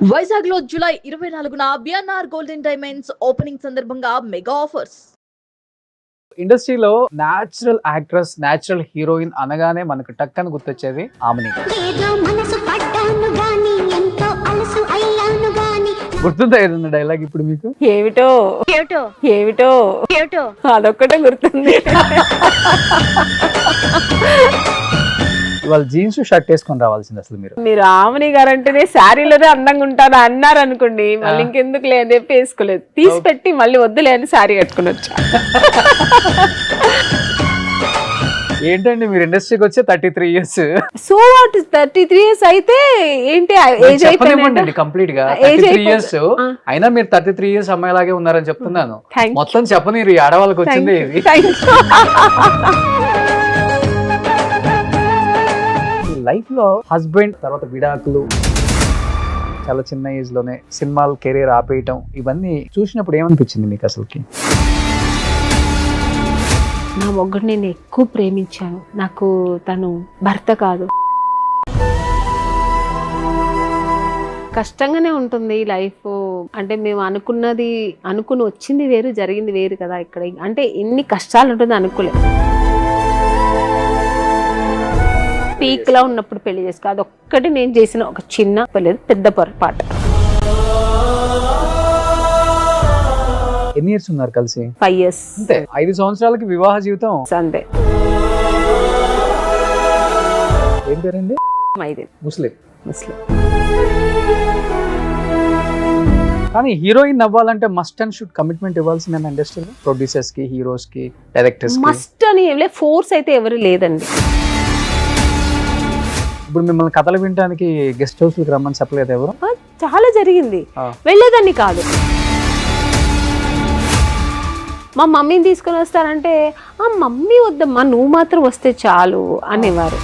వైజాగ్ లో జూలై 24న BNR golden diamonds opening సందర్భంగా మెగా ఆఫర్స్. ఇండస్ట్రీలో న్యాచురల్ యాక్ట్రెస్, న్యాచురల్ హీరోయిన్ అనగానే మనకు టక్కని గుర్తొచ్చేది ఆమెని. గుర్తుందా ఏదన్నా డైలాగ్ ఇప్పుడు మీకు? ఏమిటో ఏమిటో ఏమిటో ఏమిటో అదొక్కటే గుర్తుంది. ఇవాళ జీన్స్ షర్ట్ వేసుకొని రావాల్సింది అసలు మీరు ఆమెని గారు అంటేనే శారీలోనే అందంగా ఉంటాను అన్నారు అనుకోండి, మళ్ళీ ఇంకెందుకు లేదు చెప్పి వేసుకోలేదు, తీసి పెట్టి మళ్ళీ వద్దులే అని శారీ కట్టుకుని వచ్చా. ఏంటండి మీరు ఇండస్ట్రీకి వచ్చే 33 years. సో వాట్ 33 years అయితే ఏంటి ఏజ్ అయిపోయింది కంప్లీట్ గా 33 years. అయినా మీరు 33 years అమ్మాయిలాగే ఉన్నారని చెప్తున్నాను. మొత్తం చెప్పనీరు ఈ ఆడవాళ్ళకి వచ్చింది ఇది. లైఫ్ లో హస్బెండ్ తర్వాత విడాకులు, చాలా చిన్న ఏజ్ లోనే సినిమాలు కెరీర్ ఆపేయటం, ఇవన్నీ చూసినప్పుడు ఏమనిపించింది మీకు అసలుకి? నా మొగ్గుడు నేను ఎక్కువ ప్రేమించాను, నాకు తను భర్త కాదు. కష్టంగానే ఉంటుంది లైఫ్. అంటే మేము అనుకుని వచ్చింది వేరు, జరిగింది వేరు కదా. ఇక్కడ అంటే ఎన్ని కష్టాలు ఉంటుంది అనుకోలేదు. పీక్ లా ఉన్నప్పుడు పెళ్లి చేసుకో, అదొక్కటి నేను చేసిన ఒక చిన్న పెద్ద పొరపాటు. ఎన్ని ఇయర్స్ ఉన్నారు కలిసి? 5 years. అంతే. 5 సంవత్సరాలకి వివాహ జీవితం అంతే. ఏం పేరండి? ముస్లిం. కానీ హీరోయిన్ అవ్వాలంటే మస్ట్ అండ్ షుడ్ కమిట్మెంట్ ఇవ్వాల్సిన ఇండస్ట్రీలో ప్రొడ్యూసర్స్ కి, హీరోస్ కి, డైరెక్టర్స్ కి. మస్ట్ అని ఫోర్స్ అయితే ఎవరు లేదండి. ఇప్పుడు మిమ్మల్ని కథలు వినడానికి గెస్ట్ హౌస్ కి రమ్మని చెప్పలేదు ఎవరు? చాలా జరిగింది, వెళ్ళేదాన్ని కాదు. మా మమ్మీని తీసుకొని వస్తారంటే ఆ మమ్మీ వద్దమ్మా, నువ్వు మాత్రం వస్తే చాలు అనేవారు.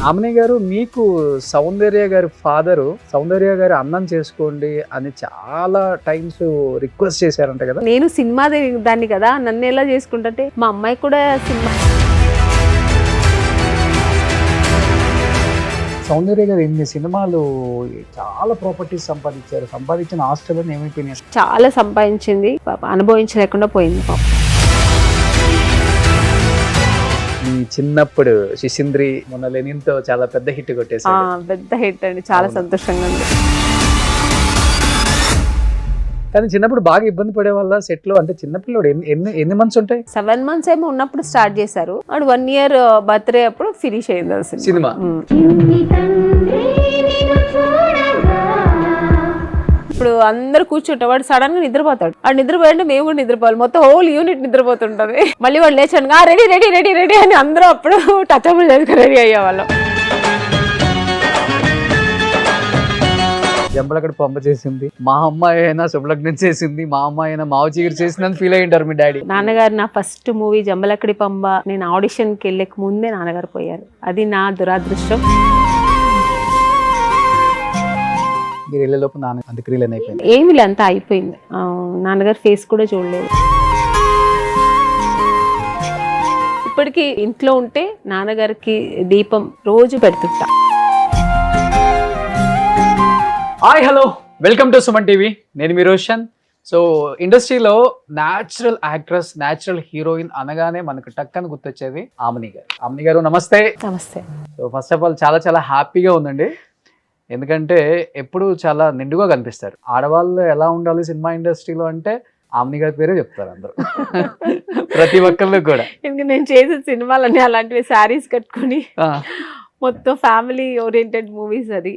ఆమెని గారు, మీకు సౌందర్య గారి ఫాదరు సౌందర్య గారి అన్నం చేసుకోండి అని చాలా టైమ్స్ రిక్వెస్ట్ చేశారంట కదా. నేను సినిమా దాన్ని కదా, నన్ను ఎలా చేసుకుంటే మా అమ్మాయి కూడా సినిమా. సౌందర్య గారు ఎన్ని సినిమాలు, చాలా ప్రాపర్టీస్ సంపాదించిన ఆస్తులను ఏమైపోయినాయి? చాలా సంపాదించింది, అనుభవించలేకుండా పోయింది పాప. మీ చిన్నప్పుడు శిశింద్రి మొన్న లెనిన్తో చాలా పెద్ద హిట్ కొట్టేసారు. పెద్ద హిట్ అండి, చాలా సంతోషంగా ఉంది. కానీ చిన్నప్పుడు బాగా ఇబ్బంది పడే వాళ్ళ సెట్ లో. అంటే చిన్నపిల్లడు ఎన్ని మంత్స్ ఉంటాయి? 7 months ఏమో ఉన్నప్పుడు స్టార్ట్ చేశారు. వాడు 1 year బర్త్డే అప్పుడు ఫినిష్ అయింది సినిమా. ఇప్పుడు అందరు కూర్చుంటా, వాడు సడన్ గా నిద్రపోతాడు. వాడు నిద్రపోయాలంటే మేము కూడా నిద్రపోవాలి, మొత్తం హోల్ యూనిట్ నిద్రపోతుంటది. మళ్ళీ వాడు లేచాను రెడీ రెడీ రెడీ రెడీ అని అందరూ అప్పుడు టచ్ అప్ చేసుకుని రెడీ అయ్యేవాళ్ళం. జంబలకడి పంప చేసింది, మా అమ్మాయి అయినా శుభలగ్నం చేసింది, మా అమ్మాయి అయినా మావ చీకటి చేసిందని ఫీల్ అయ్యింటారు మీ డాడీ. నాన్నగారు నా ఫస్ట్ మూవీ జంబలకడి పంబ, నేను ఆడిషన్ కి వెళ్ళక ముందే నాన్నగారు పోయారు. అది నా దురాదృష్టం. మీరు వెళ్ళేలోపు నాన్న అంత్యక్రియలు అయిపోయింది. ఏమి అంతా అయిపోయింది. నాన్నగారు ఫేస్ కూడా చూడలేదు. ఇప్పటికీ ఇంట్లో ఉంటే నాన్నగారికి దీపం రోజు పెడుతుంటా. Hi, hello, welcome to Suman TV. నేను మీ రోషన్. సో ఇండస్ట్రీలో న్యాచురల్ యాక్ట్రెస్, న్యాచురల్ హీరోయిన్ అనగానే మనకు టక్కని గుర్తొచ్చేది ఆమెని గారు. ఆమెని గారు నమస్తే. నమస్తే. సో ఫస్ట్ ఆఫ్ ఆల్ చాలా చాలా హ్యాపీగా ఉందండి, ఎందుకంటే ఎప్పుడు చాలా నిండుగా కనిపిస్తారు. ఆడవాళ్ళు ఎలా ఉండాలి సినిమా ఇండస్ట్రీలో అంటే ఆమెని గారి పేరే చెప్తారు అందరూ, ప్రతి ఒక్కళ్ళు కూడా. ఎందుకంటే నేను చేసిన సినిమాలన్నీ అలాంటివి, శారీస్ కట్టుకుని మొత్తం ఫ్యామిలీ ఓరియంటెడ్ మూవీస్ అది.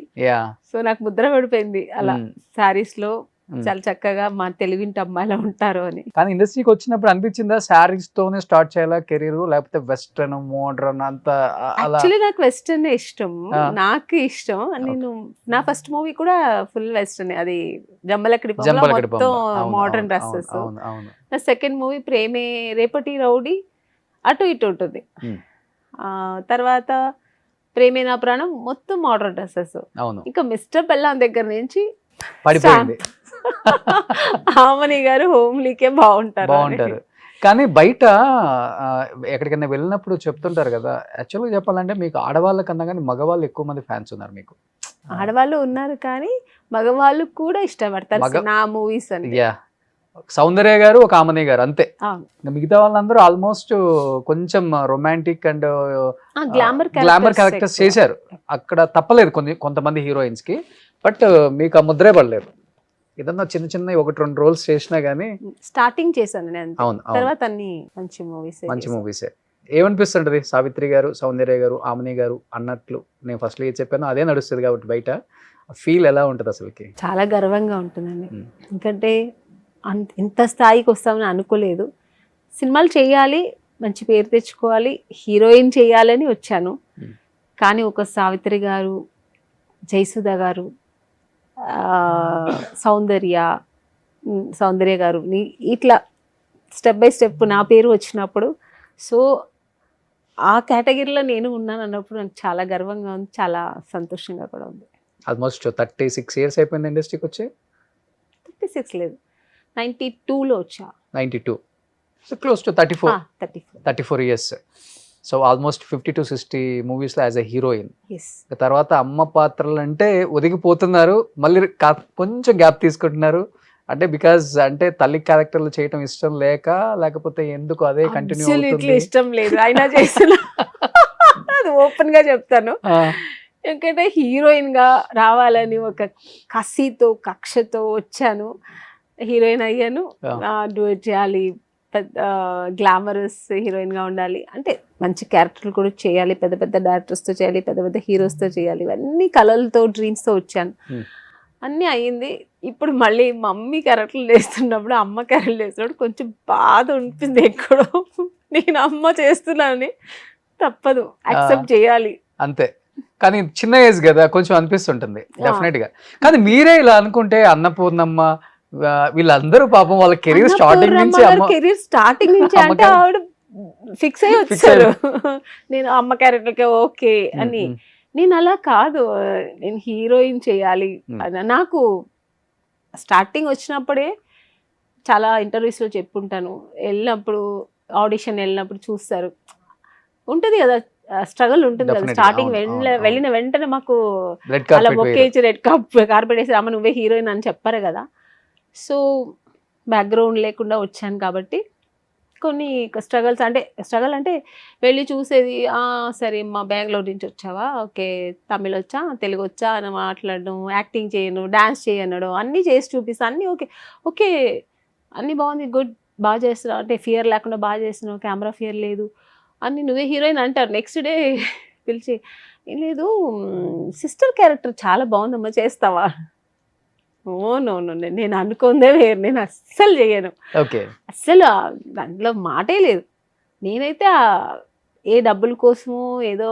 సో నాకు ముద్ర పడిపోయింది అలా శారీస్ లో, చాలా చక్కగా మా తెలుగింటి అమ్మాయిలా ఉంటారు అని. కానీ ఇండస్ట్రీకి వచ్చినప్పుడు అనిపించిందా శారీస్ తోనే స్టార్ట్ చేయాలా కెరీర్, లేకపోతే వెస్ట్రన్ మోడర్న్ అంతా? యాక్చువల్లీ నాకు వెస్టర్న్ ఇష్టం, నాకు ఇష్టం. నేను నా ఫస్ట్ మూవీ కూడా ఫుల్ వెస్టర్న్, అది జంబలకడి మొత్తం మోడర్న్ డ్రెస్సెస్. నా సెకండ్ మూవీ ప్రేమే రేపటి రౌడీ అటు ఇటు ఉంటుంది. తర్వాత ప్రేమే నా ప్రాణం మొత్తం మోడర్న్ డ్రెస్సెస్. ఇంకా మిస్టర్ బెల్లాం దగ్గర నుంచి ఆమెని గారు హోమ్లీకే బాగుంటారు. కానీ బయట ఎక్కడికైనా వెళ్ళినప్పుడు చెప్తుంటారు కదా, యాక్చువల్గా చెప్పాలంటే మీకు ఆడవాళ్ళ కన్నా కానీ మగవాళ్ళు ఎక్కువ మంది ఫ్యాన్స్ ఉన్నారు మీకు. ఆడవాళ్ళు ఉన్నారు కానీ మగవాళ్ళు కూడా ఇష్టపడతారు నా మూవీస్ అని. యా, సౌందర్య గారు, ఒక ఆమని గారు అంతే. అవును. ఇంకా మిగతా వాళ్ళందరూ ఆల్మోస్ట్ కొంచెం రొమాంటిక్ అండ్ గ్లామర్ క్యారెక్టర్స్ చేశారు. అక్కడ తప్పలేదు కొంతమంది హీరోయిన్స్ కి, బట్ మీకు ఆ ముద్రే పడలేదు. ఏదన్నా చిన్న చిన్న 1-2 రోల్స్ చేసినా గానీ. స్టార్టింగ్ చేశాను నేను, అవును, తర్వాత అన్ని మంచి మూవీసే. ఏమనిపిస్తుంటది సావిత్రి గారు, సౌందర్య గారు, ఆమని గారు అన్నట్లు నేను ఫస్ట్ చెప్పాను, అదే నడుస్తుంది కాబట్టి బయట ఫీల్ ఎలా ఉంటుంది అసలుకి? చాలా గర్వంగా ఉంటుందండి. ఎందుకంటే ఇంత స్థాయికి వస్తామని అనుకోలేదు. సినిమాలు చేయాలి, మంచి పేరు తెచ్చుకోవాలి, హీరోయిన్ చేయాలని వచ్చాను. కానీ ఒక సావిత్రి గారు, జయసుధ గారు, సౌందర్య గారు ఇట్లా స్టెప్ బై స్టెప్ నా పేరు వచ్చినప్పుడు, సో ఆ కేటగిరీలో నేను ఉన్నాను అన్నప్పుడు నాకు చాలా గర్వంగా ఉంది, చాలా సంతోషంగా కూడా ఉంది. ఆల్మోస్ట్ 36 ఇయర్స్ అయిపోయింది ఇండస్ట్రీకి వచ్చి. 36 లేదు, 92లో వచ్చా. 92, so close to 34 years. So almost 50 to 60 మూవీస్లో యాజ్ ఎ హీరోయిన్. తర్వాత అమ్మ పాత్రలు అంటే ఒదిగిపోతున్నారు, మళ్ళీ కొంచెం గ్యాప్ తీసుకుంటున్నారు. అంటే బికాజ్ అంటే తల్లి క్యారెక్టర్లు చేయటం ఇష్టం లేకపోతే ఎందుకు అదే కంటిన్యూ అవుతుంది? ఇష్టం లేదు అయినా చేస్తున్నా, అది ఓపెన్ గా చెప్తాను. ఎందుకంటే హీరోయిన్ గా రావాలని ఒక కక్షతో వచ్చాను, హీరోయిన్ అయ్యాను. డూయట్ చేయాలి, గ్లామరస్ హీరోయిన్ గా ఉండాలి, అంటే మంచి క్యారెక్టర్లు కూడా చేయాలి, పెద్ద పెద్ద డైరెక్టర్స్ తో చేయాలి, పెద్ద పెద్ద హీరోస్ తో చేయాలి, ఇవన్నీ కలలతో డ్రీమ్స్ తో వచ్చాను. అన్నీ అయ్యింది. ఇప్పుడు మళ్ళీ మమ్మీ క్యారెక్టర్లు చేస్తున్నప్పుడు, అమ్మ క్యారెక్టర్లు చేస్తున్నప్పుడు కొంచెం బాధ ఉంటుంది ఎక్కడో. నేను అమ్మ చేస్తున్నానని తప్పదు, యాక్సెప్ట్ చేయాలి అంతే. కానీ చిన్న ఏజ్ కదా, కొంచెం అనిపిస్తుంటుంది డెఫినెట్ గా. కానీ మీరే ఇలా అనుకుంటే అన్నపూర్ణమ్మ వీళ్ళందరూ పాపం వాళ్ళ కెరీర్ స్టార్టింగ్ నుంచి అంటే ఆవిడ ఫిక్స్ అయ్యి వచ్చారు, నేను అమ్మ క్యారెక్టర్కే ఓకే అని. నేను అలా కాదు, నేను హీరోయిన్ చేయాలి. నాకు స్టార్టింగ్ వచ్చినప్పుడే చాలా ఇంటర్వ్యూస్లో చెప్పుంటాను, వెళ్ళినప్పుడు ఆడిషన్ వెళ్ళినప్పుడు చూస్తారు, ఉంటుంది కదా స్ట్రగుల్ ఉంటుంది కదా. స్టార్టింగ్ వెళ్ళిన వెంటనే మాకు అలా మొక్కేసి రెడ్ కార్పెట్ వేసి అమ్మ నువ్వే హీరోయిన్ అని చెప్పారు కదా. సో బ్యాక్గ్రౌండ్ లేకుండా వచ్చాను కాబట్టి కొన్ని స్ట్రగుల్స్, అంటే స్ట్రగుల్ అంటే వెళ్ళి చూసేది, సరే మా బెంగళూరు నుంచి వచ్చావా, ఓకే తమిళ్ వచ్చా, తెలుగు వచ్చా అని మాట్లాడడం, యాక్టింగ్ చేయను, డాన్స్ చేయనడం, అన్నీ చేసి చూపిస్తాను, అన్నీ ఓకే ఓకే అన్నీ బాగుంది, గుడ్, బాగా చేస్తున్నావు, అంటే ఫియర్ లేకుండా బాగా చేస్తున్నావు, కెమెరా ఫియర్ లేదు అన్నీ నువ్వే హీరోయిన్ అంటారు. నెక్స్ట్ డే పిలిచి, ఏం లేదు సిస్టర్ క్యారెక్టర్ చాలా బాగుందమ్మా చేస్తావా? ఓ నో నో, నేను అనుకుందే వేరు, నేను అస్సలు చేయను, అస్సలు దాంట్లో మాటే లేదు. నేనైతే ఏ డబ్బుల కోసమో ఏదో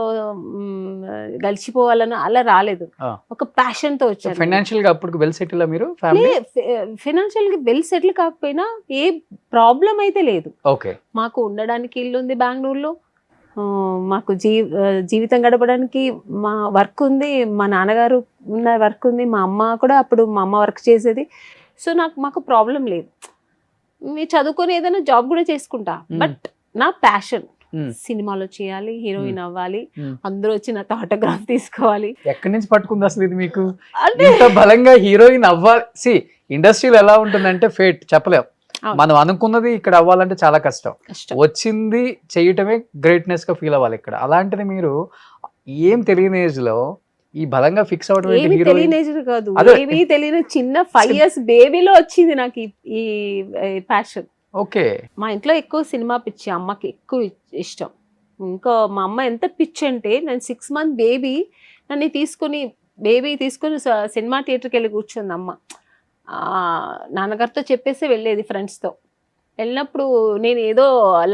గలిచిపోవాలని అలా రాలేదు, ఒక ప్యాషన్ తో వచ్చాను. ఫైనాన్షియల్ గా అప్పుడు వెల్ సెటిల్ మీరు? ఫైనాన్షియల్ గా వెల్ సెటిల్ కాకపోయినా ఏ ప్రాబ్లం అయితే లేదు. ఓకే, మాకు ఉండడానికి ఇల్లు ఉంది బెంగళూరులో, మాకు జీవితం గడపడానికి మా వర్క్ ఉంది, మా నాన్నగారు ఉన్న వర్క్ ఉంది, మా అమ్మ కూడా అప్పుడు మా అమ్మ వర్క్ చేసేది. సో మాకు ప్రాబ్లం లేదు, మీరు చదువుకొని ఏదైనా జాబ్ కూడా చేసుకుంటా. బట్ నా ప్యాషన్ సినిమాలో చేయాలి, హీరోయిన్ అవ్వాలి, అందరూ వచ్చి నాతో ఆటోగ్రాఫ్ తీసుకోవాలి. ఎక్కడి నుంచి పట్టుకుంది అసలు ఇది మీకు? ఇంత బలంగా హీరోయిన్ అవ్వాలి. ఇండస్ట్రీలో ఎలా ఉంటుందంటే ఫేట్ చెప్పలేం, మనం అనుకున్నది ఇక్కడ అవ్వాలంటే చాలా కష్టం, వచ్చింది చేయటమే గ్రేట్నెస్ గా ఫీల్ అవ్వాలి ఇక్కడ. అలాంటిది మీరు ఏం తెలియని ఏజ్ లో ఈ బలంగా ఫిక్స్ అవ్వడం, తెలియని ఏజ్ కాదు, ఏమీ తెలియని చిన్న 5 years బేబీలో వచ్చింది నాకు ఈ ప్యాషన్. ఓకే, మా ఇంట్లో ఎక్కువ సినిమా పిచ్చి, అమ్మకి ఎక్కువ ఇష్టం. ఇంకా మా అమ్మ ఎంత పిచ్చి అంటే, నేను 6 month బేబీ నన్ను తీసుకొని సినిమా థియేటర్కి వెళ్ళి కూర్చుంది అమ్మ. నాన్నగారితో చెప్పేసి వెళ్ళేది ఫ్రెండ్స్తో. వెళ్ళినప్పుడు నేను ఏదో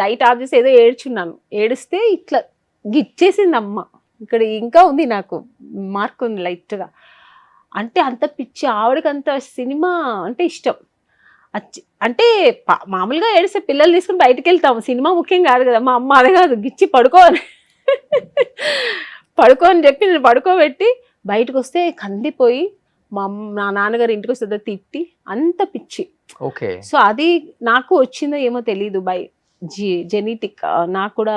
లైట్ ఆఫ్ చేసి ఏదో ఏడ్చున్నాను, ఏడిస్తే ఇట్లా గిచ్చేసింది అమ్మ. ఇక్కడ ఇంకా ఉంది నాకు మార్క్ ఉంది లైట్గా. అంటే అంత పిచ్చి ఆవిడకి, అంత సినిమా అంటే ఇష్టం. అంటే మామూలుగా ఏడిస్తే పిల్లలు తీసుకుని బయటకు వెళ్తాము, సినిమా ముఖ్యం కాదు కదా. మా అమ్మ అదే కాదు, గిచ్చి పడుకో అని చెప్పి నేను పడుకోబెట్టి బయటకు వస్తే కందిపోయి నా నాన్నగారు ఇంటికి వస్తే తిట్టి, అంత పిచ్చి. ఓకే, సో అది నాకు వచ్చిందో ఏమో తెలీదు, బై జెనెటిక్. నాకు కూడా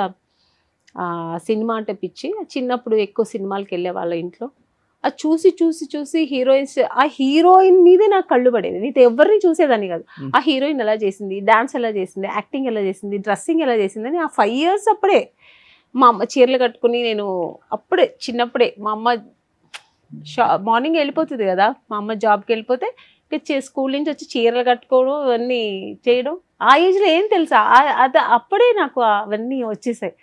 సినిమా అంటే పిచ్చి. చిన్నప్పుడు ఎక్కువ సినిమాలకు వెళ్ళే వాళ్ళ ఇంట్లో, అది చూసి చూసి చూసి హీరోయిన్స్, ఆ హీరోయిన్ మీదే నాకు కళ్ళు పడేది. నీతో ఎవరిని చూసేదాన్ని కాదు. ఆ హీరోయిన్ ఎలా చేసింది, డాన్స్ ఎలా చేసింది, యాక్టింగ్ ఎలా చేసింది, డ్రెస్సింగ్ ఎలా చేసింది అని ఆ 5 years అప్పుడే మా అమ్మ చీరలు కట్టుకుని, నేను అప్పుడే చిన్నప్పుడే మా అమ్మ మార్నింగ్ వెళ్ళిపోతుంది కదా, మా అమ్మ జాబ్కి వెళ్ళిపోతే స్కూల్ నుంచి వచ్చి చీరలు కట్టుకోవడం అవన్నీ చేయడం. ఆ ఏజ్లో ఏం తెలుసా, అది అప్పుడే నాకు అవన్నీ వచ్చేసాయి.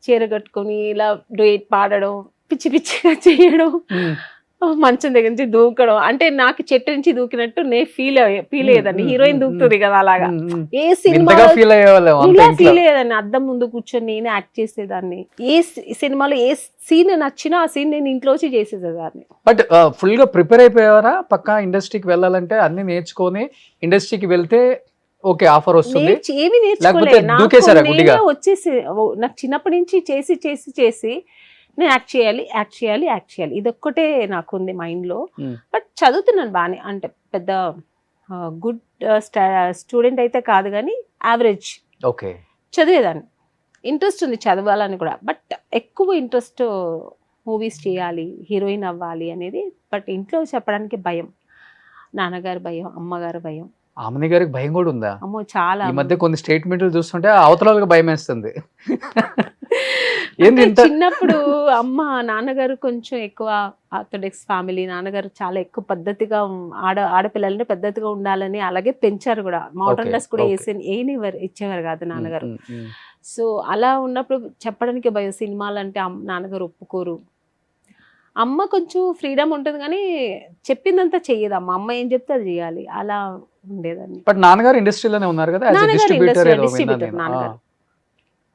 చీర కట్టుకొని ఇలా డూయట్ పాడడం, పిచ్చి పిచ్చిగా చేయడం, మంచం దగ్గర నుంచి దూకడం. అంటే నాకు చెట్టు నుంచి దూకినట్టు నేను ఫీల్ అయ్యేదాన్ని. హీరోయిన్ దూకుతుంది కదా అలాగా. ఏ సినిమాలో ఫీల్ అయ్యేదాన్ని. అద్దం ముందు కూర్చొని నేనే యాక్ట్ చేసేదాన్ని. ఏ సినిమాలో ఏ సీన్ నచ్చినా ఆ సీన్ నేను ఇంట్లోంచి చేసేదాన్ని. బట్ ఫుల్ గా ప్రిపేర్ అయిపోయారా పక్కా ఇండస్ట్రీకి వెళ్ళాలంటే? అన్ని నేర్చుకొని ఇండస్ట్రీకి వెళ్తే ఓకే ఆఫర్ వస్తుంది, ఏమి నేర్చుకోలేదు, వచ్చేసి నాకు చిన్నప్పటి నుంచి చేసి చేసి చేసి నేను యాక్ట్ చేయాలి ఇదొక్కటే నాకు ఉంది మైండ్లో. బట్ చదువుతున్నాను బాగానే, అంటే పెద్ద గుడ్ స్టూడెంట్ అయితే కాదు కానీ యావరేజ్ ఓకే చదివేదాన్ని. ఇంట్రెస్ట్ ఉంది చదవాలని కూడా, బట్ ఎక్కువ ఇంట్రెస్ట్ మూవీస్ చేయాలి, హీరోయిన్ అవ్వాలి అనేది. బట్ ఇంట్లో చెప్పడానికి భయం, నాన్నగారు భయం, అమ్మగారు భయం. ఆమెని గారికి భయం కూడా ఉందా? అమ్మో చాలా. ఈ మధ్య కొన్ని స్టేట్మెంట్లు చూస్తుంటే అవతల భయం వేస్తుంది. చిన్నప్పుడు అమ్మ నాన్నగారు కొంచెం ఎక్కువ ఆర్థోడాక్స్ ఫ్యామిలీ, నాన్నగారు చాలా ఎక్కువ పద్ధతిగా ఆడపిల్లలంటే పద్ధతిగా ఉండాలని అలాగే పెంచారు కూడా. మోడర్న్ డ్రెస్ కూడా ఇచ్చేవారు కాదు నాన్నగారు. సో అలా ఉన్నప్పుడు చెప్పడానికి భయం. సినిమాలు అంటే నాన్నగారు ఒప్పుకోరు. అమ్మ కొంచెం ఫ్రీడమ్ ఉంటుంది కానీ చెప్పిందంతా చెయ్యదు అమ్మ. అమ్మ ఏం చెప్తే అది చేయాలి, అలా ఉండేదాన్ని. బట్ నాన్నగారు ఇండస్ట్రీలోనే ఉన్నారు కదా, డిస్ట్రిబ్యూటర్.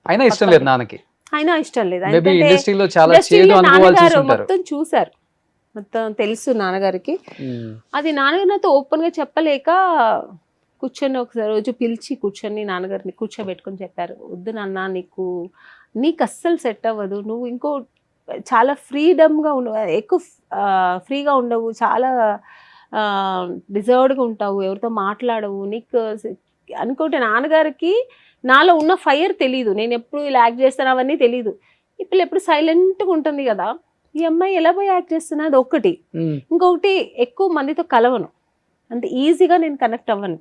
అయినా ఇష్టం లేదు నాన్నకి. అయినా ఇష్టం లేదు, ఇండస్ట్రీలో చాలా చేదు అనుభవాలు చూసుంటారు. మొత్తం చూసారు, మొత్తం తెలుసు నాన్నగారికి. అది నాన్నగారు నాతో ఓపెన్ గా చెప్పలేక కూర్చొని ఒకసారి రోజు పిలిచి కూర్చొని నాన్నగారిని కూర్చోబెట్టుకొని చెప్పారు, వద్దు నాన్న, నీకు అస్సలు సెట్ అవ్వదు, నువ్వు ఇంకో చాలా ఫ్రీడమ్గా ఉండవు, ఎక్కువ ఫ్రీగా ఉండవు, చాలా డిజర్వ్డ్గా ఉంటావు, ఎవరితో మాట్లాడవు, నీకు అనుకుంటే నాన్నగారికి నాలో ఉన్న ఫైర్ తెలీదు. నేను ఎప్పుడు ఇలా యాక్ట్ చేస్తాను అవన్నీ తెలీదు. ఇప్పుడు ఎప్పుడు సైలెంట్గా ఉంటుంది కదా, ఈ అమ్మాయి ఎలా పోయి యాక్ట్ చేస్తున్నా అది ఒక్కటి. ఇంకొకటి ఎక్కువ మందితో కలవను, అంత ఈజీగా నేను కనెక్ట్ అవ్వను.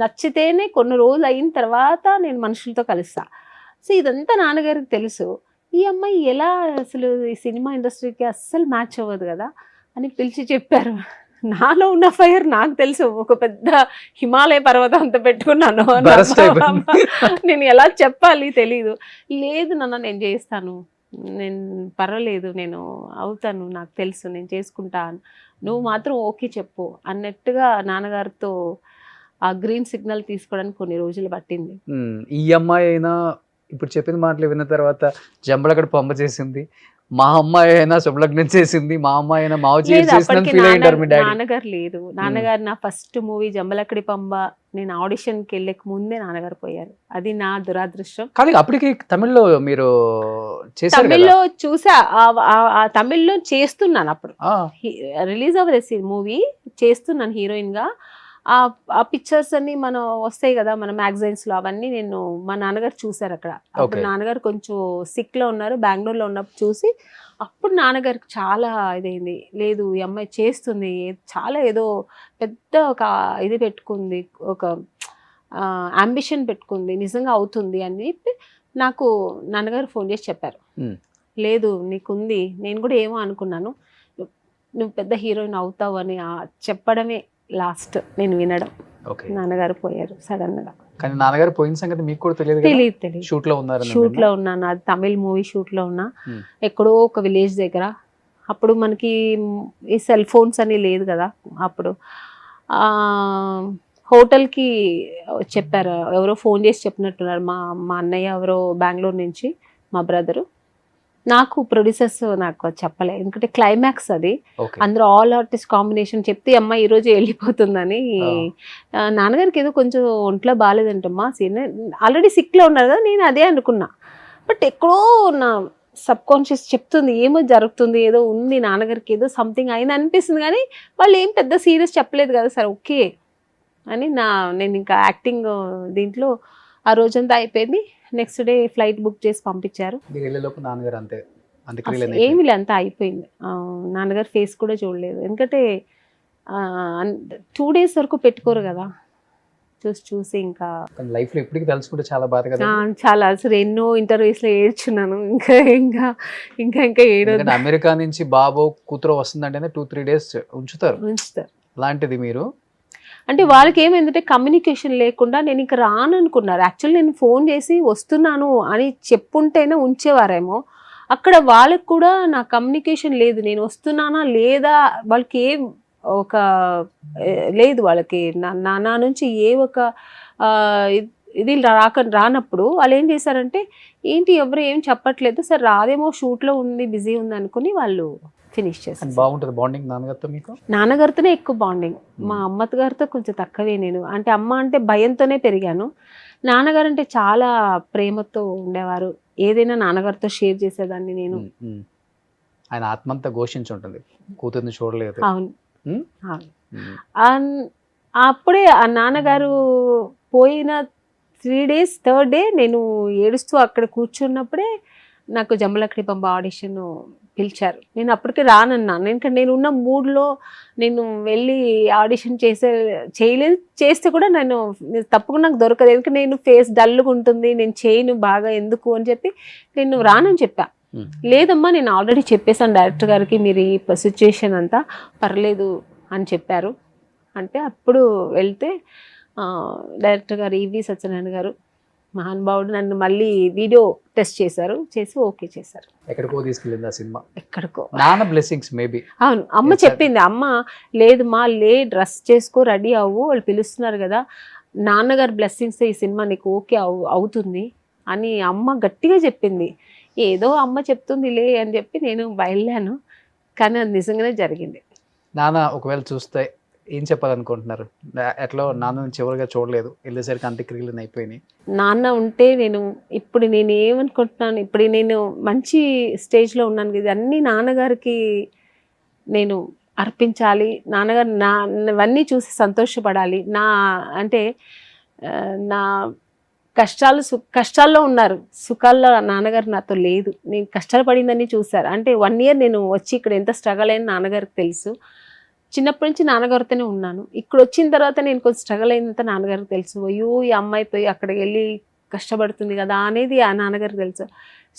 నచ్చితేనే కొన్ని రోజులు అయిన తర్వాత నేను మనుషులతో కలుస్తా. సో ఇదంతా నాన్నగారికి తెలుసు. ఈ అమ్మాయి ఎలా అసలు ఈ సినిమా ఇండస్ట్రీకి అస్సలు మ్యాచ్ అవ్వదు కదా అని పిలిచి చెప్పారు. నాలో ఉన్న ఫైర్ నాకు తెలుసు, ఒక పెద్ద హిమాలయ పర్వతం అంత పెట్టుకున్నాను. నేను ఎలా చెప్పాలి తెలీదు. లేదు నాన్న నేను చేస్తాను, నేను పర్వాలేదు, నేను అవుతాను, నాకు తెలుసు, నేను చేసుకుంటాను, నువ్వు మాత్రం ఓకే చెప్పు అన్నట్టుగా నాన్నగారితో ఆ గ్రీన్ సిగ్నల్ తీసుకోవడానికి కొన్ని రోజులు పట్టింది. ఈ అమ్మాయి అయినా ఇప్పుడు చెప్పిన మాటలు విన్న తర్వాత జంబలకడ పంప చేసింది, మా అమ్మాయి అయినా శుభలగ్నం చేసింది, మా అమ్మాయి అయినా నాన్నగారు లేదు. నాన్నగారు నా ఫస్ట్ మూవీ జంబలకడి పంబ నేను ఆడిషన్కి వెళ్ళక ముందే నాన్నగారు పోయారు. అది నా దురాదృష్టం. కానీ అప్పటికి తమిళ్లో మీరు తమిళ్లో చూసా, తమిళ్లో చేస్తున్నాను, అప్పుడు రిలీజ్ అవ్వలేదు మూవీ, చేస్తున్నాను హీరోయిన్ గా. ఆ పిక్చర్స్ అన్ని మనం వస్తాయి కదా మన మ్యాగజైన్స్ లో, అవన్నీ నేను మా నాన్నగారు చూసారు అక్కడ. అప్పుడు నాన్నగారు కొంచెం సిక్ లో ఉన్నారు, బెంగళూరులో ఉన్నప్పుడు చూసి అప్పుడు నాన్నగారికి చాలా ఇదైంది. లేదు ఈ అమ్మాయి చేస్తుంది, చాలా ఏదో పెద్ద ఒక ఇది పెట్టుకుంది, ఒక అంబిషన్ పెట్టుకుంది, నిజంగా అవుతుంది అని చెప్పి నాకు నాన్నగారు ఫోన్ చేసి చెప్పారు. లేదు నీకుంది, నేను కూడా ఏమో అనుకున్నాను, నువ్వు పెద్ద హీరోయిన్ అవుతావు అని చెప్పడమే లాస్ట్ నేను వినడం. నాన్నగారు పోయారు సడన్ గా. కానీ నాన్నగారు పోయిన సంగతి మీకు కూడా తెలియదు. షూట్ లో ఉన్నారు. షూట్ లో ఉన్నాను, అది తమిళ్ మూవీ షూట్ లో ఉన్నా, ఎక్కడో ఒక విలేజ్ దగ్గర. అప్పుడు మనకి ఈ సెల్ ఫోన్స్ అని లేదు కదా అప్పుడు. హోటల్కి చెప్పారు, ఎవరో ఫోన్ చేసి చెప్పినట్టున్నారు, మా అన్నయ్య ఎవరో బెంగళూరు నుంచి, మా బ్రదరు. నాకు ప్రొడ్యూసర్స్ నాకు చెప్పలే, ఎందుకంటే క్లైమాక్స్ అది, అందరూ ఆల్ ఆర్టిస్ట్ కాంబినేషన్ చెప్తే అమ్మాయి ఈరోజు వెళ్ళిపోతుందని. నాన్నగారికి ఏదో కొంచెం ఒంట్లో బాగాలేదంటమ్మా, ఆల్రెడీ సిక్లో ఉన్నారు కదా, నేను అదే అనుకున్నా. బట్ ఎక్కడో నా సబ్ కాన్షియస్ చెప్తుంది ఏమో జరుగుతుంది, ఏదో ఉంది నాన్నగారికి, ఏదో సంథింగ్ అయింది అనిపిస్తుంది. కానీ వాళ్ళు ఏం పెద్ద సీరియస్ చెప్పలేదు కదా, సరే ఓకే అని నేను ఇంకా యాక్టింగ్ దీంట్లో ఆ రోజంతా అయిపోయింది. నెక్స్ట్ డే ఫ్లైట్ బుక్ చేసి పంపించారు. నాన్నగారు అంతే అంత్యక్రియలు ఏమి లే, అంతా అయిపోయింది. నాన్నగారు ఫేస్ కూడా చూడలేదు, ఎందుకంటే 2 days వరకు పెట్టుకోరు కదా, చూసి ఇంకా లైఫ్ లో ఇప్పటికి తలుచుకుంటే చాలా బాధ కదా. చాలా అసలు ఎన్నో ఇంటర్వ్యూస్ లో ఏడ్చున్నాను. ఇంకా ఇంకా ఇంకా ఇంకా ఎందుకంటే అమెరికా నుంచి బాబు కూతురు వస్తుందంటేనే 2-3 days ఉంచుతారు. అలాంటిది మీరు అంటే వాళ్ళకి ఏమైందంటే కమ్యూనికేషన్ లేకుండా నేను ఇంకా రాను అనుకున్నారు. యాక్చువల్లీ నేను ఫోన్ చేసి వస్తున్నాను అని చెప్పుంటేనే ఉంచేవారేమో. అక్కడ వాళ్ళకి కూడా నా కమ్యూనికేషన్ లేదు, నేను వస్తున్నానా లేదా వాళ్ళకి ఏం ఒక లేదు, వాళ్ళకి నా నుంచి ఏ ఒక ఇది రానప్పుడు వాళ్ళు ఏం చేశారంటే, ఏంటి ఎవరు ఏం చెప్పట్లేదు, సరే రాదేమో షూట్లో ఉంది బిజీ ఉంది అనుకుని వాళ్ళు ఫినిష్ చేశారు. బాగుంటుంది బాండింగ్ నాన్నగారితో మీకు? నాన్నగారితోనే ఎక్కువ బాండింగ్, మా అమ్మగారితో కొంచెం తక్కువే. నేను అంటే అమ్మ అంటే భయంతోనే పెరిగాను, నాన్నగారు అంటే చాలా ప్రేమతో ఉండేవారు. ఏదైనా నాన్నగారితో షేర్ చేసేదాన్ని నేను. ఆయన ఆత్మంతా ఘోషించి ఉంటుంది, కూతుర్ని చూడలేదు. అవును. అప్పుడే ఆ నాన్నగారు పోయిన 3 days, 3rd day నేను ఏడుస్తూ అక్కడ కూర్చున్నప్పుడే నాకు జంబలక్కడి పంప ఆడిషన్ పిలిచారు. నేను అప్పటికే రానన్నాను, ఎందుకంటే నేను ఉన్న మూడ్లో నేను వెళ్ళి ఆడిషన్ చేయలేదు. చేస్తే కూడా నేను తప్పకుండా నాకు దొరకదు, ఎందుకంటే నేను ఫేస్ డల్గా ఉంటుంది, నేను చేయను బాగా ఎందుకు అని చెప్పి నేను రానని చెప్పా. లేదమ్మా నేను ఆల్రెడీ చెప్పేశాను డైరెక్టర్ గారికి, మీరు ఈ సిచ్యుయేషన్ అంతా పర్లేదు అని చెప్పారు. అంటే అప్పుడు వెళ్తే డైరెక్టర్ గారు ఈవి సత్యనారాయణ గారు మహానుభావుడు నన్ను మళ్ళీ వీడియో టెస్ట్ చేశారు, చేసి ఓకే చేశారు. ఎక్కడికో తీసుకెళ్ళింది ఆ సినిమా, ఎక్కడికో. నాన్న బ్లెస్సింగ్స్ మేబీ. అవును, అమ్మ చెప్పింది, అమ్మ లేదమ్మా డ్రెస్ చేసుకో రెడీ అవ్వు, వాళ్ళు పిలుస్తున్నారు కదా, నాన్నగారు బ్లెస్సింగ్స్ ఈ సినిమా నీకు ఓకే అవుతుంది అని అమ్మ గట్టిగా చెప్పింది. ఏదో అమ్మ చెప్తుందిలే అని చెప్పి నేను బయలుదేరాను, కానీ అది నిజంగానే జరిగింది. నాన్న ఒకవేళ చూస్తే ఏం చెప్పాలనుకుంటున్నారు? ఎట్లా నాన్న చివరిగా చూడలేదు, వెళ్ళేసరికి అంత్యక్రియలు అయిపోయినాయి. నాన్న ఉంటే ఇప్పుడు నేను ఏమనుకుంటున్నాను, ఇప్పుడు నేను మంచి స్టేజ్లో ఉన్నాను కదా, అన్నీ నాన్నగారికి నేను అర్పించాలి, నాన్నగారు ఇవన్నీ చూసి సంతోషపడాలి. అంటే నా కష్టాల్లో ఉన్నారు, సుఖాల్లో నాన్నగారు నాతో లేదు, నేను కష్టాలు పడిందని చూశారు. అంటే 1 year నేను వచ్చి ఇక్కడ ఎంత స్ట్రగల్ అయిన నాన్నగారికి తెలుసు. చిన్నప్పటి నుంచి నాన్నగారితోనే ఉన్నాను, ఇక్కడ వచ్చిన తర్వాత నేను కొంచెం స్ట్రగల్ అయినంత నాన్నగారికి తెలుసు. అయ్యో ఈ అమ్మాయి పోయి అక్కడికి వెళ్ళి కష్టపడుతుంది కదా అనేది ఆ నాన్నగారికి తెలుసు.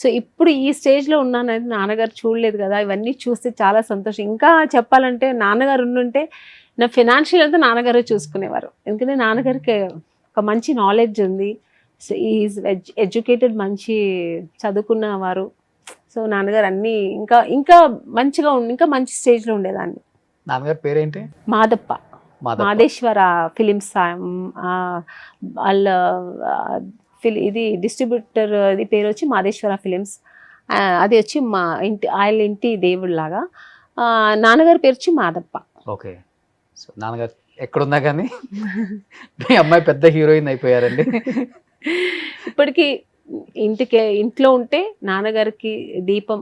సో ఇప్పుడు ఈ స్టేజ్లో ఉన్నానని నాన్నగారు చూడలేదు కదా, ఇవన్నీ చూస్తే చాలా సంతోషం. ఇంకా చెప్పాలంటే నాన్నగారు ఉండుంటే నా ఫినాన్షియల్ అంతా నాన్నగారే చూసుకునేవారు, ఎందుకంటే నాన్నగారికి ఒక మంచి నాలెడ్జ్ ఉంది, సో ఈజ్ ఎడ్యుకేటెడ్, మంచి చదువుకున్నవారు. సో నాన్నగారు అన్నీ ఇంకా ఇంకా మంచిగా ఇంకా మంచి స్టేజ్లో ఉండేదాన్ని. నాన్నగారి పేరేంటి? మాదప్ప, మాదేశ్వర ఫిలిమ్స్. వాళ్ళ ఇది డిస్ట్రిబ్యూటర్, ఇది పేరు వచ్చి మాదేశ్వర ఫిలిమ్స్. అది వచ్చి మా ఇంటి దేవుడిలాగా. నాన్నగారి పేరు వచ్చి మాదప్ప. ఓకే, సో నాన్నగారు ఎక్కడున్నా కానీ మీ అమ్మాయి పెద్ద హీరోయిన్ అయిపోయారండి. ఇప్పటికీ ఇంట్లో ఉంటే నాన్నగారికి దీపం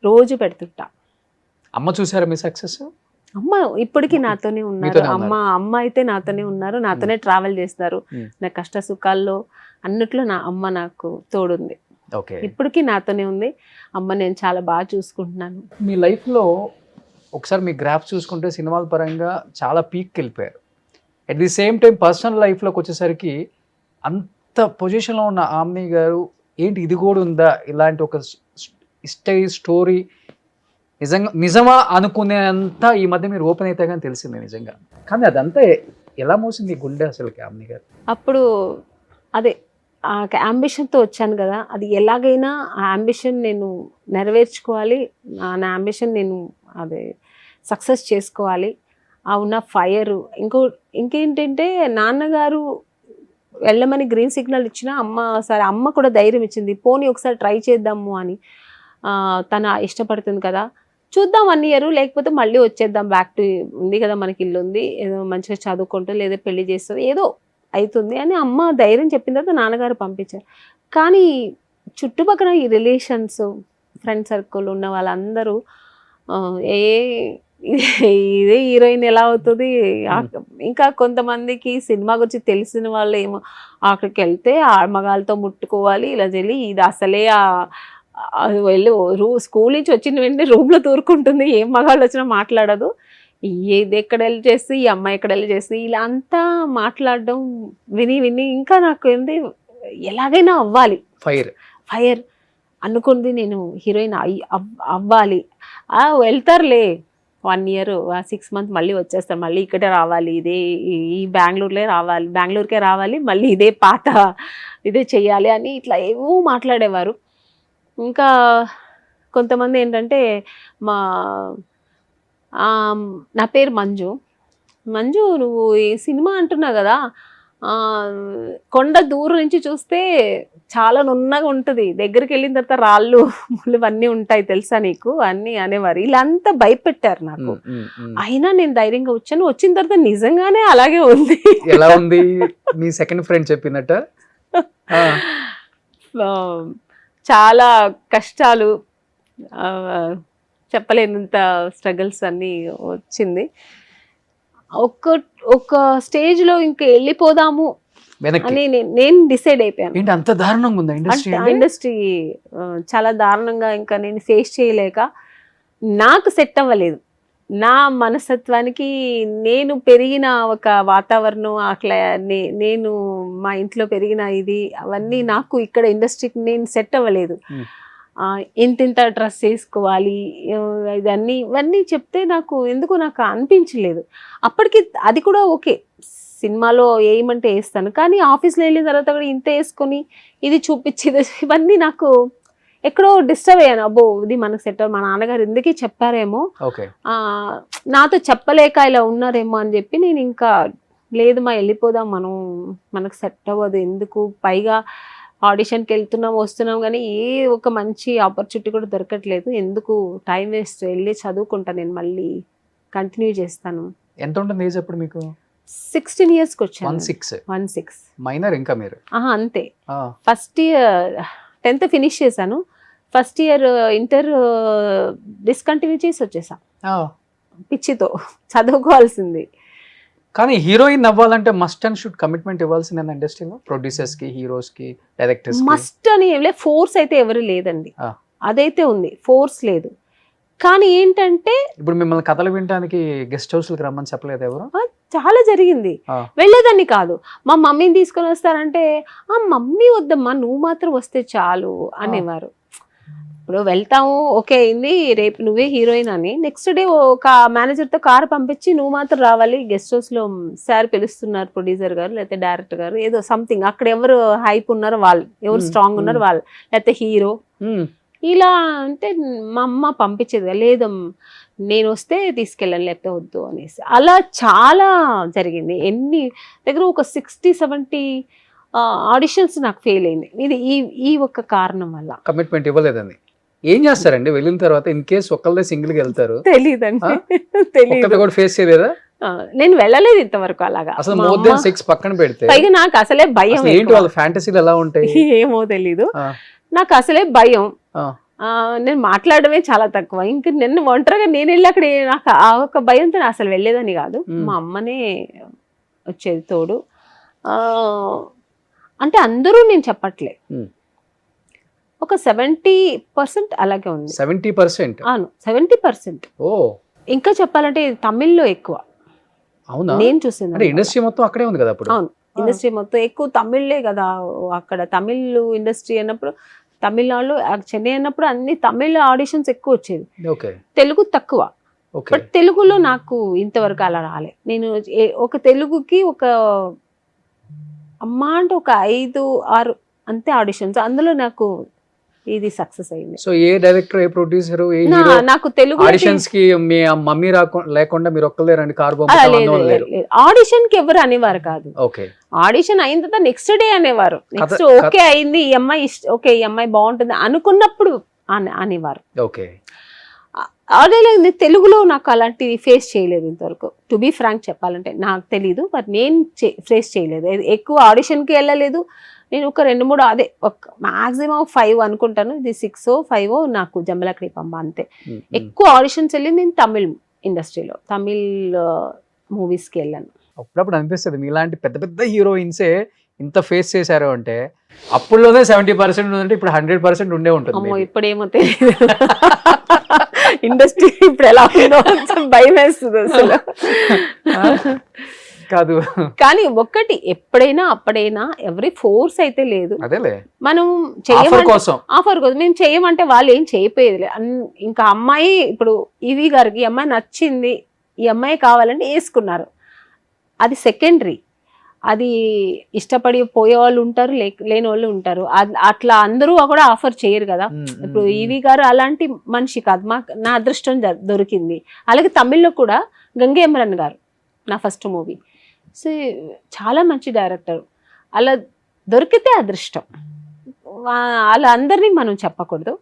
రోజు పెడుతుంటా. అమ్మ చూసారా మీ సక్సెస్? అమ్మ ఇప్పటికీ నాతోనే ఉన్నారు. అమ్మ అయితే నాతోనే ఉన్నారు, నాతోనే ట్రావెల్ చేస్తారు. నా కష్ట సుఖాల్లో అన్నిట్లో నా అమ్మ నాకు తోడుంది, ఇప్పటికీ నాతోనే ఉంది. అమ్మ నేను చాలా బాగా చూసుకుంటున్నాను. మీ లైఫ్లో ఒకసారి మీ గ్రాఫ్ చూసుకుంటే సినిమాల పరంగా చాలా పీక్కి వెళ్ళిపోయారు. At the same time personal లైఫ్లోకి వచ్చేసరికి అంత పొజిషన్లో ఉన్న ఆమ్ని గారు ఏంటి ఇది కూడా ఉందా, ఇలాంటి ఒక స్టోరీ నిజమా అనుకునేంత ఈ మధ్య మీరు ఓపెన్ అయితే కానీ తెలిసింది నిజంగా. కానీ అదంతా ఎలా మోసింది గుండె అసలుకి ఆమ్ని గారు? అప్పుడు అదే ఆ అంబిషన్తో వచ్చాను కదా, అది ఎలాగైనా ఆ అంబిషన్ నేను నెరవేర్చుకోవాలి, నా అంబిషన్ నేను అదే సక్సెస్ చేసుకోవాలి. ఆ ఉన్న ఫైర్ ఇంకేంటంటే నాన్నగారు వెళ్ళమని గ్రీన్ సిగ్నల్ ఇచ్చిన అమ్మ కూడా ధైర్యం ఇచ్చింది, పోనీ ఒకసారి ట్రై చేద్దాము అని. తన ఇష్టపడుతుంది కదా, చూద్దాం 1 year, లేకపోతే మళ్ళీ వచ్చేద్దాం, బ్యాక్ టు ఉంది కదా మనకి ఇల్లు ఉంది, ఏదో మంచిగా చదువుకుంటూ లేదా పెళ్లి చేస్తుంది ఏదో అవుతుంది అని అమ్మ ధైర్యం చెప్పిన తర్వాత నాన్నగారు పంపించారు. కానీ చుట్టుపక్కల ఈ రిలేషన్స్, ఫ్రెండ్ సర్కిల్ ఉన్న వాళ్ళందరూ ఇదే హీరోయిన్ ఎలా అవుతుంది, ఇంకా కొంతమందికి సినిమా గురించి తెలిసిన వాళ్ళు ఏమో అక్కడికి వెళ్తే ఆ మగాళ్ళతో ముట్టుకోవాలి ఇలా చెల్లి, ఇది అసలే అది వెళ్ళి స్కూల్ నుంచి వచ్చిన వెంటనే రూమ్లో తూరుకుంటుంది, ఏం మగాళ్ళు వచ్చినా మాట్లాడదు. ఏది ఎక్కడ వెళ్ళి చేసి ఈ అమ్మాయి ఎక్కడ వెళ్ళి చేసి ఇలా అంతా మాట్లాడడం విని విని ఇంకా నాకు ఏంది ఎలాగైనా అవ్వాలి, ఫైర్ అనుకుంది. నేను హీరోయిన్ అవ్వాలి. వెళ్తారులే 1 year 6 months మళ్ళీ వచ్చేస్తారు, మళ్ళీ ఇక్కడే రావాలి, ఇదే ఈ బెంగళూరుకే రావాలి, మళ్ళీ ఇదే పాత ఇదే చెయ్యాలి అని ఇట్లా ఏవో మాట్లాడేవారు. ఇంకా కొంతమంది ఏంటంటే నా పేరు మంజు, నువ్వు ఈ సినిమా అంటున్నావు కదా, కొండ దూరం నుంచి చూస్తే చాలా నున్నగా ఉంటుంది, దగ్గరికి వెళ్ళిన తర్వాత రాళ్ళు ముళ్ళు ఇవన్నీ ఉంటాయి తెలుసా నీకు అన్నీ అనేవారు. ఇలా అంతా భయపెట్టారు నాకు. అయినా నేను ధైర్యంగా వచ్చాను. వచ్చిన తర్వాత నిజంగానే అలాగే ఉంది. ఎలా ఉంది మీ సెకండ్ ఫ్రెండ్ చెప్పినట్ట? చాలా కష్టాలు, చెప్పలేనంత స్ట్రగుల్స్ అన్నీ వచ్చింది. ఒక స్టేజ్లో ఇంకా వెళ్ళిపోదాము అని నేను డిసైడ్ అయిపోయాను. అంత దారుణంగా ఉందా ఇండస్ట్రీ? చాలా దారుణంగా. ఇంకా నేను ఫేస్ చేయలేక నాకు సెట్ అవ్వలేదు. నా మనస్తత్వానికి, నేను పెరిగిన ఒక వాతావరణం, అట్లా నేను మా ఇంట్లో పెరిగిన ఇది అవన్నీ నాకు ఇక్కడ ఇండస్ట్రీకి నేను సెట్ అవ్వలేదు. ఇంత డ్రెస్ వేసుకోవాలి ఇవన్నీ చెప్తే నాకు ఎందుకో నాకు అనిపించలేదు. అప్పటికి అది కూడా ఓకే, సినిమాలో వేయమంటే వేస్తాను, కానీ ఆఫీస్లో వెళ్ళిన తర్వాత కూడా ఇంత వేసుకొని ఇది చూపించేది ఇవన్నీ నాకు ఎక్కడో డిస్టర్బ్ అయ్యాను. అబ్బో ఇది మనకు సెట్ మా నాన్నగారు ఎందుకే చెప్పారేమో, నాతో చెప్పలేక ఇలా ఉన్నారేమో అని చెప్పి నేను ఇంకా లేదు మా వెళ్ళిపోదాం, మనకు సెట్ అవ్వదు ఎందుకు, పైగా ఆడిషన్కి వస్తున్నాం కానీ ఏ ఒక మంచి ఆపర్చునిటీ కూడా దొరకట్లేదు, ఎందుకు టైం వేస్ట్, వెళ్ళి చదువుకుంటాను, నేను మళ్ళీ కంటిన్యూ చేస్తాను. ఎంత ఉంటుంది ఏజ్ అప్పుడు మీకు? 16 yearsకి వచ్చాను. 16 మైనర్ ఇంకా మీరు? అంతే. ఫస్ట్ ఇయర్ 10th ఫినిష్ చేశాను, ఫస్ట్ ఇయర్ ఇంటర్ డిస్కంటిన్యూ చేసి వచ్చేసా పిచ్చితో, చదువుకోవాల్సింది. కానీ హీరోయిన్ అవ్వాలంటే మస్ట్ అండ్ షుడ్ కమిట్మెంట్ ఇవ్వాల్సిందే ఇండస్ట్రీలో, ప్రొడ్యూసర్స్ కి, హీరోస్ కి, డైరెక్టర్స్ కి. మస్ట్ అని ఏం లేదు, ఫోర్స్ అయితే ఎవరు లేదండి, అదైతే ఉంది, ఫోర్స్ లేదు. కానీ ఏంటంటే ఇప్పుడు మిమ్మల్ని కథలు వినడానికి గెస్ట్ హౌస్లకు రమ్మని చెప్పలేదు ఎవరు? చాలా జరిగింది, వెళ్ళేదాన్ని కాదు. మా మమ్మీని తీసుకొని వస్తారంటే మమ్మీ వద్దమ్మా నువ్వు మాత్రం వస్తే చాలు అనేవారు. ఇప్పుడు వెళ్తాము ఓకే అయింది, రేపు నువ్వే హీరోయిన్ అని, నెక్స్ట్ డే ఒక మేనేజర్తో కారు పంపించి నువ్వు మాత్రం రావాలి, గెస్ట్ హౌస్లో సార్ పిలుస్తున్నారు, ప్రొడ్యూసర్ గారు లేకపోతే డైరెక్టర్ గారు ఏదో సంథింగ్, అక్కడ ఎవరు హైప్ ఉన్నారో వాళ్ళు, ఎవరు స్ట్రాంగ్ ఉన్నారో వాళ్ళు, లేకపోతే హీరో, ఇలా అంటే మా అమ్మ పంపించేది లేదమ్మా నేను వస్తే తీసుకెళ్ళాను లేకపోతే వద్దు అనేసి. అలా చాలా జరిగింది. ఎన్ని దగ్గర ఒక 60-70 ఆడిషన్స్ నాకు ఫెయిల్ అయింది. ఇది ఈ ఒక్క కారణం వల్ల. కమిట్మెంట్ ఇవ్వలేదని. ఏం చేస్తారండి వెళ్ళిన తర్వాత? ఇన్ కేసు ఒక్కళ్ళే సింగిల్ గా వెళ్తారు, తెలియదండి, తెలియదు కూడా ఫేస్ చేయలేదా? నేను వెళ్ళలేదు ఇంతవరకు అలాగా. అసలు మోర్ దెన్ 6 పక్కన పెడితే పైగా నాకు అసలే భయం. ఏంటి వాళ్ళ ఫ్యాంటసీలు ఎలా ఉంటాయి ఏమో తెలీదు, నాకు అసలే భయం. నేను మాట్లాడమే చాలా తక్కువ. ఇంక నిన్న ఒంటరిగా నేను వెళ్ళి అక్కడ నాకు ఆ ఒక భయంతో అసలు వెళ్ళేదని కాదు, మా అమ్మనే వచ్చేది తోడు. అంటే అందరూ నేను చెప్పట్లే, ఒక 70% అలాగే ఉంది. 70%? అవును 70%. ఇంకా చెప్పాలంటే తమిళ్లో ఎక్కువ. అవునా? నేను చూసింది ఇండస్ట్రీ మొత్తం అక్కడే ఉంది కదా అప్పుడు. అవును, ఇండస్ట్రీ మొత్తం ఎక్కువ తమిళ్లే కదా అక్కడ. తమిళ్ ఇండస్ట్రీ అన్నప్పుడు, తమిళనాడులో చెన్నై అన్నప్పుడు అన్ని తమిళ ఆడిషన్స్ ఎక్కువ వచ్చేది, తెలుగు తక్కువ. బట్ తెలుగులో నాకు ఇంతవరకు అలా రాలే. నేను ఒక తెలుగుకి ఒక అమ్మా అంటే ఒక 5-6 అంతే ఆడిషన్స్, అందులో నాకు ఇది సక్సెస్ అయింది. సో ఏ డైరెక్టర్, ఏ ప్రొడ్యూసర్, నాకు తెలుగు ఆడిషన్స్ కి మీ మమ్మీ లేకుండా మీరు ఒక్కలే రండి కార్ ఆడిషన్ కి ఎవరు అనేవారు కాదు. ఆడిషన్ అయిన తర్వాత నెక్స్ట్ డే అనేవారు, నెక్స్ట్ ఓకే అయింది ఈ అమ్మాయి, ఓకే ఈ అమ్మాయి బాగుంటుంది అనుకున్నప్పుడు అనేవారు. తెలుగులో నాకు అలాంటివి ఫేస్ చేయలేదు ఇంతవరకు, టు బీ ఫ్రాంక్ చెప్పాలంటే. నాకు తెలీదు, బట్ నేను ఫేస్ చేయలేదు. ఎక్కువ ఆడిషన్కి వెళ్ళలేదు నేను. ఒక 2-3 అదే ఒక మాక్సిమం 5 అనుకుంటాను, ఇది 6-5 నాకు జంబలకడి పంబ అంతే. ఎక్కువ ఆడిషన్స్ వెళ్ళింది నేను తమిళ్ ఇండస్ట్రీలో, తమిళ్ మూవీస్కి వెళ్ళాను. అప్పుడప్పుడు అనిపిస్తుంది మీలాంటి పెద్ద పెద్ద హీరోయిన్సే ఇంత ఫేస్ చేశారు అంటే అప్పుడులోనే 70% ఉందంటే ఇప్పుడు 100% ఉండే ఉంటుంది అమ్మో maybe. ఇప్పుడేమో తెలియదు. ఇండస్ట్రీ ఇప్పుడు ఎలా ఉందో భయం వేస్తుంది అసలు. కాదు కానీ ఒక్కటి ఎప్పుడైనా అప్పుడైనా ఎవరి ఫోర్స్ అయితే లేదు. అదేలే మనం ఆఫర్ చేయమంటే కోసం ఆఫర్ కోసం మేము చేయమంటే వాళ్ళు ఏం చేయపోయేది. ఇంకా అమ్మాయి ఇప్పుడు ఈవి గారికి ఈ అమ్మాయి నచ్చింది, ఈ అమ్మాయి కావాలంటే వేసుకున్నారు, అది సెకండరీ. అది ఇష్టపడి పోయే వాళ్ళు ఉంటారు, లేని వాళ్ళు ఉంటారు. అట్లా అందరూ కూడా ఆఫర్ చేయరు కదా. ఇప్పుడు ఈవి గారు అలాంటి మనిషి కాదు, నా అదృష్టం దొరికింది. అలాగే తమిళ్లో కూడా గంగేమరన్ గారు నా ఫస్ట్ మూవీ. సో చాలా మంచి డైరెక్టర్, అలా దొరికితే అదృష్టం. అలా అందరినీ మనం చెప్పకూడదు,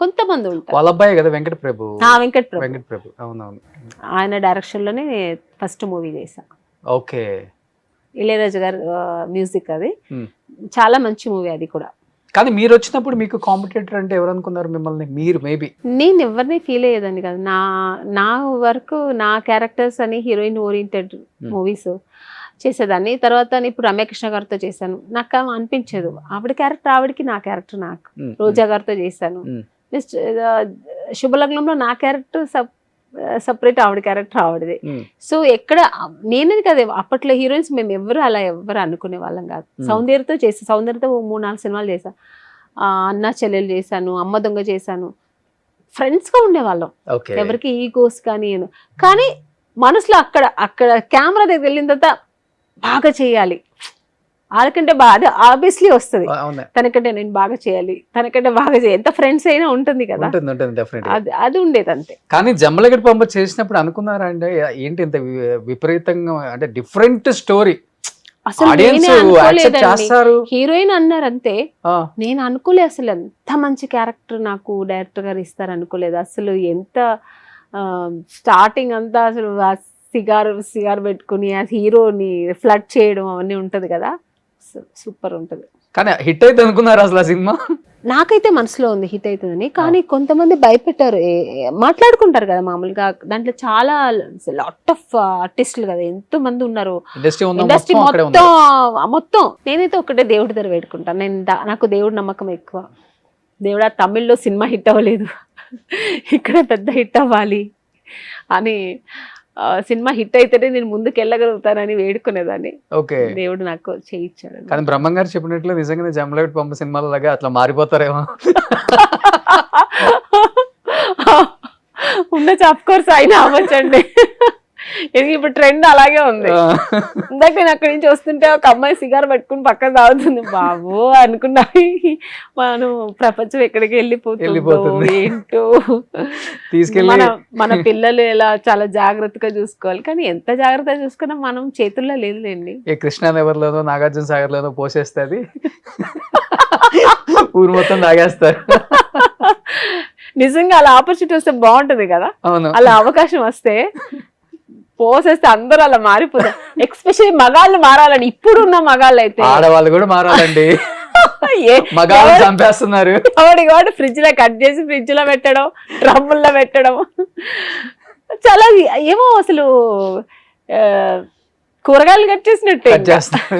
కొంతమంది ఉంటారు. వాళ్ళ అబ్బాయి కదా వెంకట ప్రభు. వెంకట్ ప్రభు అవునవును. ఆయన డైరెక్షన్ లోనే ఫస్ట్ మూవీ చేశా. ఓకే. ఇళయరాజు గారు మ్యూజిక్, అది చాలా మంచి మూవీ అది కూడా. కానీ మీరు వచ్చినప్పుడు మీకు కాంపిటేటర్ అంటే ఎవరు అనుకున్నారు మిమ్మల్ని? మీరు మేబీ. నేను ఎవరిని ఫీల్ అయ్యేదాన్ని కాదు. నా వరకు నా క్యారెక్టర్స్ అని హీరోయిన్ ఓరియంటెడ్ మూవీస్ చేసేదాన్ని. తర్వాత ఇప్పుడు రమ్యకృష్ణ గారితో చేశాను, నాకు అనిపించదు ఆవిడ క్యారెక్టర్ ఆవిడకి, నా క్యారెక్టర్ నాకు. రోజా గారితో చేశాను. శుభలగ్నంలో నా క్యారెక్టర్ సపరేట్, ఆవిడ క్యారెక్టర్ ఆవిడది. సో ఎక్కడ నేనది కదా, అప్పట్లో హీరోయిన్స్ మేము ఎవరు అలా ఎవరు అనుకునే వాళ్ళం కాదు. సౌందర్యతో చేసాను, సౌందర్యతో 3-4 సినిమాలు చేశాను, అన్నా చెల్లెలు చేశాను, అమ్మ దొంగ చేశాను. ఫ్రెండ్స్ గా ఉండేవాళ్ళం, ఎవరికి ఈగోస్ కానీ మనసులో అక్కడ కెమెరా దగ్గర వెళ్ళిన తర్వాత బాగా చేయాలి, వాళ్ళకంటే బాగా ఆబ్వియస్లీ వస్తుంది, తనకంటే నేను బాగా చేయాలి, తనకంటే బాగా చేయాలి. ఎంత ఫ్రెండ్స్ అయినా ఉంటుంది కదా, అది ఉండేది అంతే. కానీ జమ్మలగడ్డ పంప చేసినప్పుడు అనుకున్నారా అంటే ఏంటి ఇంత విపరీతంగా, అంటే డిఫరెంట్ స్టోరీ అసలు హీరోయిన్ అన్నారు అంతే, నేను అనుకోలే అసలు ఎంత మంచి క్యారెక్టర్ నాకు డైరెక్టర్ గారు ఇస్తారు అనుకోలేదు అసలు. ఎంత స్టార్టింగ్ అంతా అసలు సిగార్ పెట్టుకుని ఆ హీరోని ఫ్లడ్ చేయడం అవన్నీ ఉంటది కదా, సూపర్ ఉంటది. కానీ హిట్ అయితే అనుకున్నారు అసలు ఆ సినిమా? నాకైతే మనసులో ఉంది హిట్ అవుతుందని, కానీ కొంతమంది భయపెట్టారు. మాట్లాడుకుంటారు కదా మామూలుగా, దాంట్లో చాలా లాట్ ఆఫ్ ఆర్టిస్టులు కదా, ఎంతో మంది ఉన్నారు ఇండస్ట్రీ మొత్తం. నేనైతే ఒకటే దేవుడి దగ్గర పెట్టుకుంటాను, నాకు దేవుడి నమ్మకం ఎక్కువ. దేవుడా తమిళ్లో సినిమా హిట్ అవ్వలేదు, ఇక్కడ పెద్ద హిట్ అవ్వాలి అని, సినిమా హిట్ అయితేనే నేను ముందుకు వెళ్ళగలుగుతానని వేడుకునేదాన్ని. దేవుడు నాకు చేయించాడు. కానీ బ్రహ్మం గారు చెప్పినట్లు నిజంగానే జమ్మలగడ్డ పంప సినిమాల లాగా అట్లా మారిపోతారేమో. ఉండొచ్చు, ఆఫ్ కోర్స్ అయినా అవ్వచ్చండి. ఇప్పుడు ట్రెండ్ అలాగే ఉంది. ఇందాక నేను అక్కడి నుంచి వస్తుంటే ఒక అమ్మాయి సిగార్ పట్టుకుని పక్కన తాగుతుంది, బాబు అనుకున్నా మనం ప్రపంచం ఎక్కడికి వెళ్ళిపోతుంది ఏంటో. మన పిల్లలు ఎలా చాలా జాగ్రత్తగా చూసుకోవాలి, కానీ ఎంత జాగ్రత్తగా చూసుకున్నా మనం చేతుల్లో లేదులేండి. కృష్ణా నగర్లోనో నాగార్జున సాగర్ లోనో పోసేస్తే అది ఊరు మొత్తం తాగేస్తారు. నిజంగా అలా ఆపర్చునిటీ వస్తే బాగుంటది కదా, అలా అవకాశం వస్తే పోసేస్తే అందరూ అలా మారిపోతారు. ఎస్పెషల్లీ మగాళ్ళు మారాలని, ఇప్పుడున్న మగాళ్ళు అయితే. ఆడవాళ్ళు కూడా మారాలండి, మగాళ్ళు చంపేస్తున్నారు. కాబట్టి ఫ్రిడ్జ్ లో కట్ చేసి ఫ్రిడ్జ్ లో పెట్టడం, డ్రమ్ముల్లో పెట్టడం, చాలా ఏమో అసలు కూరగాయలు కట్ చేసినట్టు చేస్తారు.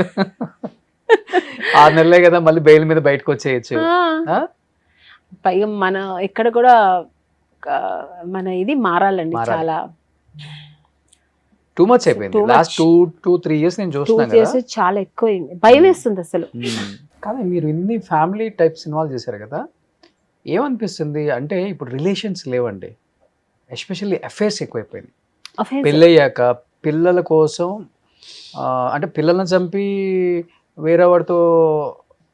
6 నెలలే కదా, మళ్ళీ బెయిల్ మీద బయటకు వచ్చేయచ్చు. పైగా మన ఇక్కడ కూడా మన ఇది మారాలండి, చాలా టూ మచ్ అయిపోయింది. లాస్ట్ 2-3 ఇయర్స్ నేను చూస్తున్నాను, చాలా ఎక్కువైంది, భయం వేస్తుంది అసలు. కానీ మీరు ఇన్ని ఫ్యామిలీ టైప్ సినిమాలు చేశారు కదా, ఏమనిపిస్తుంది అంటే ఇప్పుడు రిలేషన్స్ లేవండి, ఎస్పెషల్లీ అఫైర్స్ ఎక్కువైపోయింది. పెళ్ళయ్యాక పిల్లల కోసం అంటే పిల్లల్ని చంపి వేరే వాడితో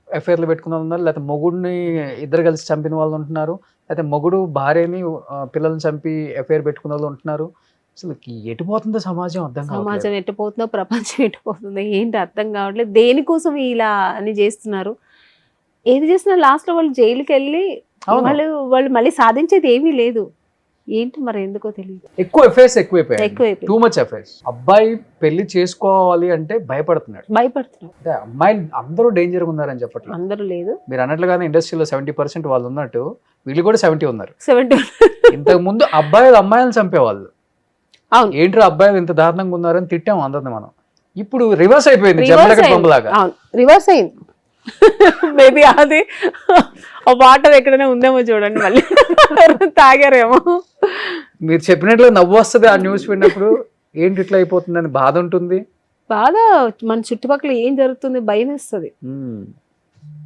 అఫైర్లు పెట్టుకున్న ఉన్నారు, లేకపోతే మొగుడిని ఇద్దరు కలిసి చంపిన వాళ్ళు ఉంటున్నారు, లేకపోతే మొగుడు భార్యని పిల్లల్ని చంపి అఫైర్ పెట్టుకున్న వాళ్ళు ఉంటున్నారు. అసలు ఎటుపోతుందో సమాజం అర్థం కాదు, సమాజం ఎటుపోతుందో, ప్రపంచం ఎటుపోతుందో ఏంటి అర్థం కావట్లేదు. దేనికోసం ఇలా అని చేస్తున్నారు, ఏది చేసినా లాస్ట్ లో వాళ్ళు జైలుకి వెళ్ళి వాళ్ళు మళ్ళీ సాధించేది ఏమీ లేదు. ఏంటి మరి ఎందుకో తెలియదు, ఎక్కువ అఫైర్స్ ఎక్కువైపోయాయి, టూ మచ్ అఫైర్స్. అబ్బాయి పెళ్లి చేసుకోవాలి అంటే భయపడుతున్నాడు. అంటే అమ్మాయిలు అందరూ డేంజర్ గా ఉన్నారని చెప్పట్లేదు, అందరూ లేదు. మీరు అన్నట్లుగానే ఇండస్ట్రీలో 70% వాళ్ళు ఉన్నట్టు వీళ్ళు కూడా 70 ఉన్నారు. ఇంతకు ముందు అబ్బాయిలు అమ్మాయిలను చంపేవాళ్ళు, ఏంట్రా అబ్బాయిలు ఇంత దారుణంగా ఉన్నారని తిట్టాము అందరిని మనం. ఇప్పుడు రివర్స్ అయిపోయింది, జంబలకడి బొమ్మలాగా. అవును, రివర్స్ అయింది. మేబీ అది ఆ వాటర్ ఎక్కడైనా ఉందేమో చూడండి, మళ్ళీ తాగారేమో. మీరు చెప్పినట్లు నవ్వు వస్తుంది ఆ న్యూస్ విన్నప్పుడు. ఏంటి ఇట్లా అయిపోతుందని బాధ ఉంటుంది. బాధ, మన చుట్టుపక్కల ఏం జరుగుతుంది భయం వేస్తుంది.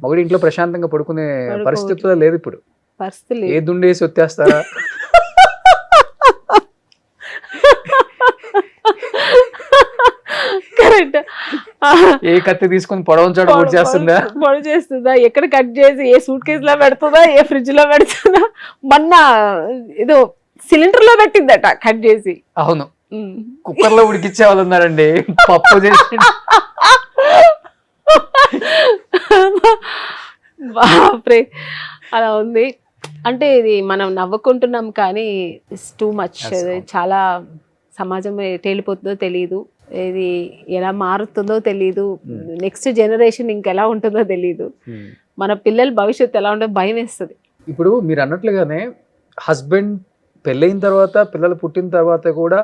ఒకటి ఇంట్లో ప్రశాంతంగా పడుకునే పరిస్థితిలో లేదు ఇప్పుడు. పరిస్థితి ఏ దుండేసి వచ్చేస్తారా. కరెక్ట్. ఏ కత్తి తీసుకుని పొడవు చేస్తుందా, ఎక్కడ కట్ చేసి ఏ సూట్ కేసు లో పెడుతుందా, ఏ ఫ్రిడ్జ్ లో పెడుతుందా. మొన్న ఏదో సిలిండర్ లో పెట్టిందట కట్ చేసి. అవును, కుక్కర్ లో ఉడికిచ్చే వాళ్ళు ఉన్నారండి, పప్పు చేసి. బాప్రే, అలా ఉంది. అంటే ఇది మనం నవ్వుకుంటున్నాం కానీ ఇట్స్ టూ మచ్. చాలా సమాజం తేలిపోతుందో తెలియదు, ఇది ఎలా మారుతుందో తెలియదు, నెక్స్ట్ జనరేషన్ ఇంకెలా ఉంటుందో తెలియదు, మన పిల్లల భవిష్యత్తు ఎలా ఉంటుందో భయం వేస్తుంది. ఇప్పుడు మీరు అన్నట్లుగానే హస్బెండ్ పెళ్ళైన తర్వాత, పిల్లలు పుట్టిన తర్వాత కూడా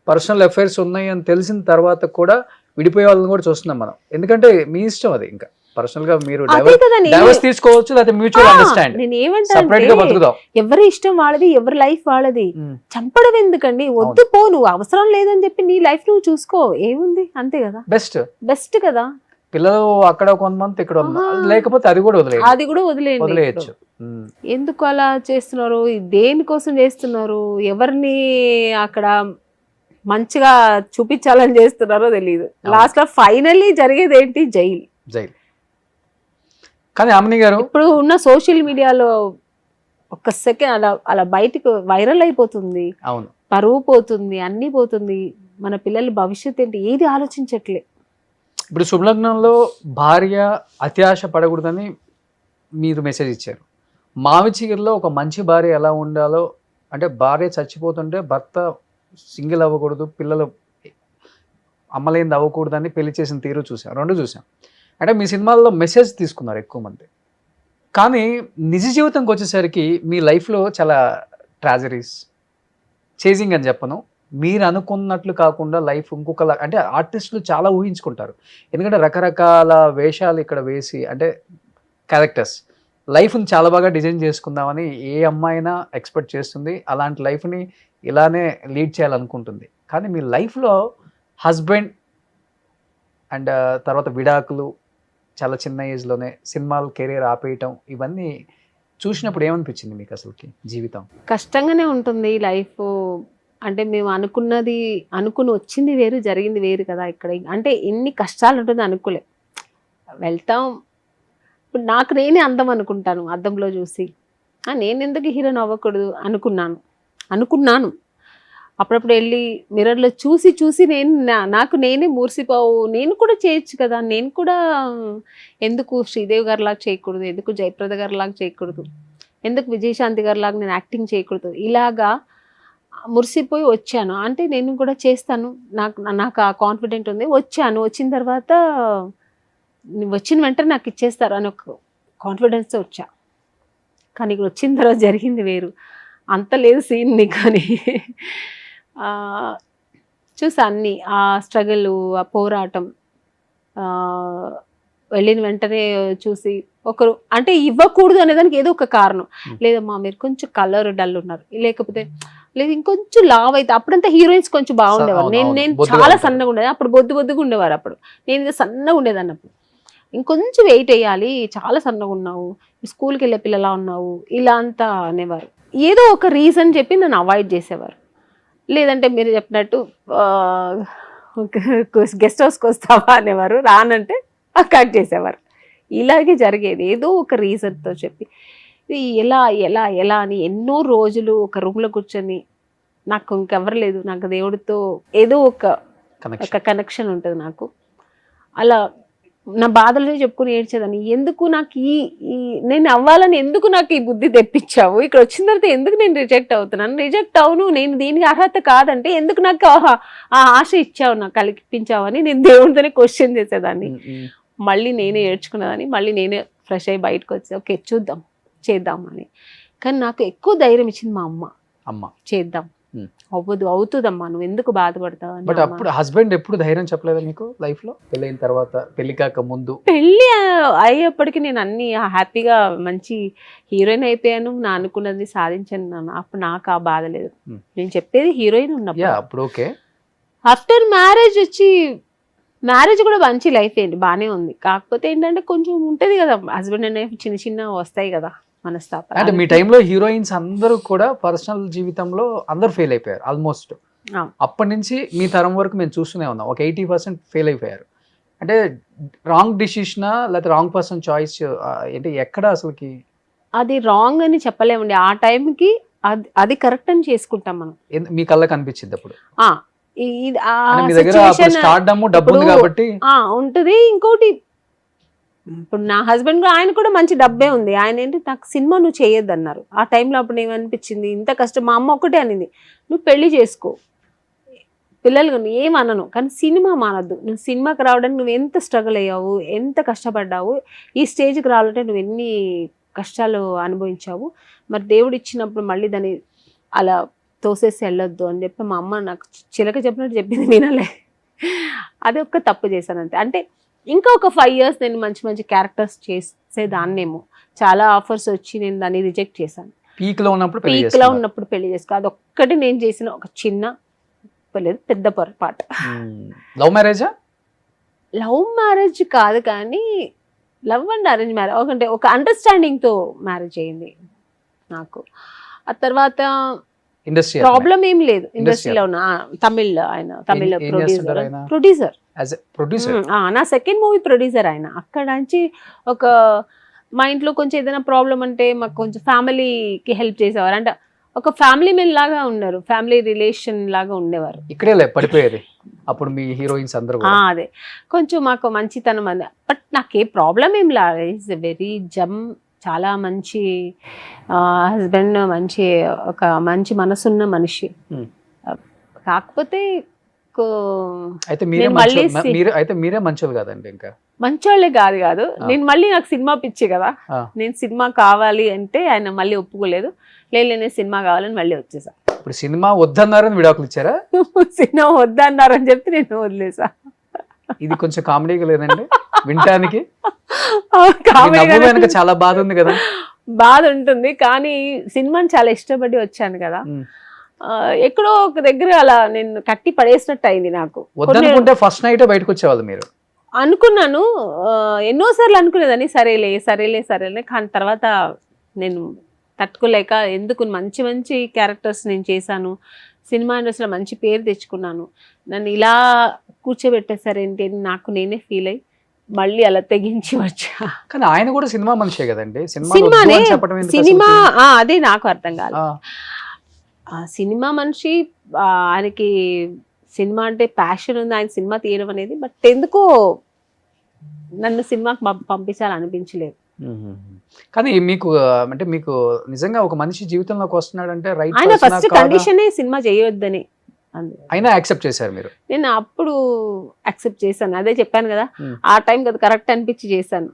పర్సనల్ అఫైర్స్ ఉన్నాయి అని తెలిసిన తర్వాత కూడా విడిపోయే వాళ్ళని కూడా చూస్తున్నాం మనం. ఎందుకంటే మీ ఇష్టం అది, ఇంకా పర్సనల్ గా మీరు డైవర్స్ తీసుకోవచ్చు, లేకపోతే మ్యూచువల్ అండర్స్టాండ్. నేను ఏమంటాను, ఎవరి ఇష్టం వాళ్ళది, ఎవరి లైఫ్ వాళ్ళది. చంపడం ఎందుకండి, వద్దు పో, నువ్వు అవసరం లేదని చెప్పి నీ లైఫ్ నువ్వు చూసుకో, ఏముంది, అంతే కదా. బెస్ట్ కదా. పిల్లలు అక్కడ కొంతమంది, ఇక్కడ లేకపోతే అది కూడా వదిలేయచ్చు. ఎందుకు అలా చేస్తున్నారు, దేనికోసం చేస్తున్నారు, ఎవరిని అక్కడ మంచిగా చూపించాలని చేస్తున్నారో తెలియదు. లాస్ట్ లో ఫైనల్లీ జరిగేది ఏంటి, జైలు. కానీ అమ్మని గారు ఇప్పుడు ఉన్న సోషల్ మీడియాలో ఒక్క సెకండ్ అలా బయటకు వైరల్ అయిపోతుంది. అవును, పరువు పోతుంది, అన్ని పోతుంది. మన పిల్లల భవిష్యత్తు ఏంటి, ఏది ఆలోచించట్లే. ఇప్పుడు శుభలగ్నంలో భార్య అత్యాశ పడకూడదని మీరు మెసేజ్ ఇచ్చారు. మావి చిగురులో ఒక మంచి భార్య ఎలా ఉండాలో, అంటే భార్య చచ్చిపోతుంటే భర్త సింగిల్ అవ్వకూడదు, పిల్లలు అమ్మలేనిది అవ్వకూడదని పెళ్లి చేసిన తీరు చూసాం, రెండు చూసాం. అంటే మీ సినిమాల్లో మెసేజ్ తీసుకున్నారు ఎక్కువ మంది. కానీ నిజ జీవితంకి వచ్చేసరికి మీ లైఫ్లో చాలా ట్రాజడీస్, చేజింగ్ అని చెప్పను, మీరు అనుకున్నట్లు కాకుండా లైఫ్ ఇంకొకలా. అంటే ఆర్టిస్టులు చాలా ఊహించుకుంటారు, ఎందుకంటే రకరకాల వేషాలు ఇక్కడ వేసి, అంటే క్యారెక్టర్స్, లైఫ్ని చాలా బాగా డిజైన్ చేసుకుందామని ఏ అమ్మాయినా ఎక్స్పెక్ట్ చేస్తుంది. అలాంటి లైఫ్ని ఇలానే లీడ్ చేయాలనుకుంటుంది. కానీ మీ లైఫ్లో హస్బెండ్ అండ్ తర్వాత విడాకులు, చాలా చిన్న ఏజ్లోనే సినిమాలు కెరీర్ ఆపేయటం, ఇవన్నీ చూసినప్పుడు ఏమనిపించింది మీకు? అసలుకి జీవితం కష్టంగానే ఉంటుంది లైఫ్. అంటే మేము అనుకుని వచ్చింది వేరు, జరిగింది వేరు కదా. ఇక్కడ అంటే ఎన్ని కష్టాలు ఉంటుంది అనుకోలే. వెళ్తాం, ఇప్పుడు నాకు నేనే అందం అనుకుంటాను అద్దంలో చూసి. నేను ఎందుకు హీరోని అవ్వకూడదు అనుకున్నాను. అప్పుడప్పుడు వెళ్ళి మిర్రర్లో చూసి నాకు నేనే మూర్సిపోవు, నేను కూడా చేయొచ్చు కదా, నేను కూడా ఎందుకు శ్రీదేవి గారిలాగా చేయకూడదు, ఎందుకు జయప్రద గారిలాగా చేయకూడదు, ఎందుకు విజయశాంతి గారిలాగా నేను యాక్టింగ్ చేయకూడదు, ఇలాగా మురిసిపోయి వచ్చాను. అంటే నేను కూడా చేస్తాను, నాకు ఆ కాన్ఫిడెంట్ ఉంది. వచ్చిన తర్వాత వచ్చిన వెంటనే నాకు ఇచ్చేస్తారు అని ఒక కాన్ఫిడెన్స్తో వచ్చా. కానీ ఇక్కడ వచ్చిన తర్వాత జరిగింది వేరు. అంత లేదు సీన్ని, కానీ చూసా అన్నీ, ఆ స్ట్రగుల్, ఆ పోరాటం. వెళ్ళిన వెంటనే చూసి ఒకరు అంటే ఇవ్వకూడదు అనేదానికి ఏదో ఒక కారణం, లేదమ్మా మీరు కొంచెం కలర్ డల్ ఉన్నారు, లేకపోతే లేదు ఇంకొంచెం లావ్ అయితే. అప్పుడంతా హీరోయిన్స్ కొంచెం బాగుండేవారు, నేను చాలా సన్నగా ఉండేది, అప్పుడు బొద్దుగా ఉండేవారు, అప్పుడు నేను సన్నగా ఉండేదాన్ని. అప్పుడు ఇంకొంచెం వెయిట్ వేయాలి, చాలా సన్నగా ఉన్నావు, స్కూల్కి వెళ్ళే పిల్లలా ఉన్నావు, ఇలా అంతా అనేవారు. ఏదో ఒక రీజన్ చెప్పి నన్ను అవాయిడ్ చేసేవారు. లేదంటే మీరు చెప్పినట్టు గెస్ట్ హౌస్కి వస్తావా అనేవారు, రానంటే కట్ చేసేవారు. ఇలాగే జరిగేది, ఏదో ఒక రీజన్తో చెప్పి. ఇది ఎలా అని ఎన్నో రోజులు ఒక రూమ్లో కూర్చొని, నాకు ఇంకెవరు లేదు, నాకు దేవుడితో ఏదో ఒక కనెక్షన్ ఉంటుంది నాకు. అలా నా బాధలనే చెప్పుకుని ఏడ్చేదాన్ని. ఎందుకు నాకు నేను అవ్వాలని ఎందుకు నాకు ఈ బుద్ధి తెప్పించావు, ఇక్కడ వచ్చిన తర్వాత ఎందుకు నేను రిజెక్ట్ అవును, నేను దీనికి అర్హత కాదంటే ఎందుకు నాకు ఆ ఆశ ఇచ్చావు, నాకు కల్పించావని నేను దేవుడితోనే క్వశ్చన్ చేసేదాన్ని. మళ్ళీ నేనే ఏడ్చుకునేదాన్ని, మళ్ళీ నేనే ఫ్రెష్ అయ్యి బయటకు వచ్చి ఓకే చేద్దాం అని. కానీ నాకు ఎక్కువ ధైర్యం ఇచ్చింది మా అమ్మ. చేద్దాం, అవుతుందమ్మా, నువ్వు ఎందుకు బాధపడతావు అని బట్ అమ్మ. అప్పుడు హస్బెండ్ ఎప్పుడు ధైర్యం చెప్పలేదా మీకు లైఫ్ లో, పెళ్ళైన తర్వాత, పెళ్లి కాక ముందు? పెళ్ళి అయ్యేప్పటికి నేను అన్ని హ్యాపీగా మంచి హీరోయిన్ అయిపోయాను, నా అనుకున్నది సాధించాను నాన్న. అప్పుడు నాకు ఆ బాధ లేదు. నేను చెప్పేది హీరోయిన్ ఉన్నప్పుడు. అప్పుడు ఓకే. ఆఫ్టర్ మ్యారేజ్ వచ్చి, మ్యారేజ్ కూడా మంచి లైఫ్ ఏంటి, బాగానే ఉంది. కాకపోతే ఏంటంటే కొంచెం ఉంటది కదా హస్బెండ్ అండ్ వైఫ్, చిన్న చిన్న వస్తాయి కదా మనస్తాపాలు. అంటే మీ టైంలో హీరోయిన్స్ అందరూ కూడా పర్సనల్ జీవితంలో అందరూ ఫెయిల్ అయిపోయారు ఆల్మోస్ట్. అప్పటి నుంచి మీ తరం వరకు మేము చూస్తూనే ఉన్నాం, ఒక 80% ఫెయిల్ అయిపోయారు. అంటే రాంగ్ డిసిషనా లేకపోతే రాంగ్ పర్సన్ చాయిస్ ఏంటి, ఎక్కడ అసలుకి? అది రాంగ్ అని చెప్పలేమండి. ఆ టైంకి అది కరెక్ట్ అని చేసుకుంటాం మనం. మీ కళ్ళకి అనిపించింది అప్పుడు? మీ దగ్గర స్టార్డమ్ డబ్బు ఉంది కాబట్టి ఉంటది. ఇంకోటి, ఇప్పుడు నా హస్బెండ్ ఆయన కూడా మంచి డబ్బే ఉంది. ఆయన ఏంటి, నాకు సినిమా నువ్వు చేయొద్దు అన్నారు. ఆ టైంలో అప్పుడు ఏమనిపించింది, ఇంత కష్టం. మా అమ్మ ఒకటే అనింది, నువ్వు పెళ్లి చేసుకో, పిల్లలు ఏమనను, కానీ సినిమా మానద్దు. నువ్వు సినిమాకి రావడానికి నువ్వు ఎంత స్ట్రగుల్ అయ్యావు, ఎంత కష్టపడ్డావు, ఈ స్టేజ్కి రావాలంటే నువ్వు ఎన్ని కష్టాలు అనుభవించావు, మరి దేవుడు ఇచ్చినప్పుడు మళ్ళీ దాన్ని అలా తోసేసి వెళ్ళొద్దు అని చెప్పి మా అమ్మ నాకు చిలక చెప్పినట్టు చెప్పింది, వినలే. అది ఒక్క తప్పు చేశాను అంతే. అంటే ఇంకా ఒక 5 years నేను మంచి మంచి క్యారెక్టర్స్ చేసేదాన్నేమో. చాలా ఆఫర్స్ వచ్చి నేను దాన్ని రిజెక్ట్ చేశాను. పీక్ లో ఉన్నప్పుడు పెళ్లి చేసుకో, అదొక్కటి నేను చేసిన ఒక చిన్న పెద్ద పొరపాటు. లవ్ మ్యారేజా? లవ్ మ్యారేజ్ కాదు, కానీ లవ్ అండ్ అరేంజ్ మ్యారేజ్. అంటే ఒక అండర్స్టాండింగ్ తో మ్యారేజ్ అయింది నాకు. ఆ తర్వాత ప్రాబ్లం ఏం లేదు. ఇండస్ట్రీలో ఉన్న తమిళ్ ప్రొడ్యూసర్. నా సెకండ్ మూవీ ప్రొడ్యూసర్ ఆయన. అక్కడ నుంచి ఒక మా ఇంట్లో కొంచెం ఏదైనా ప్రాబ్లం అంటే మాకు కొంచెం ఫ్యామిలీకి హెల్ప్ చేసేవారు. అంటే ఒక ఫ్యామిలీ మెన్ లాగా ఉన్నారు, ఫ్యామిలీ రిలేషన్ లాగా ఉండేవారు. ఇక్కడే పడిపోయేది అప్పుడు మీ హీరోయిన్స్ అందరూ. అదే కొంచెం మాకు మంచితనం అంది. బట్ నాకే ప్రాబ్లం ఏం లేదు. ఈజ్ వెరీ చాలా మంచి హస్బెండ్, ఒక మంచి మనసున్న మనిషి. కాకపోతే మీరే మంచోళ్ళు కదండి. ఇంకా మంచోళ్ళే కాదు. నేను మళ్ళీ నాకు సినిమా పిచ్చి కదా, నేను సినిమా కావాలి అంటే ఆయన మళ్ళీ ఒప్పుకోలేదు. నేను సినిమా కావాలని మళ్ళీ వచ్చేసా. ఇప్పుడు సినిమా వద్దన్నారని విడాకులు ఇచ్చారా? సినిమా వద్దన్నారని చెప్పి నేను వదిలేసా. ఇది కొంచెం కామెడీగా లేదండి వినటానికి? కామెడీ చాలా బాధ ఉంది కదా. బాధ ఉంటుంది, కానీ సినిమాని చాలా ఇష్టపడి వచ్చాను కదా. ఎక్కడో ఒక దగ్గర అలా నేను కట్టి పడేసినట్టు అయింది నాకు. వద్దనుకుంటే ఫస్ట్ నైట్ బయటకు వచ్చేవాళ్ళు మీరు? అనుకున్నాను, ఎన్నోసార్లు అనుకునేదాన్ని, సరేలే. కానీ తర్వాత నేను తట్టుకోలేక, ఎందుకు మంచి మంచి క్యారెక్టర్స్ నేను చేశాను, సినిమా ఇండస్ట్రీలో మంచి పేరు తెచ్చుకున్నాను, నన్ను ఇలా కూర్చోబెట్టేసారేంటి అని నాకు నేనే ఫీల్ అయ్యి మళ్ళీ అలా తెగించి వచ్చా. కానీ ఆయన కూడా సినిమా మనిషే కదండి. సినిమా అదే నాకు అర్థం కాదు. సినిమా మనిషి, ఆయనకి సినిమా అంటే ప్యాషన్ ఉంది, ఆయన సినిమా తీయడం అనేది. బట్ ఎందుకో నన్ను సినిమాకి పంపించాలనిపించలేదు. కానీ మీకు అంటే మీకు నిజంగా ఒక మనిషి జీవితంలోకి వస్తున్నాడంటే రైట్. ఆయన ఫస్ట్ కండిషనే సినిమా చేయొద్దని. అయినా యాక్సెప్ట్ చేశారు మీరు? నేను అప్పుడు యాక్సెప్ట్ చేశాను, అదే చెప్పాను కదా, ఆ టైం కదా కరెక్ట్ అనిపించి చేశాను.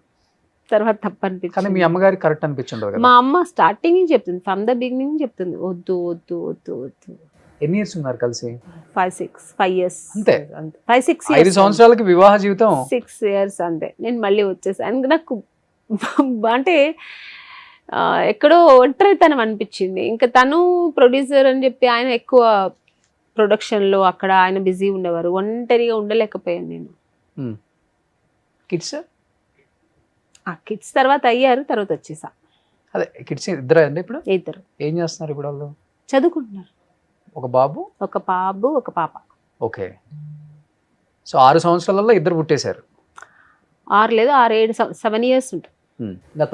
తర్వాత తప్పు అనిపించింది. కానీ మీ అమ్మగారికి కరెక్ట్ అనిపించండి కదా? మా అమ్మ స్టార్టింగ్ చెప్తుంది, ఫ్రమ్ ద బిగినింగ్ చెప్తుంది, వద్దు వద్దు వద్దు వద్దు. ఎన్ని ఇయర్స్ ఉన్నారు కలిసి? 5 years అంతే. 5-6 years. 5 సంవత్సరాలకి వివాహ జీవితం. 6 years అంతే. నేను మళ్ళీ వచ్చేసాను. నాకు అంటే ఎక్కడో ఒంటరితనం అనిపించింది. ఇంకా తను ప్రొడ్యూసర్ అని చెప్పి ఆయన ఎక్కువ ప్రొడక్షన్లో అక్కడ ఆయన బిజీ ఉండేవారు, ఒంటరిగా ఉండలేకపోయాను నేను. కిడ్స్? కిడ్స్ తర్వాత అయ్యారు, తర్వాత వచ్చేసా. అదే కిడ్స్ ఇద్దరు అండి ఇప్పుడు? 2. ఏం చేస్తున్నారు ఇప్పుడు వాళ్ళు? చదువుకుంటున్నారు. ఒక బాబు ఒక పాప. ఓకే. సో 6 సంవత్సరాలలో ఇద్దరు పుట్టేశారు? 6 లేదు, 7 years ఉంటుంది.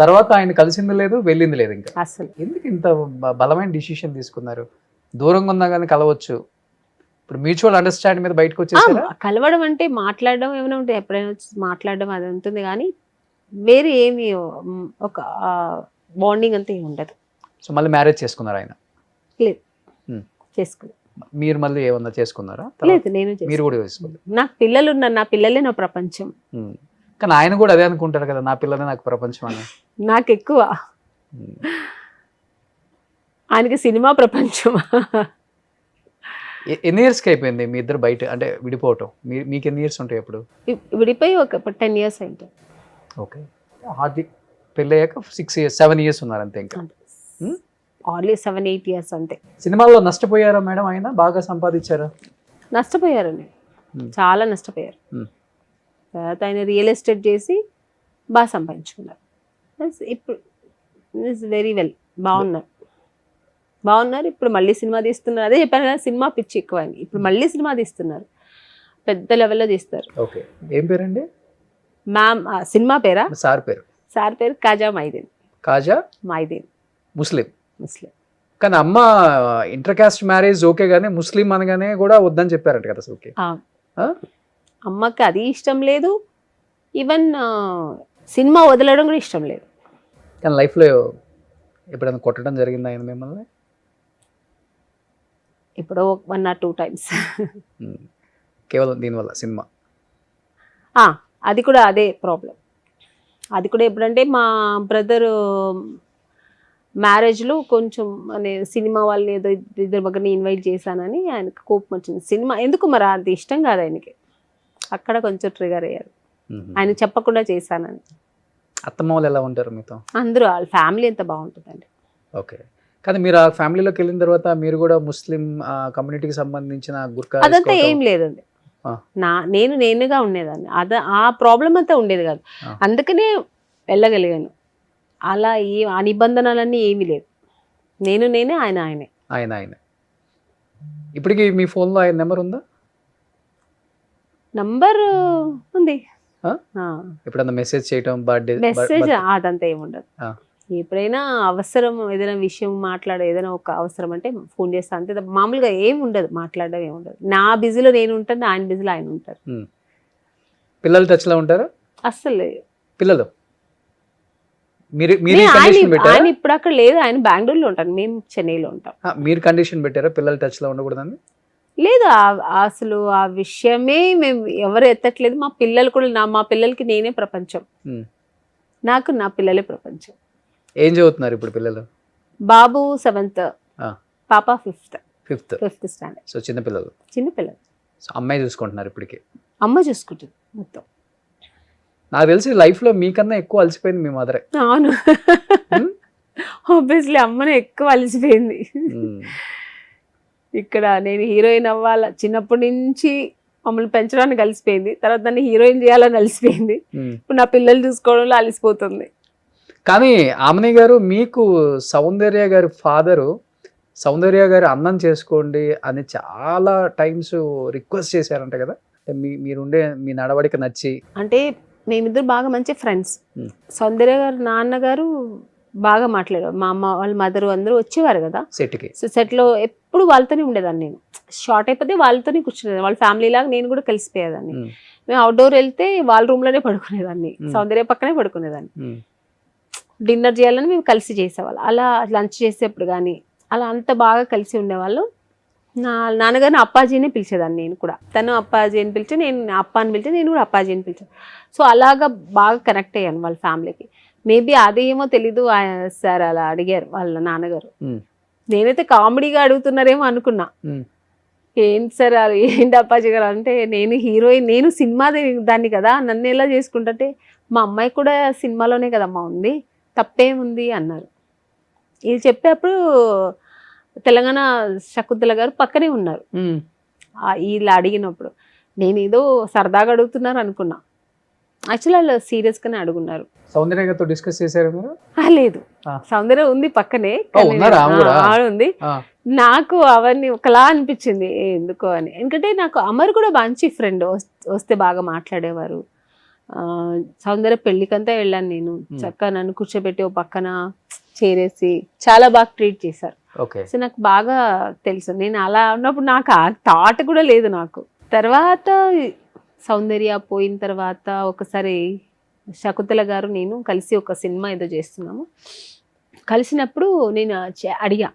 తర్వాత ఆయన కలిసింది లేదు, వెళ్ళింది లేదు ఇంకా అసలు. ఎందుకు ఇంత బలమైన డిసిషన్ తీసుకున్నారు? దూరంగా ఉన్నా కానీ కలవచ్చు, ఇప్పుడు మ్యూచువల్ అండర్స్టాండింగ్ మీద బయటకు వచ్చేసారా? కలవడం అంటే మాట్లాడడం ఏమైనా ఉంటుంది, ఎప్పుడైనా వచ్చి మాట్లాడడం అది ఉంటుంది, కానీ వేరే ఏమి ఒక బాండింగ్ అంతా ఏమి ఉండదు. సో మళ్ళీ మ్యారేజ్ చేసుకున్నారు ఆయన? లేదు, చేసుకున్నారు. మీరు మళ్ళీ ఏమన్నా చేసుకున్నారా? లేదు, నేను మీరు కూడా చేసుకున్నారు. నాకు పిల్లలు ఉన్నారు, నా పిల్లలే నా ప్రపంచం. కానీ ఆయన కూడా అదే అనుకుంటారు కదా, నా పిల్లలే నాకు ప్రపంచం అని. నాకు ఎక్కువ, ఆయనకి సినిమా ప్రపంచం. ఎన్ని ఇయర్స్కి అయిపోయింది మీ ఇద్దరు బయట అంటే విడిపోవటం? మీకు ఎన్ని ఇయర్స్ ఉంటాయి అప్పుడు? విడిపోయి ఒక 10 years అయింది. ఓకే. హార్దిక్ పెళ్ళి అయ్యాక 6 years 7 years ఉన్నారు అంతే ఇంకా. ఆన్లీ 7-8 years అంతే. సినిమాల్లో నష్టపోయారా మేడం? ఆయన బాగా సంపాదించారా? నష్టపోయారండి, చాలా నష్టపోయారు. తర్వాత ఆయన రియల్ ఎస్టేట్ చేసి బాగా సంపాదించుకున్నారు. ఇప్పుడు ఇస్ వెరీ వెల్, బాగున్నారు. ఇప్పుడు మళ్ళీ సినిమా తీస్తున్నారు. అదే చెప్పాను కదా, సినిమా పిచ్చి ఎక్కువ అని. ఇప్పుడు మళ్ళీ సినిమా తీస్తున్నారు, పెద్ద లెవెల్లో తీస్తారు. ఓకే. ఏం పేరండి మ్యామ్? సినిమా పేరా? సార్ పేరు? సార్ పేరు కాజా మైదీన్. కాజా మైదీన్. ముస్లిం. కానీ అమ్మ ఇంటర్ కాస్ట్ మ్యారేజ్ ఓకే గానీ ముస్లిం అనగానే కూడా వద్దని చెప్పారంట కదా అసలు. అమ్మకి అది ఇష్టం లేదు, ఈవెన్ సినిమా వదలడం కూడా ఇష్టం లేదు. కానీ లైఫ్లో ఎప్పుడైనా కొట్టడం జరిగింది ఆయన మిమ్మల్ని? ఇప్పుడు 1 or 2 times. కేవలం దీనివల్ల సినిమా? అది కూడా అదే ప్రాబ్లం. అది కూడా ఎప్పుడంటే మా బ్రదరు మ్యారేజ్లో కొంచెం అనే సినిమా వాళ్ళని ఏదో ఇద్దరు మగని ఇన్వైట్ చేశానని ఆయనకు కోపం వచ్చింది. సినిమా ఎందుకు మరి, అది ఇష్టం కాదు ఆయనకి. అక్కడ కొంచెం ట్రిగర్ అయ్యారు, ఆయన చెప్పకుండా చేశానని. అత్తమ్మ వాళ్ళు ఎలా ఉంటారు మీతో? అందరూ వాళ్ళ ఫ్యామిలీ ఎంత బాగుంటుందండి. ఓకే. కానీ మీరు ఆ ఫ్యామిలీలోకి వెళ్ళిన తర్వాత మీరు కూడా ముస్లిం కమ్యూనిటీకి సంబంధించిన గుర్కా అదంతా ఏం లేదండి. నేనుగా ఉండేదాన్ని, ఆ ప్రాబ్లం అంతా ఉండేది కాదు. అందుకనే వెళ్ళగలిగాను. అలా ఆ నిబంధనలన్నీ ఏమీ లేదు. నేనే, ఆయనే. ఇప్పటికి మీ ఫోన్లో ఆయన నెంబర్ ఉందా? నంబర్ ఉంది. ఎప్పుడన్నా మెసేజ్ చేయటం, బర్త్డే మెసేజ్ అదంతా ఏముండదు. ఎప్పుడైనా అవసరం, ఏదైనా విషయం ఏదైనా ఒక అవసరం అంటే ఫోన్ చేస్తా అంతే. మామూలుగా ఏం ఉండదు, మాట్లాడడం ఏముండదు. నా బిజీలో నేను ఉంటాను, ఆయన బిజీలో ఆయన ఉంటారు. పిల్లలు టచ్ లో ఉంటారు? అస్సలు పిల్లలు ఆయన ఇప్పుడు అక్కడ లేదు, ఆయన బెంగళూరులో ఉంటారు, మేము చెన్నైలో ఉంటాం. మీరు కండిషన్ పెట్టారా పిల్లలు టచ్ లో ఉండకూడదని? లేదు, అసలు ఆ విషయమే మేము ఎవరు ఎత్తట్లేదు. మా పిల్లలు కూడా, మా పిల్లలకి నేనే ప్రపంచం, నాకు నా పిల్లలే ప్రపంచం. ఏం చదువుతున్నారు ఇప్పుడు పిల్లలు? బాబు 7th, పాప 5th స్టాండర్డ్. సో చిన్న పిల్లలు. సో అమ్మాయి చూసుకుంటున్నారు ఇప్పటికి? అమ్మ చూసుకుంటుంది మొత్తం. నాకు తెలిసి లైఫ్ లో మీకన్నా ఎక్కువ అలసిపోయింది మీ మదరే. అవును, ఆబ్వియస్లీ అమ్మనే ఎక్కువ అలసిపోయింది. ఇక్కడ నేను హీరోయిన్ అవ్వాల, చిన్నప్పటి నుంచి మమ్మల్ని పెంచడానికి అలసిపోయింది. తర్వాత దాన్ని హీరోయిన్ చేయాలని అలసిపోయింది. ఇప్పుడు నా పిల్లలు చూసుకోవడంలో అలసిపోతుంది. కానీ ఆమెని గారు, మీకు సౌందర్య గారి ఫాదరు సౌందర్య గారి అన్నం చేసుకోండి అని చాలా టైమ్స్ రిక్వెస్ట్ చేశారంట కదా? మీరుండే మీ నడవడిక నచ్చి. అంటే మేమిద్దరు బాగా మంచి ఫ్రెండ్స్. సౌందర్య గారు నాన్నగారు బాగా మాట్లాడారు. మా అమ్మ వాళ్ళ మదరు అందరూ వచ్చేవారు కదా సెట్కి. సో సెట్లో ఎప్పుడు వాళ్ళతోనే ఉండేదాన్ని. నేను షార్ట్ అయిపోతే వాళ్ళతోనే కూర్చునేదాన్ని. వాళ్ళ ఫ్యామిలీ లాగా నేను కూడా కలిసిపోయేదాన్ని. మేము అవుట్డోర్ వెళ్తే వాళ్ళ రూమ్లోనే పడుకునేదాన్ని, సౌందర్య పక్కనే పడుకునేదాన్ని. డిన్నర్ చేయాలని మేము కలిసి చేసేవాళ్ళం. అలా లంచ్ చేసేప్పుడు కానీ అలా అంత బాగా కలిసి ఉండేవాళ్ళం. నా నాన్నగారిని అప్పాజీనే పిలిచేదాన్ని. నేను కూడా తను అప్పాజీ అని పిలిచి, నేను అప్ప అని పిలిచి, నేను కూడా అప్పాజీ అని పిలిచాను. సో అలాగా బాగా కనెక్ట్ అయ్యాను వాళ్ళ ఫ్యామిలీకి. మేబీ అదేమో తెలీదు, సార్ అలా అడిగారు వాళ్ళ నాన్నగారు. నేనైతే కామెడీగా అడుగుతున్నారేమో అనుకున్నా. ఏంటి సార్ ఏంటి అప్పాజీ గారు అంటే, నేను హీరోయిన్, నేను సినిమా దాన్ని కదా, నన్ను ఎలా చేసుకుంటే మా అమ్మాయి కూడా సినిమాలోనే కదమ్మా ఉంది, తప్పేముంది అన్నారు. ఇది చెప్పేప్పుడు తెలంగాణ శకుంతల గారు పక్కనే ఉన్నారు. ఇలా అడిగినప్పుడు నేను ఏదో సరదాగా అడుగుతున్నారు అనుకున్నా. యాక్చువల్లీ వాళ్ళు సీరియస్గానే అడుగున్నారు. సౌందర్య గారితో డిస్కస్ చేశారు మీరు? లేదు, సౌందర్య ఉంది పక్కనే ఉంది. నాకు అవన్నీ ఒకలా అనిపించింది ఎందుకో అని. ఎందుకంటే నాకు అమర్ కూడా మంచి ఫ్రెండ్, వస్తే బాగా మాట్లాడేవారు. సౌందర్య పెళ్లికంతా వెళ్ళాను నేను. చక్కగా నన్ను కూర్చోబెట్టి ఓ పక్కన చేరేసి చాలా బాగా ట్రీట్ చేశారు. సో నాకు బాగా తెలుసు. నేను అలా ఉన్నప్పుడు నాకు ఆ థాట్ కూడా లేదు నాకు. తర్వాత సౌందర్య పోయిన తర్వాత ఒకసారి శకుంతల గారు నేను కలిసి ఒక సినిమా ఏదో చేస్తున్నాము. కలిసినప్పుడు నేను అడిగా,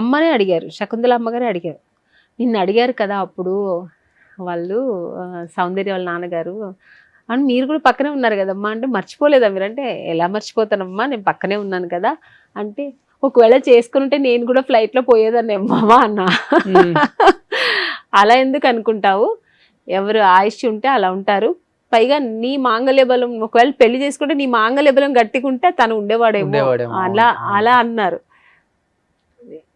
అమ్మనే అడిగారు, శకుంతల అమ్మగారే అడిగారు. నిన్ను అడిగారు కదా అప్పుడు వాళ్ళు, సౌందర్య వాళ్ళ నాన్నగారు, అని మీరు కూడా పక్కనే ఉన్నారు కదమ్మా అంటే, మర్చిపోలేదా మీరు అంటే, ఎలా మర్చిపోతానమ్మా నేను పక్కనే ఉన్నాను కదా అంటే, ఒకవేళ చేసుకుని ఉంటే నేను కూడా ఫ్లైట్ లో పోయేదాన్ని మామ అన్న. అలా ఎందుకు అనుకుంటావు, ఎవరు ఆయుష్ ఉంటే అలా ఉంటారు. పైగా నీ మాంగళ్య బలం, ఒకవేళ పెళ్లి చేసుకుంటే నీ మాంగళ్య బలం గట్టికుంటే తను ఉండేవాడేమో అలా అన్నారు.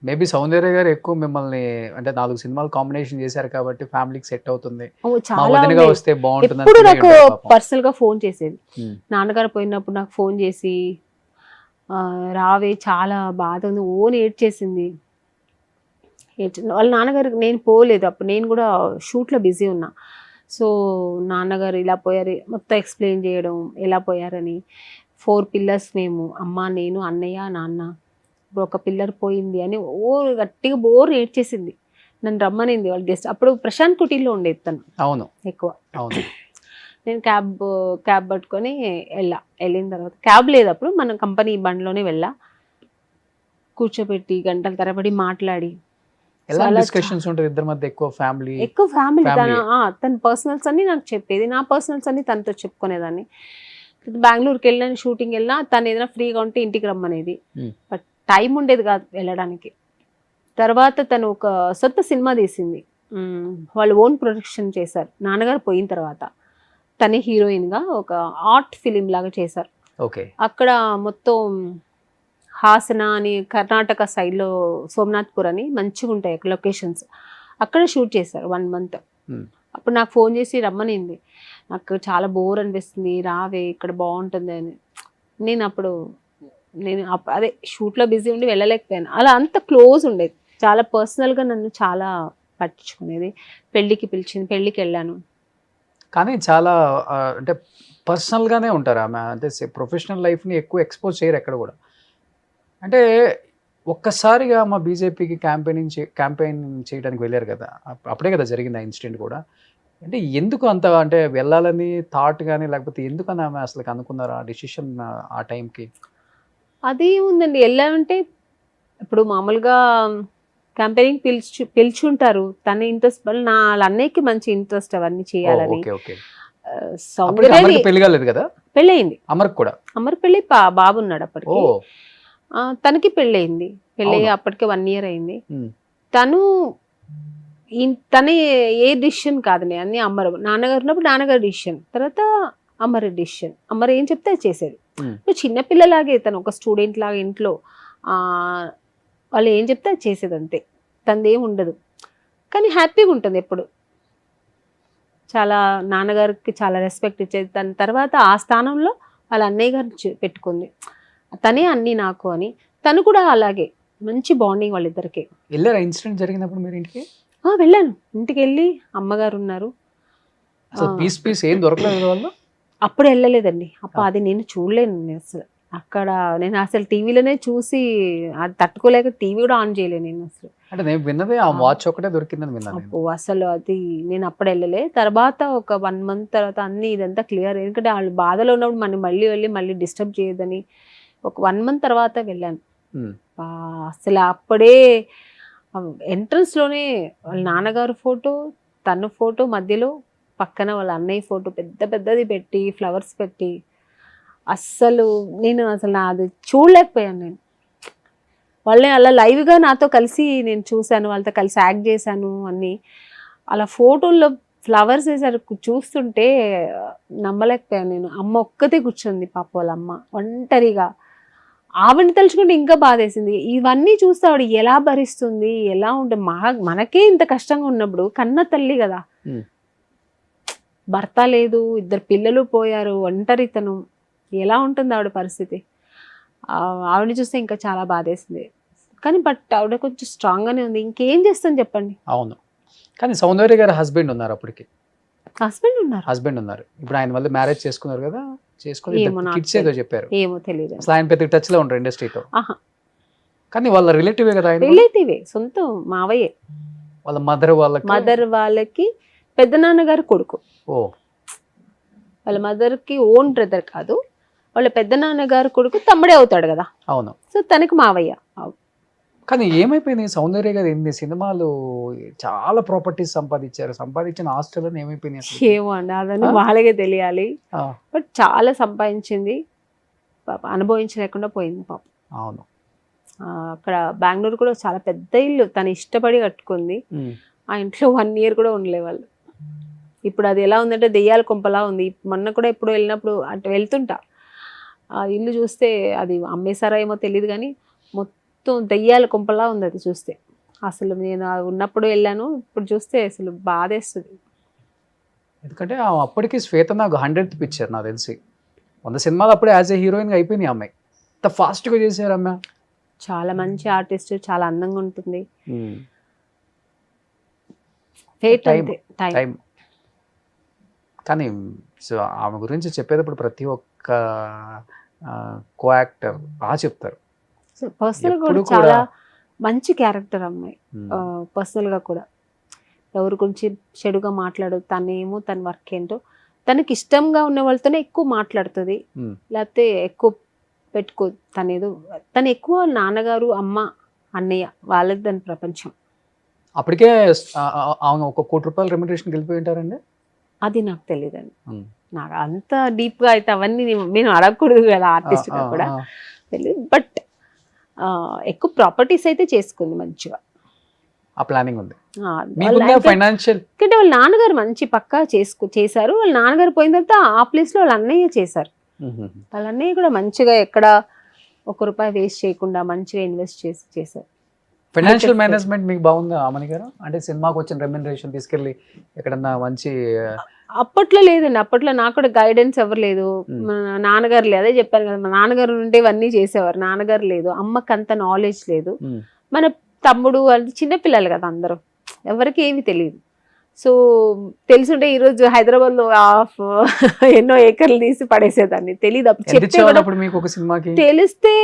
మేబీ సౌందర్య గారు ఎక్కువ మిమ్మల్ని అంటే 4 సినిమాలు కాంబినేషన్ చేశారు కాబట్టి ఫ్యామిలీకి సెట్ అవుతుంది, చాలా వస్తే బాగుంటుంది. ఎప్పుడు నాకు పర్సనల్ గా ఫోన్ చేసేది. నాన్నగారు పోయినప్పుడు నాకు ఫోన్ చేసి రావే చాలా బాధ ఉంది, ఓన్ ఏడ్చేసింది. వాళ్ళ నాన్నగారు, నేను పోలేదు అప్పుడు, నేను కూడా షూట్లో బిజీ ఉన్నా. సో నాన్నగారు ఇలా పోయారు మొత్తం ఎక్స్ప్లెయిన్ చేయడం, ఎలా పోయారని. 4 పిల్లర్స్ మేము, అమ్మ, నేను, అన్నయ్య, నాన్న. ఇప్పుడు ఒక పిల్లర్ పోయింది అని గట్టిగా బోర్ ఏడ్చేసింది. నన్ను రమ్మనింది వాళ్ళు గెస్ట్. అప్పుడు ప్రశాంత్ కుటీలో ఉండేది తను. అవును, ఎక్కువ. అవును. నేను క్యాబ్ పట్టుకొని వెళ్ళిన తర్వాత, క్యాబ్ లేదు అప్పుడు, మన కంపెనీ బండిలోనే కూర్చోబెట్టి గంటల తరబడి మాట్లాడి. ఎలా డిస్కషన్స్ ఉంటాయి ఇద్దరి మధ్య? ఎక్కువ ఫ్యామిలీ తన పర్సనల్స్ అన్ని నాకు చెప్పేది, నా పర్సనల్స్ అన్ని తనతో చెప్పుకునేదాన్ని. బెంగళూరుకి వెళ్ళిన, షూటింగ్ వెళ్ళినా తను ఏదైనా ఫ్రీగా ఉంటే ఇంటికి రమ్మనేది. బట్ టైం ఉండేది కాదు వెళ్ళడానికి. తర్వాత తను ఒక సొంత సినిమా తీసింది, వాళ్ళు ఓన్ ప్రొడక్షన్ చేశారు. నాన్నగారు పోయిన తర్వాత తనే హీరోయిన్గా ఒక ఆర్ట్ ఫిలిం లాగా చేశారు. అక్కడ మొత్తం హాసన అని కర్ణాటక సైడ్లో సోమనాథ్పూర్ అని మంచిగా ఉంటాయి లొకేషన్స్, అక్కడ షూట్ చేశారు 1 month. అప్పుడు నాకు ఫోన్ చేసి రమ్మనింది. నాకు చాలా బోర్ అనిపిస్తుంది, రావే ఇక్కడ బాగుంటుంది అని. నేను అదే షూట్లో బిజీ ఉండి వెళ్ళలేకపోయాను. అలా అంత క్లోజ్ ఉండేది, చాలా పర్సనల్గా నన్ను చాలా పట్టించుకునేది. పెళ్ళికి పిలిచింది, పెళ్ళికి వెళ్ళాను. కానీ చాలా అంటే పర్సనల్గానే ఉంటారు ఆమె, అంటే ప్రొఫెషనల్ లైఫ్ని ఎక్కువ ఎక్స్పోజ్ చేయరు ఎక్కడ కూడా. అంటే ఒక్కసారిగా మా బీజేపీకి క్యాంపెయిన్ చేయడానికి వెళ్ళారు కదా, అప్పుడే కదా జరిగింది ఆ ఇన్సిడెంట్ కూడా. అంటే ఎందుకు అంత, అంటే వెళ్ళాలని థాట్ కానీ లేకపోతే ఎందుకని ఆమె అసలు అనుకున్నారు ఆ డిసిషన్ ఆ టైంకి? అది ఉందండి, వెళ్ళామంటే ఇప్పుడు మామూలుగా క్యాంపెయినింగ్ పిలుచుంటారు, తన ఇంట్రెస్ట్ వల్ల. నా అన్నయ్యకి మంచి ఇంట్రెస్ట్ అవన్నీ చేయాలని. పెళ్లి కాలేదు కదా? పెళ్ళయింది అమర్ కూడా. అమర్ పెళ్ళి బాబు ఉన్నాడు అప్పటికి. తనకి పెళ్ళయింది, పెళ్ళి అప్పటికే 1 year అయింది. తన ఏ డిసిషన్ కాదని అన్ని అమ్మరు. నాన్నగారు ఉన్నప్పుడు నాన్నగారు డిసిషన్, తర్వాత అమర్ డిసిషన్. అమర్ ఏం చెప్తే అది చేసేది. నువ్వు చిన్నపిల్లలాగే, తను ఒక స్టూడెంట్ లాగా ఇంట్లో వాళ్ళు ఏం చెప్తే అది చేసేది అంతే, తనదేం ఉండదు. కానీ హ్యాపీగా ఉంటుంది ఎప్పుడు. చాలా నాన్నగారికి చాలా రెస్పెక్ట్ ఇచ్చేది. తన తర్వాత ఆ స్థానంలో వాళ్ళ అన్నయ్య గారు పెట్టుకుంది, తనే అన్నీ నాకు అని. తను కూడా అలాగే మంచి బాండింగ్ వాళ్ళిద్దరికి. వెళ్ళారా ఇన్సిడెంట్ జరిగినప్పుడు మీరు ఇంటికి? వెళ్ళాను, ఇంటికి వెళ్ళి అమ్మగారు ఉన్నారు. పీస్ ఏం దొరకలేదు వాళ్ళు? అప్పుడు వెళ్ళలేదండి, అది నేను చూడలేను అసలు. అక్కడ నేను అసలు టీవీలోనే చూసి అది తట్టుకోలేక టీవీ కూడా ఆన్ చేయలేను నేను అసలు. అంటే నేను విన్నదే ఆ వాచ్ ఒకటే దొరికిందని విన్నాను. అసలు అది నేను అప్పుడు వెళ్ళలే. తర్వాత ఒక 1 month తర్వాత అన్ని ఇదంతా క్లియర్. ఎందుకంటే వాళ్ళు బాధలో ఉన్నప్పుడు మనం మళ్ళీ డిస్టర్బ్ చేయదని ఒక 1 month తర్వాత వెళ్ళాను. అసలు అప్పుడే ఎంట్రన్స్ లోనే వాళ్ళ నాన్నగారు ఫోటో, తన ఫోటో మధ్యలో పక్కన వాళ్ళ అన్నయ్య ఫోటో పెద్దది పెట్టి, ఫ్లవర్స్ పెట్టి, నేను అసలు అది చూడలేకపోయాను. నేను వాళ్ళని అలా లైవ్గా నాతో కలిసి నేను చూశాను, వాళ్ళతో కలిసి యాక్ట్ చేశాను అన్నీ. అలా ఫోటోల్లో ఫ్లవర్స్ వేసారు, చూస్తుంటే నమ్మలేకపోయాను నేను. అమ్మ ఒక్కతే కూర్చుంది పాప, వాళ్ళ అమ్మ ఒంటరిగా. ఆవిడని తలుచుకుంటే ఇంకా బాధేసింది. ఇవన్నీ చూస్తే ఆవిడ ఎలా భరిస్తుంది, ఎలా ఉంటుంది. మనకే ఇంత కష్టంగా ఉన్నప్పుడు, కన్న తల్లి కదా, భర్త లేదు, 2 పిల్లలు పోయారు, ఒంటరితనం, ఎలా ఉంటుంది ఆవిడ పరిస్థితి. ఆవిడని చూస్తే ఇంకా చాలా బాధేసింది. కానీ ఆవిడ కొంచెం స్ట్రాంగ్గానే ఉంది. ఇంకేం చేస్తాను చెప్పండి. అవును, కానీ సౌందర్య గారు హస్బెండ్ ఉన్నారు అప్పటికి? హస్బెండ్ ఉన్నారు. ఇప్పుడు ఆయన వల్ల మ్యారేజ్ చేసుకున్నారు కదా, చేసుకుని కిడ్స్ ఏదో చెప్పారు. ఏమో తెలియదు. అసలు ఆయన పెద్ద టచ్ లో ఉంటారు ఇండస్ట్రీతో. కానీ వాళ్ళ రిలేటివే కదా ఆయన? రిలేటివే, సొంత మావయ్యే. వాళ్ళ మదర్ వాళ్ళకి పెద్ద నాన్నగారు కొడుకు. వాళ్ళ మదర్కి ఓన్ బ్రదర్ కాదు, వాళ్ళ పెద్ద నాన్నగారు కొడుకు తమ్ముడే అవుతాడు కదా. అవును. సో తనకి మావయ్య. కానీ ఏమైపోయింది సౌందర్య గారు, ఎన్ని సినిమాలు, చాలా ప్రాపర్టీస్ సంపాదించిన ఆస్తులను ఏమైపోయినాయి? ఏమో అండి, అదని వాళ్ళకే తెలియాలి. బట్ చాలా సంపాదించింది, పాప అనుభవించలేకుండా పోయింది పాప. అవును. అక్కడ బెంగళూరు కూడా చాలా పెద్ద ఇల్లు, తను ఇష్టపడి కట్టుకుంది. ఆ ఇంట్లో 1 year కూడా ఉండలే వాళ్ళు. ఇప్పుడు అది ఎలా ఉందంటే దెయ్యాల కొంపలా ఉంది. మొన్న కూడా ఎప్పుడు వెళ్ళినప్పుడు అంటే వెళ్తుంటా, ఆ ఇల్లు చూస్తే అది అమ్మేశారా ఏమో తెలియదు కానీ మొత్తం దెయ్యాల కొంపలా ఉంది అది చూస్తే. అసలు నేను ఉన్నప్పుడు వెళ్ళాను, ఇప్పుడు చూస్తే అసలు బాధేస్తుంది. ఎందుకంటే అప్పటికి శ్వేత నాకు 100th పిక్చర్ నాకు తెలిసి 100 సినిమాలు అప్పుడే యాజ్ ఏ హీరోయిన్గా అయిపోయినాయి అమ్మాయి. ఇంత ఫాస్ట్గా చేశారు అమ్మాయి. చాలా మంచి ఆర్టిస్ట్, చాలా అందంగా ఉంటుంది. ఫేట్ అంతే, టైం. కానీ సో ఆమె గురించి చెప్పేటప్పుడు ప్రతి ఒక్క కో యాక్టర్ బాగా చెప్తారు. పర్సనల్ కూడా చాలా మంచి క్యారెక్టర్ అమ్మాయి. పర్సనల్ గా కూడా ఎవరి గురించి చెడుగా మాట్లాడదు. తనేమో తన వర్క్ ఏంటో, తనకి ఇష్టంగా ఉన్న వాళ్ళతోనే ఎక్కువ మాట్లాడుతుంది, లేకపోతే ఎక్కువ పెట్టుకో. తను ఎక్కువ నాన్నగారు, అమ్మ, అన్నయ్య వాళ్ళది దాని ప్రపంచం. అప్పటికే అవును, 1 కోటి రూపాయలు రెమ్యునరేషన్ వెళ్ళిపోయి ఉంటారండి. అది నాకు తెలియదండి. నాకు అంత డీప్ గా అయితే అవన్నీ నేను అడగకూడదు కదా ఆర్టిస్ట్ గా కూడా తెలియదు. బట్ ఎక్కువ ప్రాపర్టీస్ అయితే చేసుకుంది మంచిగా. ఆ ప్లానింగ్ ఉంది. ఫైనాన్షియల్ అంటే వాళ్ళ నాన్నగారు మంచి పక్కా చేశారు. వాళ్ళ నాన్నగారు పోయిన తర్వాత ఆ ప్లేస్ లో వాళ్ళ అన్నయ్య చేశారు. వాళ్ళ అన్నయ్య కూడా మంచిగా ఎక్కడ ₹1 వేస్ట్ చేయకుండా మంచిగా ఇన్వెస్ట్ చేశారు. ఫైనాన్షియల్ మేనేజ్మెంట్ మీకు బాగుందా అమని గారు? అంటే సినిమాకి వచ్చిన రెమ్యునరేషన్ తీసుకెళ్ళి ఎక్కడన్నా మంచి అప్పట్లో లేదండి. అప్పట్లో నాకు కూడా గైడెన్స్ ఎవరు లేదు. మా నాన్నగారు లేదు, అదే చెప్పాను కదా, మా నాన్నగారు ఉంటే ఇవన్నీ చేసేవారు. నాన్నగారు లేదు, అమ్మకి అంత నాలెడ్జ్ లేదు. మన తమ్ముడు అంటే చిన్నపిల్లలు కదా అందరూ, ఎవరికి ఏమి తెలియదు. సో తెలుసుంటే ఈరోజు హైదరాబాద్ లో ఎన్నో ఏకర్లు తీసి పడేసేదాన్ని. తెలియదు అప్పుడు. తెలిస్తే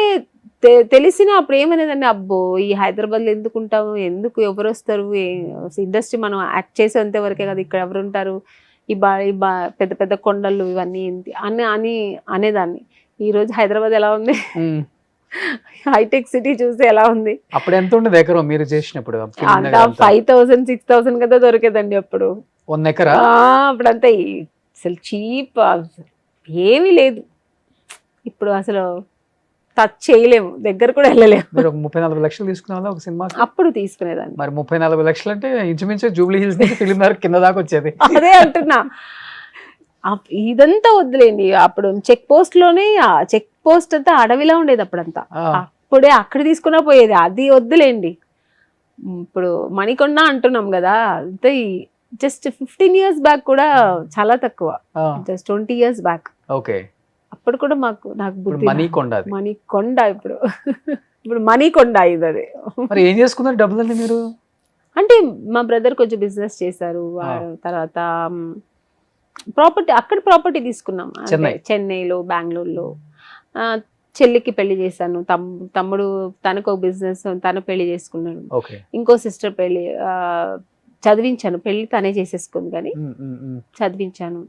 తెలిసిన అప్పుడు ఏమనేదండి, అబ్బో ఈ హైదరాబాద్ లో ఎందుకు ఉంటాము, ఎందుకు ఎవరు వస్తారు, ఇండస్ట్రీ మనం యాక్ట్ చేసేంత వరకే కదా, ఇక్కడ ఎవరు ఉంటారు, ఈ పెద్ద పెద్ద కొండలు ఇవన్నీ ఏంటి అని అనేదాన్ని. ఈ రోజు హైదరాబాద్ ఎలా ఉంది, హైటెక్ సిటీ చూస్తే ఎలా ఉంది. అప్పుడు ఎంత ఉండేది ఎకరం మీరు చేసినప్పుడు? 5,000 6,000 కదా దొరికేదండి అప్పుడు. 1 ఎకరా? అప్పుడంతా అసలు చీప్ ఏమీ లేదు. ఇప్పుడు అసలు టచ్ చేయలేము, దగ్గర కూడా వెళ్ళలేము. మీరు 30-40 లక్షలు తీసుకునే ఒక సినిమా అప్పుడు తీసుకునేదాన్ని. మరి 30-40 లక్షలు అంటే ఇంచుమించు జూబ్లీ హిల్స్ నుంచి ఫిలిం నగర్ కింద దాకా వచ్చేది. అదే అంటున్నా, ఇదంతా వద్దులేండి. అప్పుడు చెక్ పోస్ట్ లోనే, చెక్ పోస్ట్ అంతా అడవిలా ఉండేది అప్పుడంతా. అప్పుడే అక్కడ తీసుకున్నా పోయేది, అది వద్దులేండి. ఇప్పుడు మణికొండ అంటున్నాం కదా, అంతే జస్ట్ 15 years బ్యాక్ కూడా చాలా తక్కువ, జస్ట్ 20 years బ్యాక్. ఓకే, అప్పుడు కూడా నాకు బుద్ధి. మణికొండ ఇప్పుడు మణికొండ ఇది. అదే మరి ఏం చేసుకున్నారు డబ్బులన్నీ మీరు? అంటే మా బ్రదర్ కొంచెం బిజినెస్ చేశారు, తర్వాత ప్రాపర్టీ, అక్కడ ప్రాపర్టీ తీసుకున్నాం చెన్నైలో, బెంగళూరులో. చెల్లికి పెళ్లి చేశాను, తమ్ముడు తనకు ఒక బిజినెస్, తను పెళ్లి చేసుకున్నాడు. ఇంకో సిస్టర్ పెళ్లి చదివించాను, పెళ్లి తనే చేసేసుకుంది కానీ చదివించాను.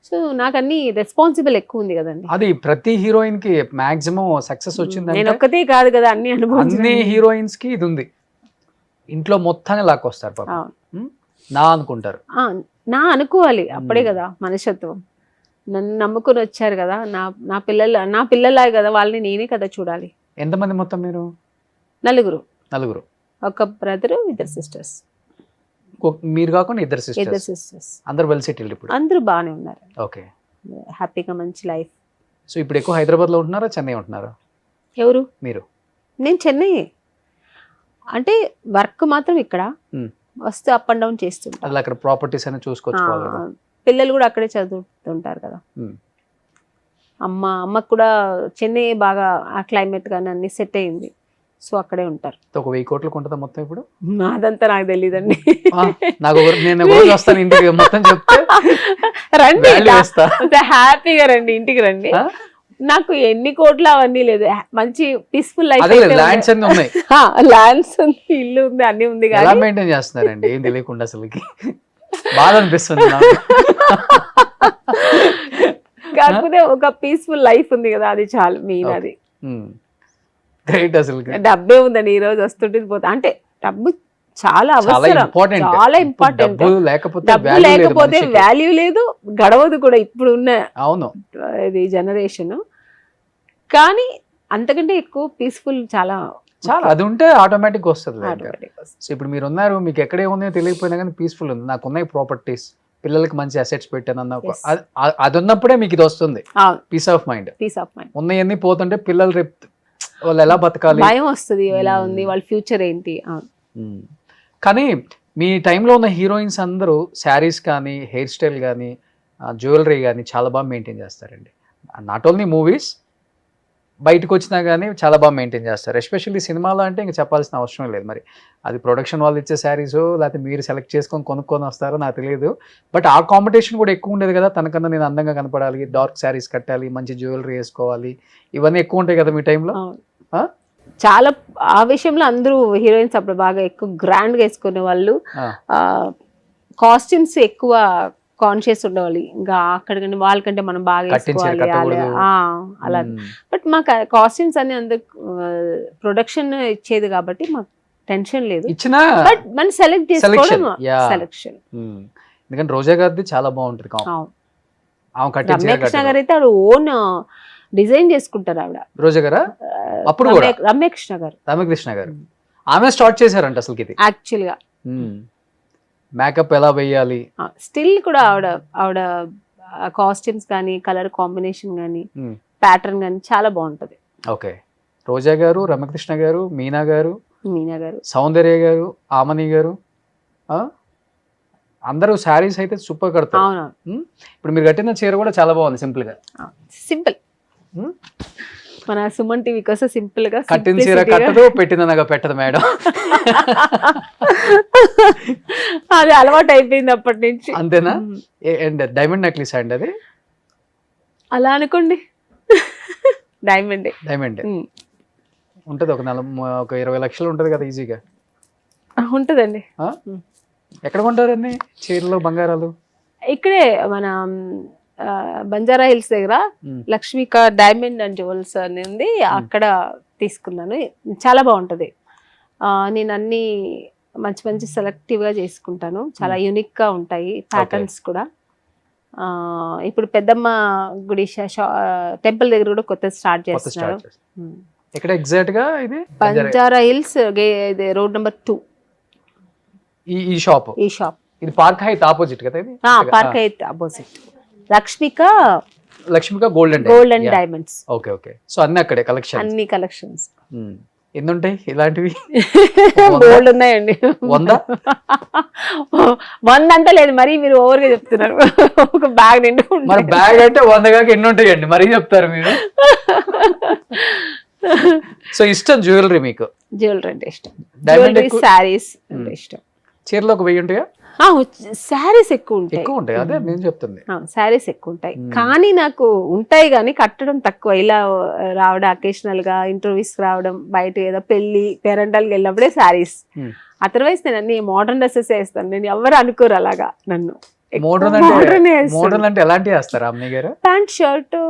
సో నాకు అన్ని రెస్పాన్సిబుల్ ఎక్కువ ఉంది కదండి. అది ప్రతి హీరోయిన్ కి మాక్సిమం సక్సెస్ వచ్చింది. నేను ఒక్కతే కాదు కదా, అన్ని హీరోయిన్స్ కి ఇది ఉంది, ఇంట్లో మొత్తాన్ని లాక్కొస్తారు నా అనుకుంటారు. నా అనుకోవాలి, అప్పుడే కదా మనుషత్వం. నన్ను నమ్ముకుని వచ్చారు కదా, నా పిల్లలా కదా, వాళ్ళని నేనే కదా చూడాలి. ఎంతమంది మొత్తం మీరు? 4. ఒక బ్రదరు, 2 sisters. మీరు కాకుండా 2 sisters. అందరూ వెల్ సెటిల్డ్ ఇప్పుడు? అందరూ బాగానే ఉన్నారు. ఓకే, హ్యాపీగా మంచి లైఫ్. సో ఇప్పుడు ఎక్కువ హైదరాబాద్ లో ఉంటున్నారా, చెన్నై ఉంటున్నారా? ఎవరు? మీరు? నేను చెన్నై, అంటే వర్క్ మాత్రం ఇక్కడ వస్తే అప్ అండ్ డౌన్ చేస్తుంటారు. అక్కడ ప్రాపర్టీస్ అని చూసుకోవచ్చు. పిల్లలు కూడా అక్కడే చదువుతుంటారు కదా. అమ్మకు కూడా చెన్నై బాగా ఆ క్లైమేట్ కానీ అన్ని సెట్ అయింది, సో అక్కడే ఉంటారు. 1,000 కోట్లు కొంటుందా మొత్తం ఇప్పుడు? అదంతా నాకు తెలియదండి. రండి, హ్యాపీగా రండి, ఇంటికి రండి. నాకు ఎన్ని కోట్లు అవన్నీ లేదు, మంచి పీస్ఫుల్ లైఫ్. ల్యాండ్స్ ఉంది, ఇల్లు ఉంది, అన్ని ఉంది. ఎలా మెయింటైన్ చేస్తున్నారండి ఏం తెలియకుండా? అసలుకి బాధ అనిపిస్తుంది. కాకపోతే ఒక పీస్ఫుల్ లైఫ్ ఉంది కదా, అది చాలు మెయిన్. అది గ్రేట్. అసలు డబ్బే ఉందండి, ఈ రోజు వస్తుంటే పోతా. అంటే డబ్బు చాలా అవసరం, చాలా ఇంపార్టెంట్. డబ్బు లేకపోతే వాల్యూ లేదు, గడవదు కూడా ఇప్పుడు ఉన్న ఇది జనరేషన్. కానీ అంతకంటే ఎక్కువ పీస్ఫుల్ చాలా చాలా అది ఉంటే ఆటోమేటిక్ వస్తుంది. Automatic వస్తుంది. సో ఇప్పుడు మీరు ఉన్నారు, మీకు ఎక్కడ ఏముందో తెలియకపోయినా కానీ పీస్ఫుల్ ఉంది, నాకు ఉన్నాయి ప్రాపర్టీస్, పిల్లలకి మంచి అసెట్స్ పెట్టాను అన్న Yes. అది ఉన్నప్పుడే మీకు ఇది వస్తుంది, అవును, peace of mind. Peace of mind. ఉన్నాయన్నీ పోతుంటే పిల్లలు రేపు వాళ్ళు ఎలా బతకాలి, భయం వస్తుంది, ఎలా ఉంది వాళ్ళ ఫ్యూచర్ ఏంటి. అవును. కానీ మీ టైంలో ఉన్న హీరోయిన్స్ అందరూ శారీస్ కానీ, హెయిర్ స్టైల్ కానీ, జ్యువెలరీ కానీ చాలా బాగా మెయింటైన్ చేస్తారండి. నాట్ ఓన్లీ మూవీస్, బయటకు వచ్చినా కానీ చాలా బాగా మెయింటైన్ చేస్తారు. ఎస్పెషల్లీ సినిమాలో అంటే ఇంకా చెప్పాల్సిన అవసరం లేదు. మరి అది ప్రొడక్షన్ వాళ్ళు ఇచ్చే శారీస్ లేకపోతే మీరు సెలెక్ట్ చేసుకొని కొనుక్కొని వస్తారో నాకు తెలియదు. బట్ ఆ కాంపిటీషన్ కూడా ఎక్కువ ఉండేది కదా, తనకన్నా నేను అందంగా కనపడాలి, డార్క్ శారీస్ కట్టాలి, మంచి జ్యువెలరీ వేసుకోవాలి, ఇవన్నీ ఎక్కువ ఉంటాయి కదా మీ టైంలో. అవును. చాలా ఆ విషయంలో అందరూ హీరోయిన్స్ అప్పుడు బాగా ఎక్కువ గ్రాండ్ గా వేసుకునే వాళ్ళు, కాస్ట్యూమ్స్ ఎక్కువ కాన్షియస్ ఉండేవాళ్ళు. ఇంకా అక్కడ వాళ్ళకంటే మనం బాగా వేసుకోవాలి అలా. బట్ మాకు కాస్ట్యూమ్స్ అన్ని అందరు ప్రొడక్షన్ ఇచ్చేది కాబట్టి మాకు టెన్షన్ లేదు. బట్ మనం సెలెక్ట్ చేసుకోవడం సెలెక్షన్. ఎందుకంటే రోజా గారిది చాలా బాగుంటుంది. రమ్యకృష్ణ గారు అయితే ఆవిడ ఓన్ డిజైన్ చేసుకుంటారు ఆవిడ. రోజా గారా? అప్పుడు రమ్యకృష్ణ గారు ఆమె స్టార్ట్ చేశారంట అసలు ఇది యాక్చువల్ గా. మేకప్ ఎలా వేయాలి, స్టిల్ కూడా ఆవిడ కాస్ట్యూమ్స్ కానీ, కలర్ కాంబినేషన్ కానీ, ప్యాటర్న్ కానీ చాలా బాగుంటది. ఓకే. రోజా గారు, రమ్యకృష్ణ గారు, మీనా గారు, సౌందర్య గారు, ఆమని గారు, అందరూ శారీస్ అయితే సూపర్ కడతారు. ఇప్పుడు మీరు కట్టిన చీర కూడా చాలా బాగుంది, సింపుల్ గా. సింపుల్. మన సుమన్ టీవీ కోసం సింపుల్ గా. కట్టిన చీర కట్టదు, పెట్టిన నగ పెట్టదు మేడం. అది అలవాటు అయిపోయింది అప్పటి నుంచి. అంతేనా? డైమండ్ నెక్లెస్ అండి అది? అలా అనుకోండి. డైమండ్ ఉంటది. ఒక 20 లక్షలు ఉంటది కదా ఈజీగా. ఉంటదండి. ఎక్కడ కొంటారు అన్ని చీరలు, బంగారాలు? ఇక్కడే మన బంజారా హిల్స్ దగ్గర లక్ష్మిక డైమండ్ అండ్ జ్యువెల్స్ అని ఉంది, అక్కడ తీసుకున్నాను. చాలా బాగుంటది. నేను అన్ని మంచి మంచి సెలెక్టివ్ గా చేసుకుంటాను, చాలా యూనిక్ గా ఉంటాయి ప్యాటర్న్స్ కూడా. ఇప్పుడు పెద్దమ్మ గుడి టెంపుల్ దగ్గర కూడా కొత్త స్టార్ట్ చేస్తున్నారు. ఎక్కడ ఎగ్జాక్ట్ గా? ఇది బంజారా హిల్స్ రోడ్ నెంబర్ 2. ఈ షాప్ ఇది పార్క్ హైట్ ఆపోజిట్ కదా? ఇది park height opposite. Lakshmika gold and diamonds. Okay okay. So అన్ని అక్కడే అన్ని కలెక్షన్స్. ఎన్ని ఉంటాయి ఇలాంటివి? గోల్డ్ ఉన్నాయండి. 100 అంటే లేదు, మరి మీరు ఓవర్ గా చెప్తున్నారు. ఒక బ్యాగ్ నిండు. మరి బ్యాగ్ అంటే 100 కాక ఎన్ని ఉంటాయండి మరీ చెప్తారు మీరు. సో ఇష్టం జ్యువెలరీ మీకు? జ్యువెలరీ అంటే ఇష్టం, జ్యువెలరీ శారీస్ అంటే ఇష్టం. చీరలో ఒక 1000 ఉంటాయా? శారీస్ ఎక్కువ ఉంటాయి. అదే నేను చెప్తుంది, శారీస్ ఎక్కువ ఉంటాయి. కానీ నాకు ఉంటాయి కానీ కట్టడం తక్కువ. ఇలా రావడం అకేషనల్ గా, ఇంటర్వ్యూస్ రావడం, బయట ఏదో పెళ్లి పేరెంటల్కి వెళ్ళినప్పుడే శారీస్. అదర్వైజ్ నేను అన్ని మోడర్న్ డ్రెస్సెస్ వేస్తాను. నేను ఎవరు అనుకోరు అలాగా నన్ను. మోడర్న్ అంటే ఎలాంటివి వేస్తారా అమ్మాయి గారు? ప్యాంట్, షర్ట్,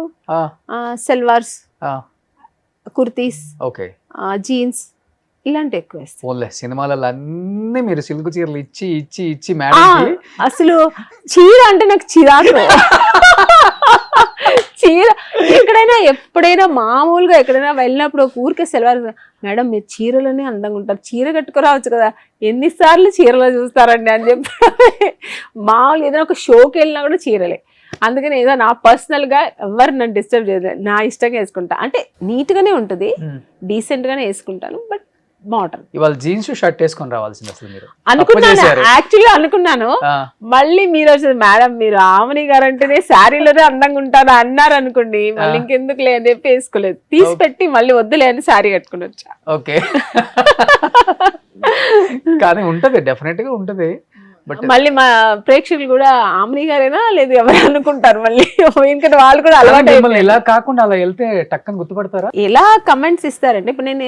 సెల్వార్స్, కుర్తీస్, జీన్స్ ఇలాంటి ఎక్కువ వేస్తాను. సినిమాలలో అన్ని మీరు సిల్క్ చీరలు ఇచ్చి ఇచ్చి ఇచ్చి మేడం. అసలు చీర అంటే నాకు చిరాకు. చీర ఎక్కడైనా ఎప్పుడైనా మామూలుగా ఎక్కడైనా వెళ్ళినప్పుడు ఒక ఊరికే సెలవు, మేడం మీరు చీరలోనే అందంగా ఉంటారు, చీర కట్టుకురావచ్చు కదా, ఎన్నిసార్లు చీరలో చూస్తారండి అని చెప్పి. మామూలు ఏదైనా ఒక షోకి వెళ్ళినా కూడా చీరలే. అందుకని ఏదో నా పర్సనల్ గా ఎవరు నన్ను డిస్టర్బ్ చేయలేదు, నా ఇష్టంగా వేసుకుంటా. అంటే నీట్ గానే ఉంటుంది, డీసెంట్ గానే వేసుకుంటాను. But modern. ఇవాళ జీన్స్ షర్ట్ వేసుకొని రావాల్సింది అసలు మీరు అనుకున్నాను. యాక్చువల్లీ అనుకున్నాను. మళ్ళీ మీరు వచ్చేది, మేడం మీరు ఆమని గారు అంటేనే శారీలోనే అందంగా ఉంటారు అన్నారు అనుకోండి, మళ్ళీ ఇంకెందుకు లే అని చెప్పి వేసుకోలేదు. తీసి పెట్టి మళ్ళీ వద్దులే అని శారీ కట్టుకుని వచ్చా. ఓకే. కానీ ఉంటది, డెఫినెట్ గా ఉంటది. మళ్ళీ మా ప్రేక్షకులు కూడా ఆమని గారేనా లేదు ఎవరు అనుకుంటారు మళ్ళీ. ఎందుకంటే వాళ్ళు కూడా అలవాటు. ఇలా కాకుండా అలా వెళ్తే టక్కని గుర్తుపడతారా? ఎలా కమెంట్స్ ఇస్తారంటే, ఇప్పుడు నేను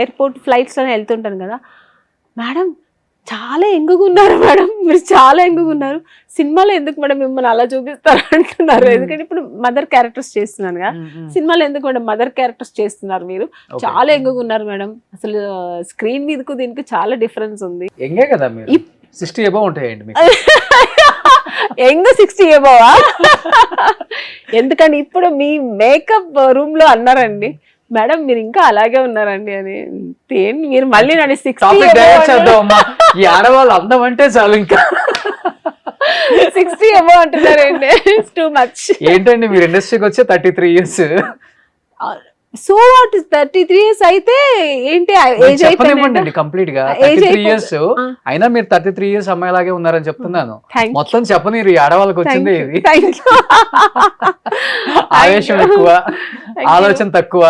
ఎయిర్పోర్ట్ ఫ్లైట్స్ లో వెళ్తుంటాను కదా, మేడం చాలా ఎంగుగా ఉన్నారు మేడం, మీరు చాలా ఎంగుగా ఉన్నారు, సినిమాలో ఎందుకు మేడం మిమ్మల్ని అలా చూపిస్తారు అంటున్నారు. ఎందుకంటే ఇప్పుడు మదర్ క్యారెక్టర్స్ చేస్తున్నాను కదా, సినిమాలో ఎందుకు మేడం మదర్ క్యారెక్టర్స్ చేస్తున్నారు, మీరు చాలా ఎంగుగా ఉన్నారు మేడం, అసలు స్క్రీన్ మీదకు దీనికి చాలా డిఫరెన్స్ ఉంది. ఎంగే కదా మీరు, 60 అబౌవ్ ఉంటాయండి మీకు. ఎంగ 60 అబౌవా? ఎందుకంటే ఇప్పుడు మీ మేకప్ రూమ్ లో అన్నారండి, మేడం మీరు ఇంకా అలాగే ఉన్నారండి అని. ఏంటి మీరు మళ్ళీ నన్ను 60 టాపిక్ డైవర్ట్ చేద్దాం అమ్మా. ఈ ఆడవాళ్ళు అందం అంటే చాలు ఇంకా 60 అబౌవ్ అంటున్నారండి. It's too much. ఏంటండి మీరు ఇండస్ట్రీకి వచ్చే 33 years. సో వాట్ 33 years అయితే ఏంటి ఏజ్ చెప్పనివ్వండి కంప్లీట్ గా 33 years అయినా మీరు 33 years అమ్మాయిలాగే ఉన్నారని చెప్తున్నాను. మొత్తం చెప్పనీరు, ఈ ఆడవాళ్ళకి వచ్చింది ఇది. ఆవేశం ఎక్కువ, ఆలోచన తక్కువ.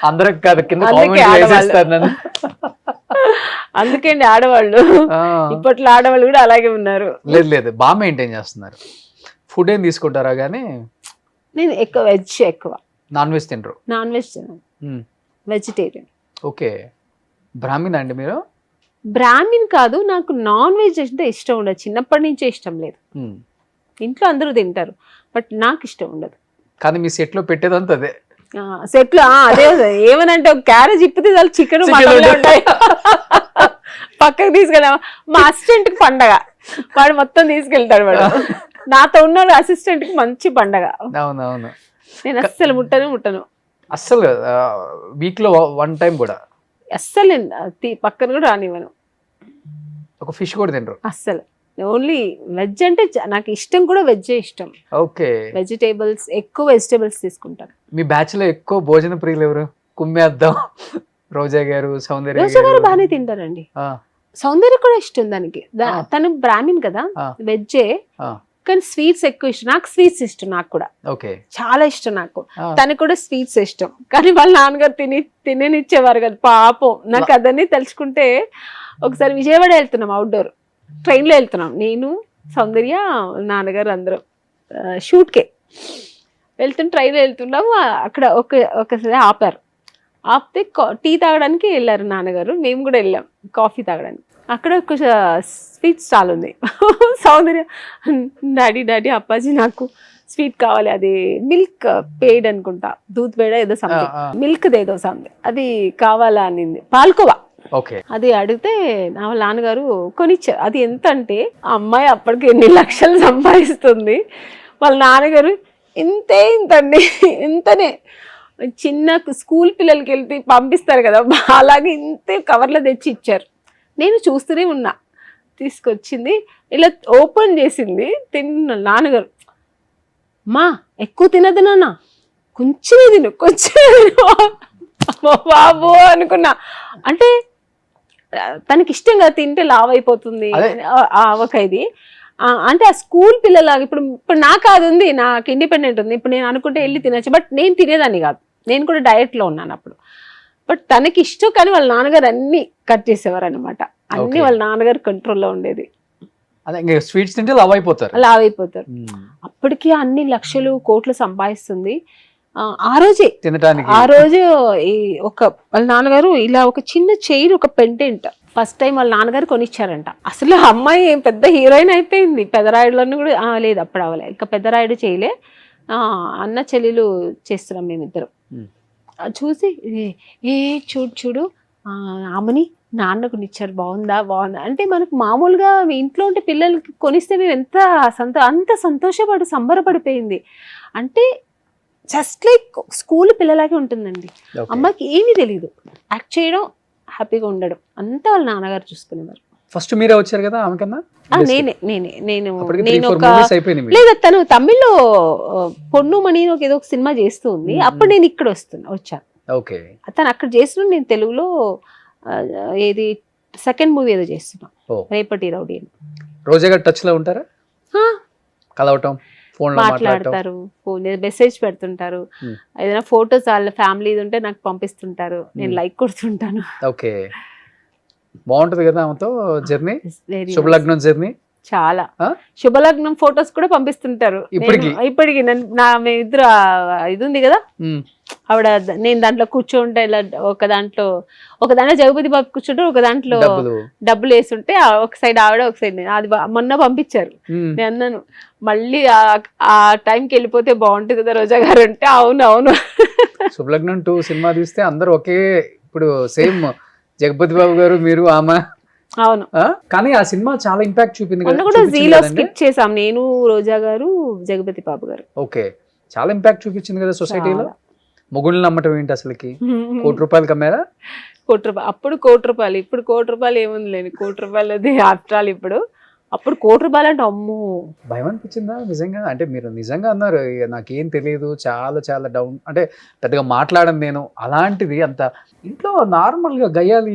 అందరికి కాదు, కింద కామెంట్ వేసేస్తారు నన్ను. అందుకేండి ఆడవాళ్ళు ఇప్పట్లో ఆడవాళ్ళు కూడా అలాగే ఉన్నారు. లేదు లేదు, బాగా మెయింటైన్ చేస్తున్నారు. ఫుడ్ ఏం తీసుకుంటారా గానీ? నేను ఎక్కువ వెజ్, ఎక్కువ నాన్ వెజ్ తినరు. నాన్ వెజ్ తినను, వెజిటేరియన్. ఓకే, బ్రాహ్మణ్ అండి మీరు? బ్రాహ్మిన్ కాదు, నాకు నాన్ వెజ్ అంటే ఇష్టం ఉండదు, చిన్నప్పటి నుంచే ఇష్టం లేదు. ఇంట్లో అందరూ తింటారు బట్ నాకు ఇష్టం ఉండదు. కానీ మీ సెట్ లో పెట్టేదంతా అదే. సెట్ లో అదే ఏమనంటే ఒక క్యారేజ్ ఇప్పితే చాలు చికెన్ ఉంటాయి. పక్కకు తీసుకెళ్ళా మా అసిస్టెంట్ కి పండగ, వాడు మొత్తం తీసుకెళ్తాడు. వాడు నాతో ఉన్నాడు అసిస్టెంట్ కి మంచి పండగ. అవునవును, నేను అస్సలు ముట్టను అస్సలు. వీక్ లో 1 time కూడా అస్సలు పక్కన కూడా రానివ్వను. ఒక ఫిష్ కూడా తినరు అస్సలు. ఓన్లీ వెజ్ అంటే నాకు ఇష్టం కూడా వెజ్జే ఇష్టం. ఓకే, వెజిటేబుల్స్ ఎక్కువ వెజిటేబుల్స్ తీసుకుంటాను. మీ బ్యాచ్ లో ఎక్కువ భోజన ప్రియులు ఎవరు? కుమ్మేద్దాం, రోజా గారు, సౌందర్య రోజా గారు బాగానే తింటారండి. సౌందర్య కూడా ఇష్టం దానికి. తను బ్రాహ్మిన్ కదా, వెజ్జే కానీ స్వీట్స్ ఎక్కువ ఇష్టం. నాకు స్వీట్స్ ఇష్టం, నాకు కూడా చాలా ఇష్టం. నాకు తనకు కూడా స్వీట్స్ ఇష్టం. కానీ వాళ్ళ నాన్నగారు తినేనిచ్చేవారు కదా పాపం. నాకు అదని తలుచుకుంటే ఒకసారి విజయవాడ వెళ్తున్నాం, అవుట్డోర్ ట్రైన్ లో వెళ్తున్నాం, నేను సౌందర్య నాన్నగారు అందరం షూట్కే ట్రైన్ లో వెళ్తున్నాము. అక్కడ ఒకసారి ఆపితే టీ తాగడానికి వెళ్ళారు నాన్నగారు, మేము కూడా వెళ్ళాం కాఫీ తాగడానికి. అక్కడ ఒక స్వీట్ స్టాల్ ఉంది. సౌందర్య డాడీ అప్పాజీ నాకు స్వీట్ కావాలి, అది మిల్క్ పేడ్ అనుకుంటా, దూద్ పేడ ఏదో సంథింగ్, మిల్క్ ఏదో సంథింగ్, అది కావాలా అనింది. పాల్కోవా అది అడిగితే వాళ్ళ నాన్నగారు కొనిచ్చారు. అది ఎంత అంటే ఆ అమ్మాయి అప్పటికి ఎన్ని లక్షలు సంపాదిస్తుంది, వాళ్ళ నాన్నగారు ఇంతండి, ఇంతనే చిన్న స్కూల్ పిల్లలకి వెళ్తే పంపిస్తారు కదా, అలాగే ఇంతే కవర్లో తెచ్చి ఇచ్చారు. నేను చూస్తూనే ఉన్నా. తీసుకొచ్చింది, ఇలా ఓపెన్ చేసింది, తిన్న నాన్నగారు మా ఎక్కువ తినదు నాన్న, కొంచెమే తిను బాబు అనుకున్నా. అంటే తనకి ఇష్టంగా తింటే లావ్ అయిపోతుంది ఒక ఇది. అంటే ఆ స్కూల్ పిల్లలాగా ఇప్పుడు నాకు అది ఉంది, నాకు ఇండిపెండెంట్ ఉంది, ఇప్పుడు నేను అనుకుంటే వెళ్ళి తినచ్చు. బట్ నేను తినేదాన్ని కాదు, నేను కూడా డయట్లో ఉన్నాను అప్పుడు. బట్ తనకి ఇష్టం, కానీ వాళ్ళ నాన్నగారు అన్ని కట్ చేసేవారు అనమాట. అన్ని వాళ్ళ నాన్నగారు కంట్రోల్లో ఉండేది. స్వీట్స్ తింటే లావ్ అయిపోతారు. అప్పటికి అన్ని లక్షలు కోట్లు సంపాదిస్తుంది. ఆ రోజు వాళ్ళ నాన్నగారు ఇలా ఒక చిన్న చైన్, ఒక పెండెంట్ ఫస్ట్ టైం వాళ్ళ నాన్నగారు కొనిచ్చారంట. అసలు అమ్మాయి పెద్ద హీరోయిన్ అయిపోయింది. పెద్దరాయుడులోని కూడా లేదు, అప్పుడు అవ్వలే, ఇంకా పెద్దరాయుడు చేయలే, అన్న చెల్లెలు చేస్తున్నాం మేమిద్దరం. చూసి చూడు ఆమెని నాన్న కొనిచ్చారు, బాగుందా అంటే మనకు మామూలుగా ఇంట్లో ఉంటే పిల్లలకి కొనిస్తే మేము అంత సంబరపడిపోయింది. అంటే జస్ట్ లైక్ స్కూల్ పిల్లలాగే ఉంటుందండి. అమ్మాయికి ఏమీ తెలియదు, యాక్ట్ చేయడం, హ్యాపీగా ఉండడం అంతా వాళ్ళ నాన్నగారు చూసుకునేవారు. ఫస్ట్ మీరే వచ్చారు కదా ఆమెకన్నా? నేను లేదా తను తమిళ్లో పొన్నుమణి ఏదో ఒక సినిమా చేస్తూ ఉంది, అప్పుడు నేను ఇక్కడ వచ్చాను. తను అక్కడ చేస్తున్నా, నేను తెలుగులో ఏది సెకండ్ మూవీ ఏదో చేస్తున్నా, రేపటి రౌడీ. రోజా గారు టచ్ లో ఉంటారా? కలవటం, మాట్లాడతారు, మెసేజ్ పెడుతుంటారు, ఏదైనా ఫోటోస్ వాళ్ళ ఫ్యామిలీ ఉంటే నాకు పంపిస్తుంటారు, నేను లైక్ కొడుతుంటాను. ఓకే, బాగుంటది కదా ఆమెతో జర్నీ, శుభలగ్నం జర్నీ. చాలా శుభలగ్నం ఫొటోస్ కూడా పంపిస్తుంటారు ఇప్పటికి. మేమిద్దరు ఇది ఉంది కదా ఆవిడ, నేను దాంట్లో కూర్చుంటే ఇలా ఒక దాంట్లో జగపతి బాబు కూర్చుంటే, ఒక దాంట్లో డబ్బులు వేస్తుంటే, ఒక సైడ్ ఆవిడ, ఒక సైడ్ నేను. అది మొన్న పంపించారు. నేను అన్నాను మళ్ళీ ఆ టైంకి వెళ్ళిపోతే బాగుంటుంది కదా రోజా గారు అంటే, అవును. శుభలగ్నం 2 సినిమా తీస్తే అందరు ఒకే, ఇప్పుడు సేమ్ జగపతి బాబు గారు, మీరు, ఆమె. అవును, కానీ ఆ సినిమా చాలా ఇంపాక్ట్ చూపింది కదా. కూడా జీలో స్కిట్ చేసాం, నేను, రోజా గారు, జగపతి బాబు గారు. ఓకే, చాలా ఇంపాక్ట్ చూపించింది కదా సొసైటీలో. మొగుళ్ళు నమ్మటం ఏంటి అసలుకి? ₹1,00,00,000 కమ్మారా? ₹1,00,00,000 అప్పుడు ₹1,00,00,000, ఇప్పుడు ₹1,00,00,000 ఏముంది లేని ₹1,00,00,000 అది ఆఫ్టర్ ఆల్. ఇప్పుడు అప్పుడు ₹1,00,00,000 అంటే అమ్మో భయం అనిపించిందా నిజంగా? అంటే మీరు నిజంగా అన్నారు నాకేం తెలియదు, చాలా చాలా డౌన్, అంటే పెద్దగా మాట్లాడను నేను, అలాంటిది అంత ఇంట్లో నార్మల్గా గయ్యాలి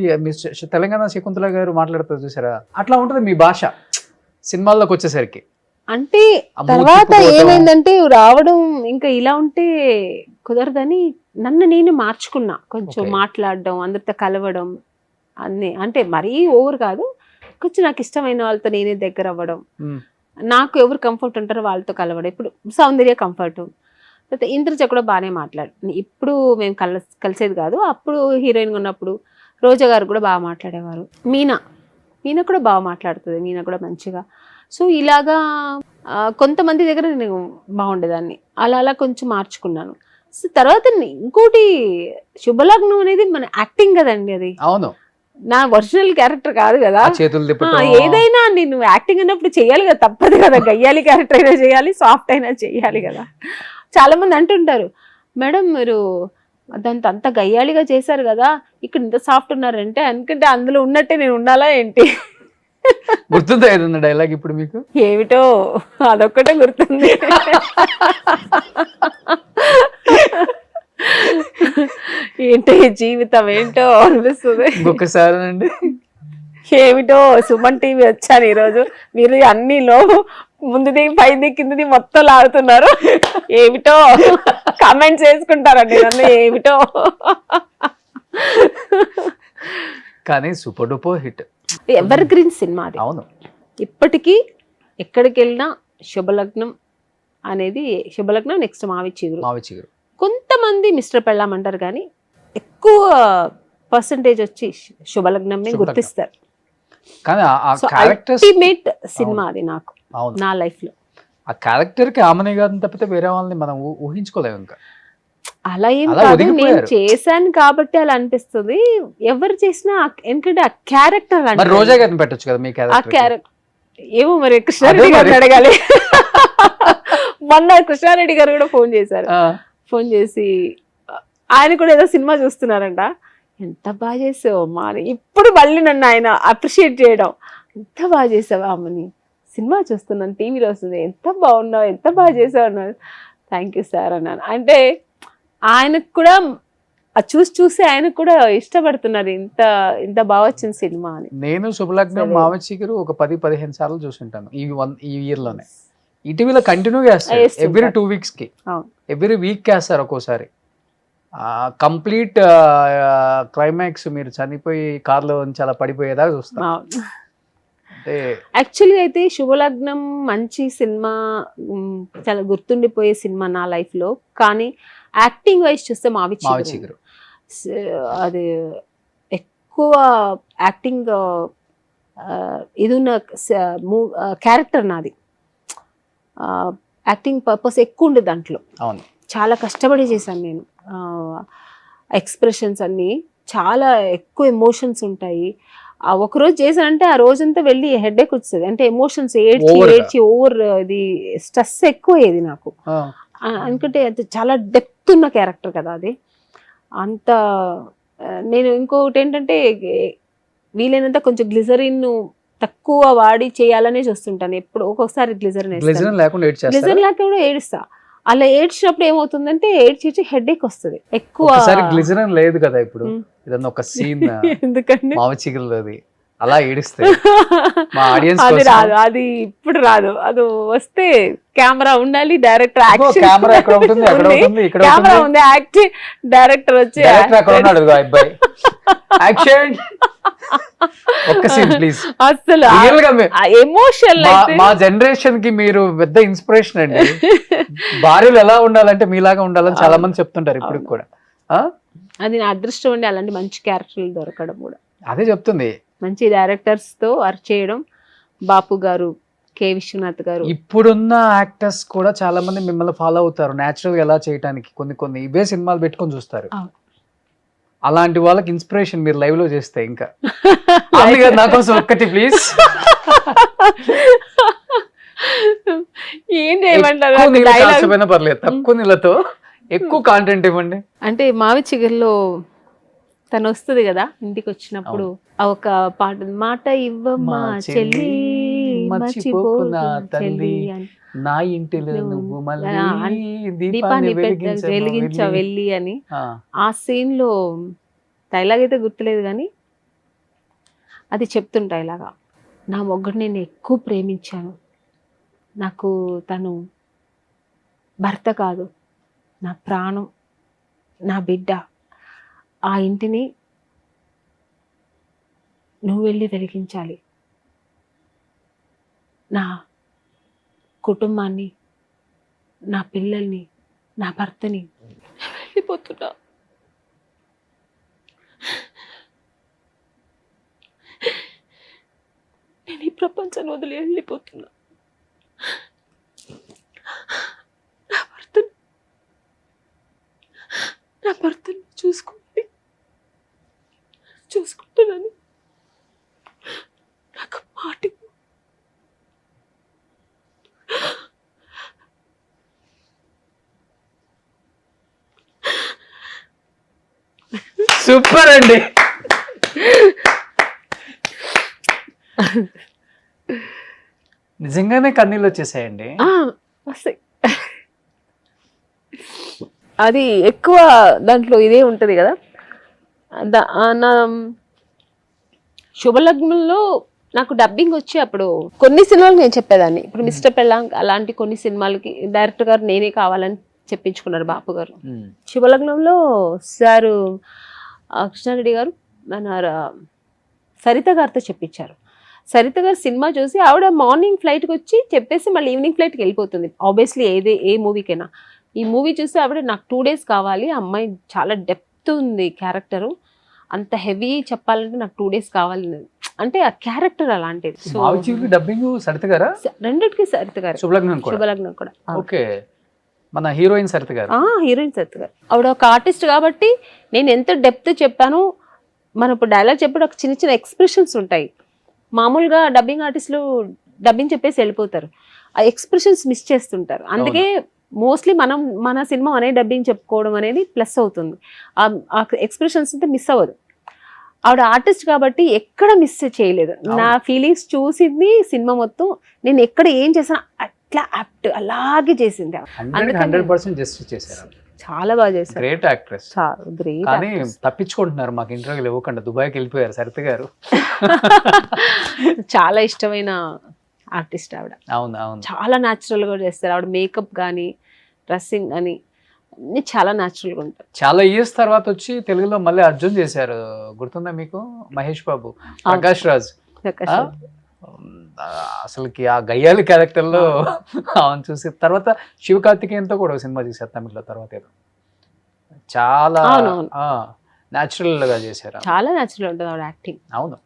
తెలంగాణ శకుంతల గారు మాట్లాడతారు చూసారా, అట్లా ఉంటుంది మీ భాష సినిమాల్లోకి వచ్చేసరికి. అంటే తర్వాత ఏమైందంటే రావడం ఇంకా ఇలా ఉంటే కుదరదని నన్ను నేను మార్చుకున్నా, కొంచెం మాట్లాడడం, అందరితో కలవడం అన్నీ. అంటే మరీ ఓవర్ కాదు, కొంచెం నాకు ఇష్టమైన వాళ్ళతో నేనే దగ్గర అవ్వడం, నాకు ఎవరు కంఫర్ట్ ఉంటారో వాళ్ళతో కలవడం. ఇప్పుడు సౌందర్య కంఫర్ట్, తర్వాత ఇంద్రజ కూడా బాగానే మాట్లాడు. ఇప్పుడు మేము కలిసేది కాదు, అప్పుడు హీరోయిన్గా ఉన్నప్పుడు రోజా గారు కూడా బాగా మాట్లాడేవారు. మీనా కూడా బాగా మాట్లాడుతుంది, మీనా కూడా మంచిగా. సో ఇలాగా కొంతమంది దగ్గర నేను బాగుండేదాన్ని, అలా కొంచెం మార్చుకున్నాను. సో తర్వాత ఇంకోటి శుభలగ్నం అనేది మన యాక్టింగ్ కదండి, అది అవును నా ఒరిజినల్ క్యారెక్టర్ కాదు కదా. ఏదైనా నేను యాక్టింగ్ అన్నప్పుడు చెయ్యాలి కదా, తప్పదు కదా. గయ్యాలి క్యారెక్టర్ అయినా చేయాలి, సాఫ్ట్ అయినా చెయ్యాలి కదా. చాలా మంది అంటుంటారు మేడం మీరు దాంతో అంత గయ్యాలిగా చేశారు కదా, ఇక్కడ ఇంత సాఫ్ట్ ఉన్నారంటే, ఎందుకంటే అందులో ఉన్నట్టే నేను ఉండాలా ఏంటి? గుర్తుందా ఏదన్నా డైలాగ్ ఇప్పుడు మీకు? ఏమిటో అదొక్కటే గుర్తుంది. ఏంటో ఈ జీవితం ఏంటో అనిపిస్తుంది ఒక్కసారి అండి. ఏమిటో సుమన్ టీవీ వచ్చాను ఈరోజు, మీరు అన్నిలో ముందుది పైది కిందది మొత్తం లాగుతున్నారు, ఏమిటో కామెంట్స్ వేసుకుంటారండి నన్ను, ఏమిటో. కానీ super duper hit, ever green cinema అది. అవును, ఇప్పటికీ ఎక్కడికి వెళ్ళినా శుభలగ్నం అనేది, శుభలగ్నం నెక్స్ట్ మావి చిగురు. కొంతమంది మిస్టర్ పెళ్ళాం అంటారు కానీ ఎక్కువ పర్సంటేజ్ వచ్చి శుభలగ్నం గుర్తిస్తారు. అల్టిమేట్ సినిమా అది నాకు, నా లైఫ్ లో. ఆ క్యారెక్టర్ కి ఆమెనే కాదని తప్పితే వేరే వాళ్ళని మనం ఊహించుకోలేము ఇంకా. అలా ఏం కాదు, నేను చేశాను కాబట్టి అలా అనిపిస్తుంది. ఎవరు చేసినా ఎందుకంటే ఆ క్యారెక్టర్ రోజా గారిని పెట్టొచ్చు కదా మీ క్యారెక్టర్. ఏమో మరి కృష్ణారెడ్డి గారిని అడగాలి. మొన్న కృష్ణారెడ్డి గారు కూడా ఫోన్ చేసి ఆయన కూడా ఏదో సినిమా చూస్తున్నారంట, ఎంత బాగా చేసావు అమ్మా అని. ఇప్పుడు మళ్ళీ నన్ను ఆయన అప్రిషియేట్ చేయడం, ఎంత బాగా చేసావా అమ్మని, సినిమా చూస్తున్నాను టీవీలో వస్తుంది, ఎంత బాగున్నావు, ఎంత బాగా చేసావు అన్నారు. థ్యాంక్ యూ సార్ అన్నాను. అంటే ఆయనకు కూడా చూసి ఆయనకు కూడా ఇష్టపడుతున్నారు, ఇంత బాగా వచ్చిన సినిమా అని. నేను శుభలగ్నం మావి చిగురు ఒక 10-15 సార్లు చూసుంటాను ఈ ఇయర్ లోనే. ఈటీవీలో కంటిన్యూగా వేస్తారు, ఎవ్రీ 2 weeks కి, ఎవ్రీ వీక్ వేస్తారు. ఒక్కోసారి కంప్లీట్ క్లైమాక్స్ మీరు చనిపోయి కార్లో చాలా పడిపోయేదాకా చూస్తాం. అంటే యాక్చువల్గా అయితే శుభలగ్నం మంచి సినిమా, చాలా గుర్తుండిపోయే సినిమా నా లైఫ్ లో. కానీ యాక్టింగ్ వైజ్ చూస్తే మావి చిగురు అది ఎక్కువ యాక్టింగ్ ఇది ఉన్న క్యారెక్టర్ నాది. యాక్టింగ్ పర్పస్ ఎక్కువ ఉండేది దాంట్లో. అవును, చాలా కష్టపడి చేశాను నేను. ఎక్స్ప్రెషన్స్ అన్నీ చాలా ఎక్కువ ఎమోషన్స్ ఉంటాయి. ఒకరోజు చేశానంటే ఆ రోజంతా వెళ్ళి హెడేక్ వస్తుంది, అంటే ఎమోషన్స్ ఏడ్చి ఓవర్, ఇది స్ట్రెస్ ఎక్కువ అయ్యేది నాకు. ఎందుకంటే అది చాలా డెప్త్ ఉన్న క్యారెక్టర్ కదా అది. అంత నేను ఇంకొకటి ఏంటంటే వీలైనంత కొంచెం గ్లిజరిన్ తక్కువ వాడి చేయాలనే చూస్తుంటాను ఎప్పుడు. ఒక్కొక్కసారి గ్లిజరిన్ లేకుండా ఏడుస్తా. అలా ఏడ్చినప్పుడు ఏమవుతుందంటే ఏడ్చి హెడేక్ వస్తుంది ఎక్కువ. గ్లిజరిన్ లేదు కదా ఇప్పుడు, ఏదన్నా ఒక సీన్ ఎందుకంటే మావి చిగురులోది అలా ఏడిస్తే అది రాదు, అది ఇప్పుడు రాదు. అది వస్తే కెమెరా ఉండాలి, డైరెక్టర్ కెమెరా ఉంది, యాక్టింగ్ డైరెక్టర్ వచ్చి అసలు ఎమోషన్. మా జనరేషన్ కి మీరు పెద్ద ఇన్స్పిరేషన్ అండి. భార్యలు ఎలా ఉండాలంటే మీలాగా ఉండాలని చాలా మంది చెప్తుంటారు ఇప్పుడు కూడా. అది నా అదృష్టం అండి, అలాంటి మంచి క్యారెక్టర్లు దొరకడం కూడా. అదే చెప్తుంది, మంచి డైరెక్టర్స్ తో వర్క్ చేయడం. బాపు గారు, కె విశ్వనాథ్ గారు, ఇప్పుడున్న యాక్టర్స్ కూడా చాలా మంది మిమ్మల్ని ఫాలో అవుతారు నేచురల్ గా ఎలా చేయడానికి. కొన్ని ఇవే సినిమాలు పెట్టుకొని చూస్తారు. అలాంటి వాళ్ళకి ఇన్స్పిరేషన్ మీరు లైవ్ లో చేస్తే ఇంకా. నా కోసం ఒక్కటి ప్లీజ్. ఏం చేయమంటారు? పర్లేదు, తక్కువ నీళ్ళతో ఎక్కువ కాంటెంట్ ఇవ్వండి. అంటే మావి చిగురులో తను వస్తుంది కదా ఇంటికి వచ్చినప్పుడు ఆ ఒక పాట మాట ఇవ్వమ్మా మా చెల్లి మర్చిపోకు నా మర్చిపోకు తల్లి, చెల్లి అని నా ఇంటిలో నువ్వు మళ్ళీ దీపాన్ని వెలిగించమ్మా వెలిగించా వెళ్ళి. వెళ్ళి అని ఆ, ఆ సీన్ లో డైలాగ్ అయితే గుర్తులేదు కానీ అది చెప్తుంటా ఇలాగా, నా మొగ్గుడు నేను ఎక్కువ ప్రేమించాను, నాకు తను భర్త కాదు, నా ప్రాణం, నా బిడ్డ, ఆ ఇంటిని నువ్వు వెళ్ళి వెలిగించాలి, నా కుటుంబాన్ని, నా పిల్లల్ని, నా భర్తని, వెళ్ళిపోతున్నా, నేను ఈ ప్రపంచాన్ని వదిలి వెళ్ళిపోతున్నా, నా భర్తని చూసుకుంటానని నాకు మాట ఇవ్వు. సూపర్ అండి. నిజంగానే కన్నీళ్ళు వచ్చేసాయండి. వస్తాయి. అది ఎక్కువ దాంట్లో ఇదే ఉంటది కదా. నా శుభలగ్నంలో నాకు డబ్బింగ్ వచ్చి అప్పుడు కొన్ని సినిమాలకు నేను చెప్పేదాన్ని. ఇప్పుడు మిస్టర్ పెళ్ళాంగ్ అలాంటి కొన్ని సినిమాలకి డైరెక్టర్ గారు నేనే కావాలని చెప్పించుకున్నారు బాపు గారు. శుభలగ్నంలో సారు కృష్ణారెడ్డి గారు మన సరిత గారితో చెప్పించారు. సరిత గారు సినిమా చూసి ఆవిడ మార్నింగ్ ఫ్లైట్కి వచ్చి చెప్పేసి మళ్ళీ ఈవినింగ్ ఫ్లైట్కి వెళ్ళిపోతుంది. ఆబ్వియస్లీ ఏ మూవీకైనా. ఈ మూవీ చూసి ఆవిడ నాకు 2 days కావాలి, అమ్మాయి చాలా డెప్త్ ఉంది క్యారెక్టరు, అంత హెవీ చెప్పాలంటే నాకు 2 days కావాలి అంటే ఆ క్యారెక్టర్ అలాంటిది. సో డబ్బింగ్ సరిత గారా? రెండిటికి సరిత గారు. శుభలగ్నం కూడా. ఓకే, మన హీరోయిన్ సరిత గారు. హీరోయిన్ సరిత గారు. ఆవిడ ఒక ఆర్టిస్ట్ కాబట్టి నేను ఎంత డెప్త్ చెప్పాను. మనం ఇప్పుడు డైలాగ్ చెప్పి ఒక చిన్న చిన్న ఎక్స్ప్రెషన్స్ ఉంటాయి. మామూలుగా డబ్బింగ్ ఆర్టిస్టులు డబ్బింగ్ చెప్పేసి వెళ్ళిపోతారు, ఆ ఎక్స్ప్రెషన్స్ మిస్ చేస్తుంటారు. అందుకే మోస్ట్లీ మన సినిమా అనే డబ్బింగ్ చెప్పుకోవడం అనేది ప్లస్ అవుతుంది. ఆ ఎక్స్ప్రెషన్స్ అంతా మిస్ అవ్వదు. ఆవిడ ఆర్టిస్ట్ కాబట్టి ఎక్కడ మిస్ చేయలేదు. నా ఫీలింగ్స్ చూసింది సినిమా మొత్తం. నేను ఎక్కడ ఏం చేసినా అట్లా యాప్ట్ అలాగే చేసింది. 100% జస్టిస్ చేశారు. చాలా బాగా చేశారు. Great actress. కానీ తప్పించుకుంటున్నారు, మాకు ఇంటర్వ్యూలు ఇవ్వకుండా దుబాయ్కి వెళ్ళిపోయారు సరిత గారు. చాలా ఇష్టమైన ఆర్టిస్ట్ ఆవిడ. అవును అవును, చాలా న్యాచురల్ గా చేస్తారు ఆవిడ. మేకప్ కానీ డ్రెస్సింగ్ కానీ అన్ని చాలా న్యాచురల్ గా ఉంటాయి. చాలా ఇయర్స్ తర్వాత వచ్చి తెలుగులో మళ్ళీ అర్జున్ చేశారు, గుర్తుందా మీకు? మహేష్ బాబు, ప్రకాష్ రాజ్. అసలుకి ఆ గయ్యాలి క్యారెక్టర్ లో అవును చూసి తర్వాత శివకార్తికేయన్తో కూడా ఒక సినిమా చేశారు తమిళ్లో. తర్వాత ఏదో చాలా న్యాచురల్ గా చేశారు. చాలా న్యాచురల్ ఉంటుంది ఆవిడ యాక్టింగ్. అవును,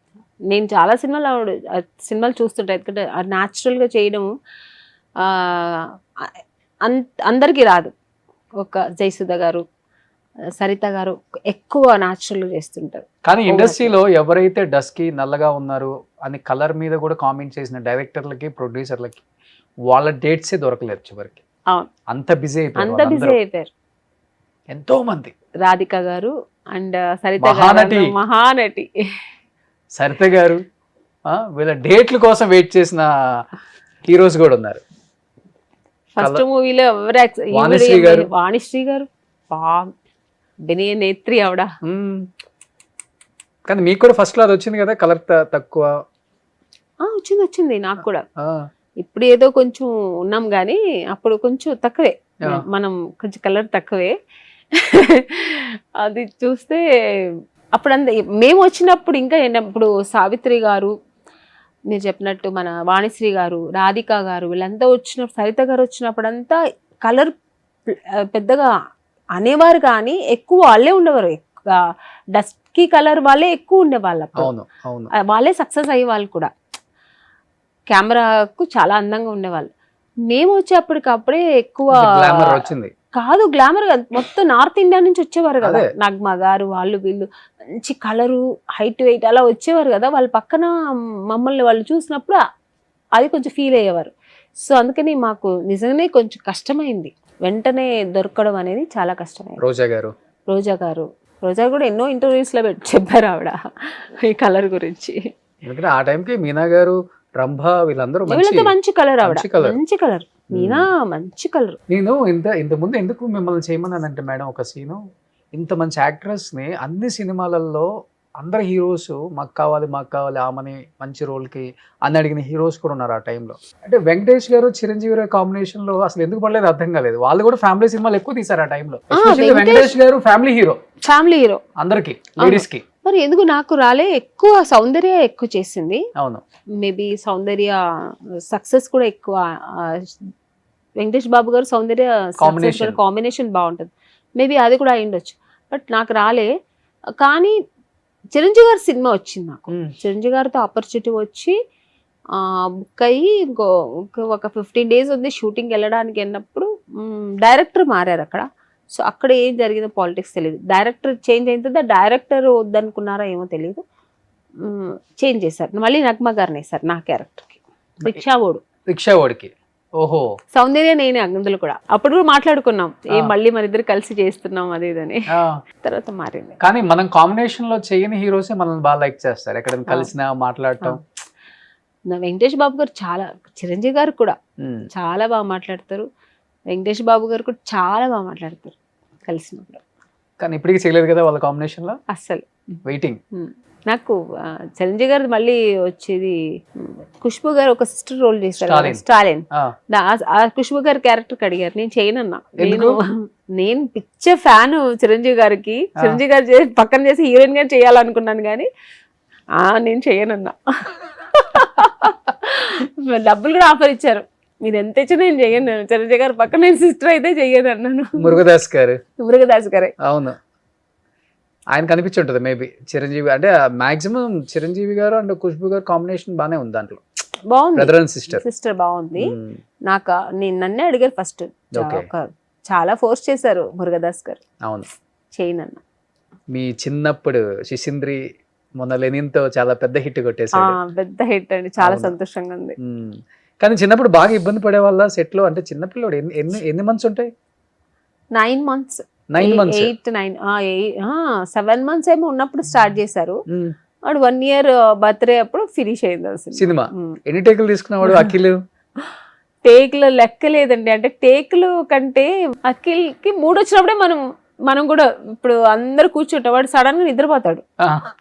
నేను చాలా సినిమాలు చూస్తుంటా. ఎందుకంటే న్యాచురల్ గా చేయడం అందరికీ రాదు. ఒక జయసుధ గారు, సరిత గారు ఎక్కువ న్యాచురల్ గా చేస్తుంటారు. కానీ ఇండస్ట్రీలో ఎవరైతే డస్కీ నల్లగా ఉన్నారు అని కలర్ మీద కూడా కామెంట్ చేసిన డైరెక్టర్లకి, ప్రొడ్యూసర్లకి వాళ్ళ డేట్సే దొరకలేదు చివరికి. అంత బిజీ అయిపోయారు ఎంతో మంది. రాధిక గారు అండ్ సరిత గారు మహానటి. సరిత గారు వీళ్ళ డేట్ల కోసం వెయిట్ చేసిన హీరోస్ కూడా ఉన్నారు. ఫస్ట్ మూవీలో వాణిశ్రీ గారు బెనియ నేత్రి ఆవిడ. కానీ మీకు కూడా ఫస్ట్ లో అది వచ్చింది కదా, కలర్ తక్కువ. వచ్చింది నాకు కూడా. ఇప్పుడు ఏదో కొంచెం ఉన్నాం గానీ అప్పుడు కొంచెం తక్కువే, మనం కొంచెం కలర్ తక్కువే. అది చూస్తే అప్పుడు మేము వచ్చినప్పుడు ఇంకా ఇప్పుడు సావిత్రి గారు మీరు చెప్పినట్టు, మన వాణిశ్రీ గారు, రాధిక గారు వీళ్ళంతా వచ్చినప్పుడు, సరిత గారు వచ్చినప్పుడంతా కలర్ పెద్దగా అనేవారు కానీ ఎక్కువ వాళ్ళే ఉండేవారు. డస్కీ కలర్ వాళ్ళే ఎక్కువ ఉండేవాళ్ళు. వాళ్ళే సక్సెస్ అయ్యే వాళ్ళు కూడా. కెమెరాకు చాలా అందంగా ఉండేవాళ్ళు. మేము వచ్చేప్పటికప్పుడే ఎక్కువ కాదు, గ్లామర్ మొత్తం నార్త్ ఇండియా నుంచి వచ్చేవారు కదా. నగ్మా గారు వాళ్ళు వీళ్ళు మంచి కలరు, హైట్ వెయిట్ అలా వచ్చేవారు కదా. వాళ్ళ పక్కన మమ్మల్ని వాళ్ళు చూసినప్పుడు అది కొంచెం ఫీల్ అయ్యేవారు. సో అందుకని మాకు నిజంగానే కొంచెం కష్టమైంది. వెంటనే దొరకడం అనేది చాలా కష్టమే. రోజా గారు రోజా కూడా ఎన్నో ఇంటర్వ్యూస్ లో చెప్పారు ఆవిడ ఈ కలర్ గురించి. ఎందుకంటే ఆ టైంకి మీనా గారు, రంభ వీళ్ళందరూ మంచి కలర్ ఆవిడ, మంచి కలర్. మీనా మంచి కలర్. నేను ఇంత ముందు ఎందుకు మిమ్మల్ని చేయమన్నానంటే మేడం, ఒక సీను ఇంత మంచి యాక్ట్రెస్ ని అన్ని సినిమాలలో అందరు హీరోస్ మాకు కావాలి ఆమెని మంచి రోల్ కి అని అడిగిన హీరోస్ కూడా ఉన్నారు ఆ టైంలో. అంటే వెంకటేష్ గారు చిరంజీవి గారు కాంబినేషన్ లో అసలు ఎందుకు పడలేదు అర్థం కాలేదు. వాళ్ళు కూడా ఫ్యామిలీ సినిమాలు ఎక్కువ తీశారు ఆ టైంలో. వెంకటేష్ గారు ఫ్యామిలీ హీరో అందరికి లేడీస్ కి. మరి ఎందుకు నాకు రాలే? ఎక్కువ సౌందర్య ఎక్కువ చేసింది. అవును, మేబీ సౌందర్య సక్సెస్ కూడా ఎక్కువ. వెంకటేష్ బాబు గారు సౌందర్య కాంబినేషన్ బాగుంటుంది. మేబీ అది కూడా అయ్యుండొచ్చు, బట్ నాకు రాలే. కానీ చిరంజీవి గారి సినిమా వచ్చింది నాకు. చిరంజీవి గారితో ఆపర్చునిటీ వచ్చి బుక్ అయ్యి ఒక 15 days ఉంది షూటింగ్ వెళ్ళడానికి. వెళ్ళినప్పుడు డైరెక్టర్ మారారు అక్కడ. సో అక్కడ ఏం జరిగిందో పాలిటిక్స్ తెలియదు. డైరెక్టర్ చేంజ్ అయిన డైరెక్టర్ వద్దనుకున్నారా ఏమో తెలియదు, చేంజ్ చేశారు. మళ్ళీ నగ్మ గారిని వేశారు నా క్యారెక్టర్కి, రిక్షావోడికి. ఓహో, సౌందర్య నేను అందులో కూడా అప్పుడు కూడా మాట్లాడుకున్నాం, మళ్ళీ మన ఇద్దరు కలిసి చేస్తున్నాం అది ఇదని. తర్వాత మారింది. కానీ మనం కాంబినేషన్ లో చేయని హీరోసే మనల్ని బాగా లైక్ చేస్తారు ఎక్కడ కలిసినా మాట్లాడటం. వెంకటేష్ బాబు గారు చాలా, చిరంజీవి గారు కూడా చాలా బాగా మాట్లాడతారు. వెంకటేష్ బాబు గారు కూడా చాలా బాగా మాట్లాడతారు కలిసినప్పుడు. కానీ ఇప్పటికీ చేయలేదు కదా వాళ్ళ కాంబినేషన్ లో. అస్సలు వెయిటింగ్. నాకు చిరంజీవి గారు మళ్ళీ వచ్చేది, ఖుష్బు గారు ఒక సిస్టర్ రోల్ చేశారు, స్టాలిన్. ఆ ఖుష్బు గారి క్యారెక్టర్ అడిగారు, నేను చేయనన్నా. నేను పిచ్చ ఫ్యాన్ చిరంజీవి గారికి. చిరంజీవి గారు పక్కన చేసి హీరోయిన్ గా చేయాలనుకున్నాను, కానీ నేను చేయనన్నా. డబ్బులు కూడా ఆఫర్ ఇచ్చారు, మీరు ఎంత ఇచ్చినా నేను చెయ్యను. చిరంజీవి గారు పక్కన నేను సిస్టర్ అయితే చెయ్యను అన్నాను. మురుగదాస్ గారే. అవును, ఆయన కనిపించి ఉంటుంది మేబీ. చిరంజీవి అంటే మాక్సిమం చిరంజీవి గారు అండ్ ఖుష్బు గారు కాంబినేషన్ బానే ఉంది దాంట్లో. బాగుంది, బ్రదర్ అండ్ సిస్టర్ బాగుంది. నాకు నన్నే అడిగారు ఫస్ట్, చాలా ఫోర్స్ చేశారు మురుగదాస్ గారు. అవును, చేయనన్న. మీ చిన్నప్పుడు శిశింద్రి మొన్న లెనిన్తో చాలా పెద్ద హిట్ కొట్టేసాడు. పెద్ద హిట్ అండి, చాలా సంతోషంగా ఉంది. కానీ చిన్నప్పుడు బాగా ఇబ్బంది పడే వాళ్ళ సెట్ లో. అంటే చిన్నపిల్లడు ఎన్ని మంత్స్ ఉంటాయి? 9 months, 9 months, 7 months ఏమో ఉన్నప్పుడు స్టార్ట్ చేశారు. వాడు 1 year బర్త్డే అప్పుడు ఫినిష్ అయింది సినిమా. ఎన్ని టేకులు తీసుకున్నాడు అఖిల్? టేకులు లెక్క లేదండి. అంటే టేకులు కంటే అఖిల్ కి 3 వచ్చినప్పుడే మనం కూడా, ఇప్పుడు అందరు కూర్చుంటాం, వాడు సడన్ గా నిద్రపోతాడు.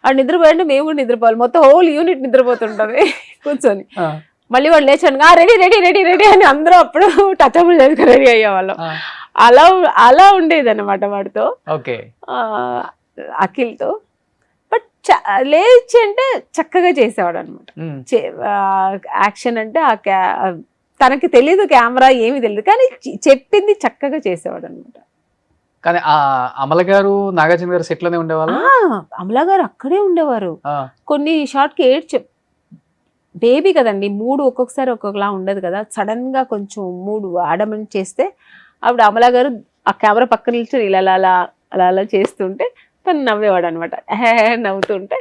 వాడు నిద్రపోయాలంటే మేము కూడా నిద్రపోవాలి. మొత్తం హోల్ యూనిట్ నిద్రపోతుంటది కూర్చొని. మళ్ళీ వాడు లేచాను, రెడీ రెడీ రెడీ రెడీ అని అందరూ అప్పుడు టచబుల్ చేసుకుని రెడీ అయ్యేవాళ్ళం. అలా ఉండేది అనమాట వాడితో, అఖిల్తో. బట్ లేచి అంటే చక్కగా చేసేవాడు అనమాట. యాక్షన్ అంటే తనకి తెలియదు, కెమెరా ఏమి తెలియదు, కానీ చెప్పింది చక్కగా చేసేవాడు అనమాట. కానీ అమల గారు, నాగార్జున గారు సెట్ లోనే ఉండేవాళ్ళు. అమల గారు అక్కడే ఉండేవారు. కొన్ని షార్ట్ కి బేబీ కదండి, మూడు ఒక్కొక్కసారి ఒక్కొక్కలా ఉండదు కదా. సడన్ గా కొంచెం మూడు అడమెంట్ చేస్తే అప్పుడు అమలా గారు ఆ కెమెరా పక్కన నిల్చొని ఇలా అలా అలా అలా చేస్తుంటే తను నవ్వేవాడు అనమాట. నవ్వుతుంటే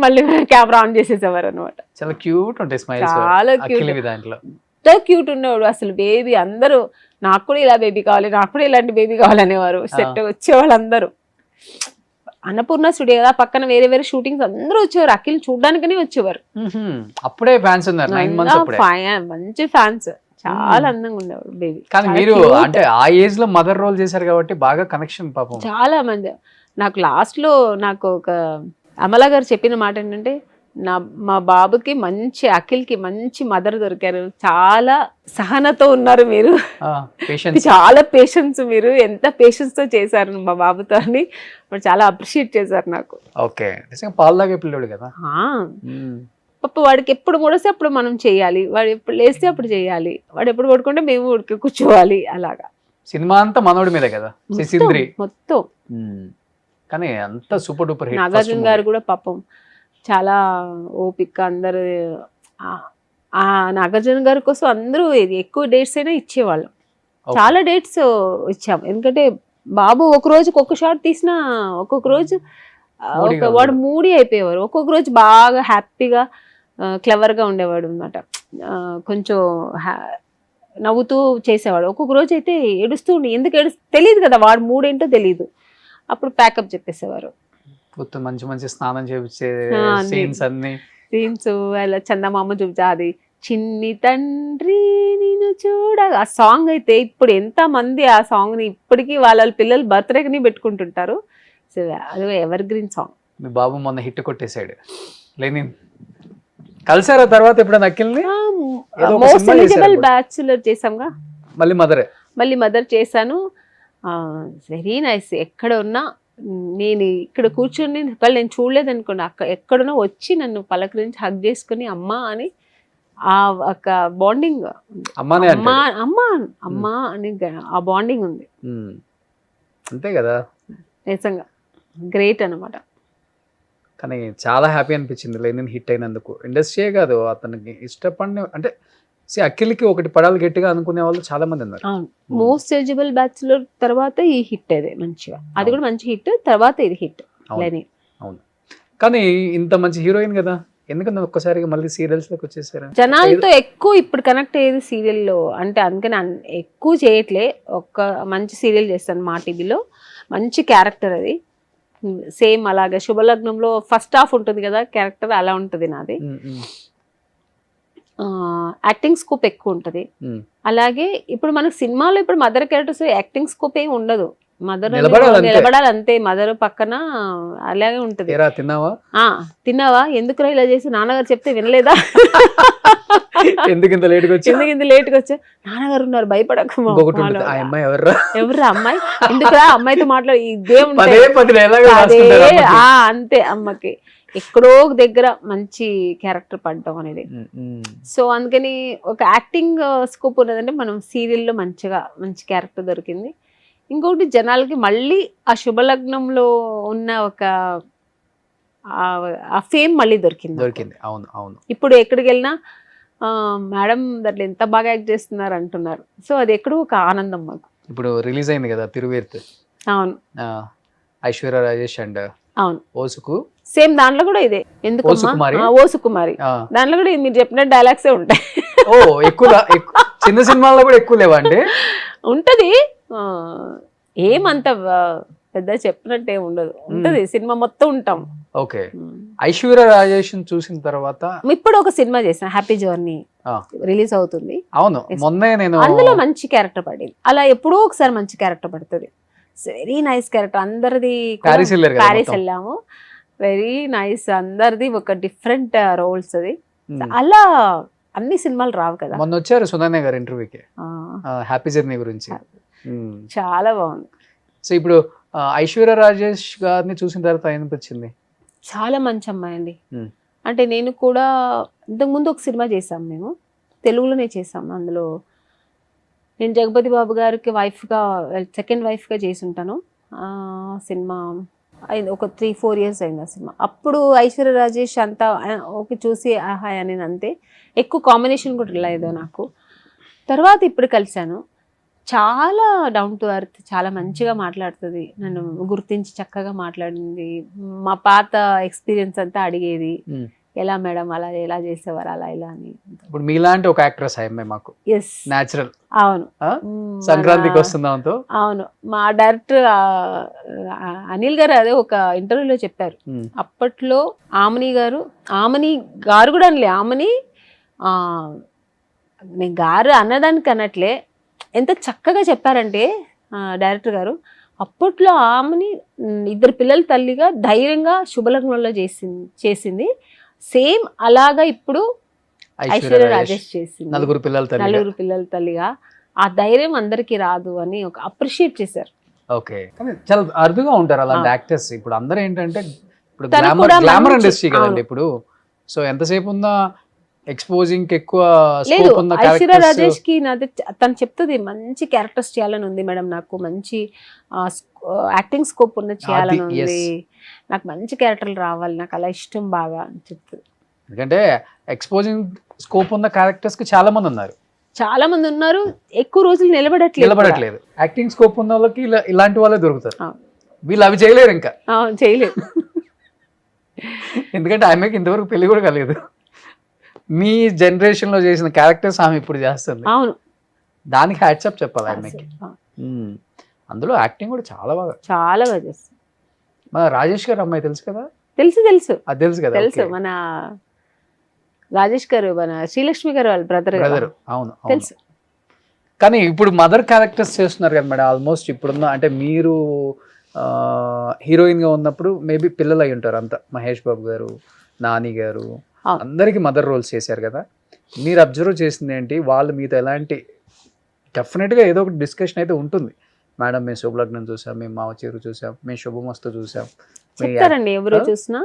మళ్ళీ కెమెరా ఆన్ చేసేసేవారు అనమాట. చాలా క్యూట్ ఉంటాయి స్మైల్స్, చాలా క్యూట్ ఉండేవాడు అసలు. బేబీ అందరూ నాకు కూడా ఇలా బేబీ కావాలి, నాకు కూడా ఇలాంటి బేబీ కావాలనేవారు. సెట్ వచ్చేవాళ్ళు అందరూ. అన్నపూర్ణ స్టూడియో కదా పక్కన, వేరే వేరే షూటింగ్స్ అందరూ వచ్చేవారు. అఖిల్ చూడడానికనే వచ్చేవారు. అప్పుడే ఫ్యాన్స్ ఉన్నారు, 9 months అప్పుడే. మంచి ఫ్యాన్స్, చాలా అందంగా ఉండేవాడు బేబీ. కానీ మీరు అంటే ఆ ఏజ్ లో మదర్ రోల్ చేశారు కాబట్టి బాగా కనెక్షన్ పాపం. చాలా మంది నాకు లాస్ట్ లో నాకు ఒక అమలా గారు చెప్పిన మాట ఏంటంటే, మా బాబుకి మంచి, అఖిల్కి మంచి మదర్ దొరికారు, చాలా సహనతో ఉన్నారు మీరు, చాలా పేషెన్స్, మీరు ఎంత పేషెన్స్ తో చేశారు మా బాబుతో అని చాలా అప్రిషియేట్ చేశారు నాకు. ఓకే, పాలు తాగే పిల్లోడు కదా పాప. వాడికి ఎప్పుడు మూడేస్తే అప్పుడు మనం చేయాలి, వాడు ఎప్పుడు లేస్తే అప్పుడు చేయాలి, వాడు ఎప్పుడు పడుకుంటే మేము ఉడికి కూర్చోవాలి. అలాగా సినిమా అంతా మనోడి మీదే కదా శిశింద్రి మొత్తం. కానీ అంత సూపర్ డూపర్ హిట్. నాగార్జున గారు కూడా పాపం చాలా ఓపిక. అందరు నాగార్జున గారి కోసం అందరూ ఎక్కువ డేట్స్ అయినా ఇచ్చేవాళ్ళం. చాలా డేట్స్ ఇచ్చాం, ఎందుకంటే బాబు ఒక రోజుకి ఒక్క షాట్ తీసినా ఒక్కొక్క రోజు వాడు మూడీ అయిపోయేవారు. ఒక్కొక్క రోజు బాగా హ్యాపీగా క్లెవర్గా ఉండేవాడు అనమాట. కొంచెం నవ్వుతూ చేసేవాడు. ఒక్కొక్క రోజు అయితే ఏడుస్తూ ఉండి, ఎందుకు తెలియదు కదా, వాడు మూడేంటో తెలియదు. అప్పుడు ప్యాకప్ చెప్పేసేవారు. మొత్తం మంచి మంచి స్నానం చేయించే అన్ని. సీన్స్ అన్ని. సీన్స్ అలా చందమామ చూపించా, అది చిన్ని తండ్రి నేను చూడ, ఆ సాంగ్ అయితే ఇప్పుడు ఎంత మంది ఆ సాంగ్ ని ఇప్పటికీ వాళ్ళ పిల్లలు బర్త్డేకి పెట్టుకుంటుంటారు. సో అది ఎవర్ గ్రీన్ సాంగ్. మీ బాబు మొన్న హిట్ కొట్టేశాడు లెనిన్. కలిసారా తర్వాత ఎప్పుడైనా అఖిల్ని? ఏదో ఒక మోస్ట్ సినిమా చేశారు ఎలిజిబుల్ అప్పుడు. బ్యాచులర్ చేసాంగా, మళ్ళీ మదరే. మళ్ళీ మదర్ చేశాను. Very nice. ఎక్కడ ఉన్నా నేను ఇక్కడ కూర్చొని ఒకవేళ నేను చూడలేదు అనుకోండి, అక్కడ ఎక్కడున్నా వచ్చి నన్ను పలకరించి హగ్ చేసుకుని అమ్మా అని ఆ ఒక బాండింగ్, అమ్మానే అమ్మా అంటాడు. అమ్మా అమ్మా అని ఆ బాండింగ్ ఉంది. అంతే కదా. నిజంగా గ్రేట్ అన్నమాట. కానీ చాలా హ్యాపీ అనిపించింది లెనిన్ హిట్ అయినందుకు. ఇండస్ట్రీయే కాదు, అతనికి ఇష్టపడిన అంటే అఖిల్కి ఒకటి పడాలి గట్టిగా అనుకునే వాళ్ళు చాలా మంది ఉన్నారు. అవును, మోస్ట్ ఎలిజిబుల్ బ్యాచులర్ తర్వాత ఈ హిట్ అదే మంచిగా, అది కూడా మంచి హిట్, తర్వాత ఇది హిట్ లెనిన్. అవును. కానీ ఇంత మంచి హీరోయిన్ కదా, ఎందుకంటే ఒక్కసారిగా మళ్ళీ సీరియల్స్ లోకి వచ్చేసారు. జనాలతో ఎక్కువ ఇప్పుడు కనెక్ట్ అయ్యేది సీరియల్లో అంటే, అందుకని ఎక్కువ చేయట్లే. ఒక్క మంచి సీరియల్ చేస్తాను మా టీవీలో, మంచి క్యారెక్టర్ అది. సేమ్ అలాగే శుభలగ్నంలో ఫస్ట్ హాఫ్ ఉంటుంది కదా క్యారెక్టర్, అలా ఉంటుంది నాది. యాక్టింగ్ స్కోప్ ఎక్కువ ఉంటుంది. అలాగే ఇప్పుడు మనకు సినిమాలో ఇప్పుడు మదర్ క్యారెక్టర్స్ యాక్టింగ్ స్కోప్ ఏమి ఉండదు, మదర్ నిలబడాలి అంతే, మదర్ పక్కన అలాగే ఉంటది. తిన్నావా, ఎందుకురా ఇలా చేసి, నాన్నగారు చెప్తే వినలేదా, ఎందుకు ఇంత లేట్ గా వచ్చా, నాన్నగారు ఉన్నారు భయపడకు, ఎవర్రా అమ్మాయి, ఎందుకురా అమ్మాయితో మాట్లాడి, ఇదే అంతే. అమ్మకి ఎక్కడో ఒక దగ్గర మంచి క్యారెక్టర్ పడ్డం అనేది. సో అందుకని ఒక యాక్టింగ్ స్కోప్ ఉన్నదంటే మనం సీరియల్లో మంచి క్యారెక్టర్ దొరికింది. ఇంకొకటి జనాలకి మళ్ళీ ఆ శుభలగ్నంలో ఉన్న ఒక ఆ ఫేమ్ మళ్ళీ దొరికింది. అవును అవును. ఇప్పుడు ఎక్కడికి వెళ్ళినా మేడం దాంట్లో ఎంత బాగా యాక్ట్ చేస్తున్నారు అంటున్నారు. సో అది ఎక్కడో ఒక ఆనందం మాకు. ఇప్పుడు రిలీజ్ అయింది కదా తిరువేర్త్. అవును, ఐశ్వర్య రాజేష్ అండ్ అవును ఓసుకు. సేమ్ దాంట్లో కూడా ఇదే, ఎందుకు ఓసుకుమారి, దాంట్లో కూడా మీరు చెప్పిన డైలాగ్సే ఉంటాయి. ఓ ఎక్కువ చిన్న సినిమాల్లో కూడా ఎక్కువ లేవా అండి? ఉంటది, ఏమంత పెద్ద చెప్పినట్టు ఏమి ఉండదు, ఉంటది సినిమా మొత్తం ఉంటాం. ఓకే. ఐశ్వర్య రాజేష్ చూసిన తర్వాత ఇప్పుడు ఒక సినిమా చేసిన హ్యాపీ జర్నీ రిలీజ్ అవుతుంది. అవును, మొన్నే నేను అందులో మంచి క్యారెక్టర్ పడింది. అలా ఎప్పుడో ఒకసారి మంచి క్యారెక్టర్ పడుతుంది. Very nice character. అందరిది ప్యారిస్ వెళ్ళాము, వెరీ నైస్. అందరిది ఒక డిఫరెంట్ రోల్స్. అది అలా అన్ని సినిమాలు రావు కదా. మొన్న వచ్చారు సునైనా గారు ఇంటర్వ్యూకి హ్యాపీ జర్నీ గురించి, చాలా బాగుంది. సో ఇప్పుడు ఐశ్వర్య రాజేష్ గారిని చూసిన తర్వాత అనిపించింది చాలా మంచి అమ్మాయి అండి. అంటే నేను కూడా ఇంతకుముందు ఒక సినిమా చేసాం, మేము తెలుగులోనే చేసాం. అందులో నేను జగపతి బాబు గారికి వైఫ్గా, సెకండ్ వైఫ్గా చేసి ఉంటాను. సినిమా అయింది ఒక 3-4 years అయింది ఆ సినిమా. అప్పుడు ఐశ్వర్య రాజేష్ అంతా ఓకే చూసి ఆహా అని అంతే, ఎక్కువ కాంబినేషన్ కూడా లేదు నాకు. తర్వాత ఇప్పుడు కలిశాను, చాలా డౌన్ టు ఎర్త్, చాలా మంచిగా మాట్లాడుతుంది, నన్ను గుర్తించి చక్కగా మాట్లాడింది. మా పాత ఎక్స్పీరియన్స్ అంతా అడిగేది, ఎలా మేడం అలా ఎలా చేసేవారు అలా ఇలా అని. ఇప్పుడు మీలాంటి ఒక యాక్ట్రెస్ అయ్యాయి మాకు. Yes, natural. అవును, సంక్రాంతికి వస్తుందాంతో. అవును, మా డైరెక్టర్ అనిల్ గారు అదే ఒక ఇంటర్వ్యూలో చెప్పారు. అప్పట్లో ఆమని గారు కూడా అనలే, ఆమని నేను గారు అన్నదానికి అన్నట్లే, ఎంత చక్కగా చెప్పారంటే డైరెక్టర్ గారు, అప్పట్లో ఆమెని 2 పిల్లల తల్లిగా ధైర్యంగా శుభలగ్నంలో చేసింది. సేమ్ అలాగా ఇప్పుడు ఐశ్వర్య రాజేష్ చేసింది, 4 పిల్లల తల్లిగా. ఆ ధైర్యం అందరికి రాదు అని ఒక అప్రిషియేట్ చేశారు. ఓకే, కానీ చాలా అరుదుగా ఉంటారు అలాంటి యాక్టర్స్. ఇప్పుడు అందరూ ఏంటంటే ఇప్పుడు గ్లామర్ ఇండస్ట్రీ కదండి ఇప్పుడు. సో ఎంతసేపు ఉందా ఎక్స్పోజింగ్ ఎక్కువ లేదు. ఐశ్వర్య రాజేష్ కి తను చెప్తుంది మంచి క్యారెక్టర్స్ చేయాలని ఉంది మేడం, నాకు మంచి యాక్టింగ్ స్కోప్ ఉన్న చేయాలని ఉంది, నాకు మంచి క్యారెక్టర్లు రావాలి, నాకు అలా ఇష్టం బాగా అని చెప్తుంది. ఎందుకంటే ఎక్స్పోజింగ్ స్కోప్ ఉన్న క్యారెక్టర్స్ కి చాలా మంది ఉన్నారు, ఎక్కువ రోజులు నిలబడట్లేదు. యాక్టింగ్ స్కోప్ ఉన్న వాళ్ళకి ఇలాంటి వాళ్ళే దొరుకుతారు, వీళ్ళు అవి చేయలేరు, ఇంకా చేయలేరు. ఎందుకంటే ఆమెకి ఇంతవరకు పెళ్లి కూడా కాలేదు. మీ జనరేషన్ లో చేసిన క్యారెక్టర్స్ ఆమె ఇప్పుడు చేస్తుంది. అవును, దానికి హ్యాట్సప్ చెప్పాలి ఆయనకి. అందులో యాక్టింగ్ కూడా చాలా బాగా చేస్తారు. మన రాజేష్ గారు అమ్మాయి తెలుసు కదా? తెలుసు అది తెలుసు కదా? తెలుసు. మన రాజేష్ గారు మన శ్రీలక్ష్మి గారు వాళ్ళ బ్రదర్. అవును తెలుసు. కానీ ఇప్పుడు మదర్ క్యారెక్టర్స్ చేస్తున్నారు కదా మేడం ఆల్మోస్ట్. ఇప్పుడున్న అంటే మీరు హీరోయిన్ గా ఉన్నప్పుడు మేబీ పిల్లలు అయి ఉంటారు అంతా. మహేష్ బాబు గారు, నాని గారు అందరికి మదర్ రోల్స్ చేశారు కదా. మీరు అబ్జర్వ్ చేసింది ఏంటి? వాళ్ళు మీతో ఎలాంటి, డెఫినెట్గా ఏదో ఒక డిస్కషన్ అయితే ఉంటుంది. మేడం మేము శుభలగ్నం చూసాం, మేము మావ చీరు చూసాం, మేము శుభమస్తు చూసాం. చెప్తారండి ఎవరు చూసినా.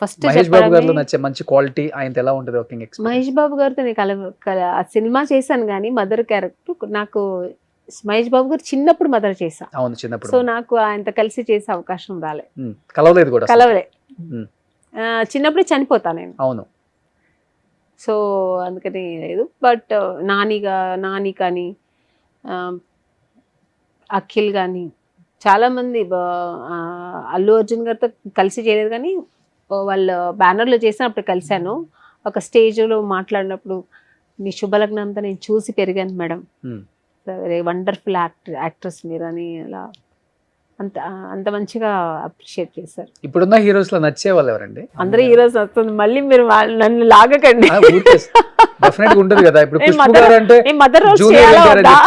ఫస్ట్ మహేష్ బాబు గారిలో నచ్చే మంచి క్వాలిటీ ఆయనతో ఎలా ఉంటుంది వర్కింగ్ ఎక్స్పీరియన్స్? మహేష్ బాబు గారితో నేను ఆ సినిమా చేశాను కానీ మదర్ క్యారెక్టర్ నాకు మహేష్ బాబు గారు చిన్నప్పుడు మదర్ చేశా. అవును, చిన్నప్పుడు. సో నాకు ఆయనతో కలిసి చేసే అవకాశం రాలే, కలవలేదు కూడా. కలవలే. చిన్నప్పుడే చనిపోతా నేను. అవును. సో అందుకని లేదు. బట్ నాని కానీ అఖిల్ కానీ చాలా మంది అల్లు అర్జున్ గారితో కలిసి చేయలేదు కానీ వాళ్ళ బ్యానర్లో చేసినప్పుడు కలిశాను. ఒక స్టేజ్లో మాట్లాడినప్పుడు మీ శుభలగ్నంతో నేను చూసి పెరిగాను మేడం, వెరీ వండర్ఫుల్ యాక్ట్రెస్ మీరు అని అలా అంత మంచిగా అప్రిషియేట్ చేశారు. ఇప్పుడున్న హీరోస్ లో నచ్చే వాళ్ళు ఎవరండి? అందరూ హీరోస్ వస్తుంది. మళ్ళీ మీరు నన్ను లాగకండి. డెఫినెట్ గా ఉంటుంది కదా. ఇప్పుడు మదర్ రోల్స్ చేయాలా వద్దా?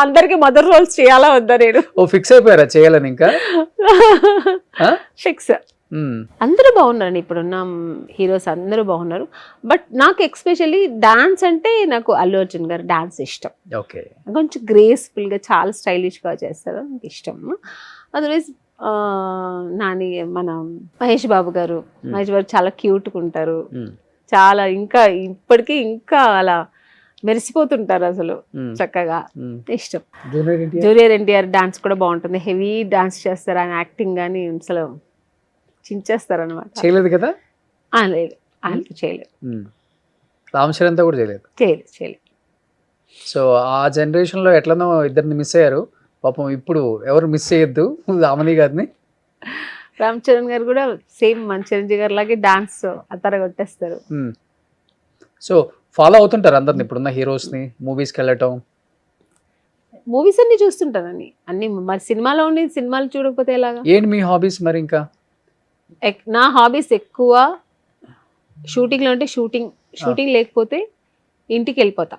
అందరికి మదర్ రోల్స్ చేయాలా వద్దా? నేను ఫిక్స్ అయిపోయారా చేయాలని? ఇంకా ఫిక్స్. అందరూ బాగున్నారండి, ఇప్పుడున్న హీరోస్ అందరూ బాగున్నారు. బట్ నాకు ఎక్స్పెషల్లీ డాన్స్ అంటే నాకు అల్లు అర్జున్ గారు డాన్స్ ఇష్టం. ఓకే, కొంచెం గ్రేస్ఫుల్ గా చాలా స్టైలిష్ గా చేస్తారు, నాకు ఇష్టం. అదర్వైజ్ నాని మన మహేష్ బాబు గారు చాలా క్యూట్గా ఉంటారు. చాలా ఇంకా ఇప్పటికీ ఇంకా అలా మెరిసిపోతుంటారు అసలు, చక్కగా ఇష్టం. జూనియర్ ఎన్టీఆర్ డాన్స్ కూడా బాగుంటుంది, హెవీ డాన్స్ చేస్తారు. ఆయన యాక్టింగ్ కానీ అసలు చించేస్తారు అనమాట. చేయలేదు కదా? లేదు, ఆయన చేయలేదు. రామ్ చరణ్ తో కూడా చేయలేదు. సో ఆ జనరేషన్ లో ఎట్లనో ఇద్దరిని మిస్ అయ్యారు పాపం. ఇప్పుడు ఎవరు మిస్ చేయొద్దు రామణి గారిని. రామ్ చరణ్ గారు కూడా సేమ్ మన చిరంజీవి గారి లాగే డాన్స్ అతర కొట్టేస్తారు. సో ఫాలో అవుతుంటారు అందరిని ఇప్పుడున్న హీరోస్ ని, మూవీస్ కి వెళ్ళటం? మూవీస్ అన్ని చూస్తుంటానండి, అన్ని. మరి సినిమాలో ఉండి సినిమాలు చూడకపోతే ఎలాగా? ఏంటి మీ హాబీస్ మరి? ఇంకా నా హాబీస్ ఎక్కువ షూటింగ్ లో ఉంటే షూటింగ్ లేకపోతే ఇంటికి వెళ్ళిపోతా.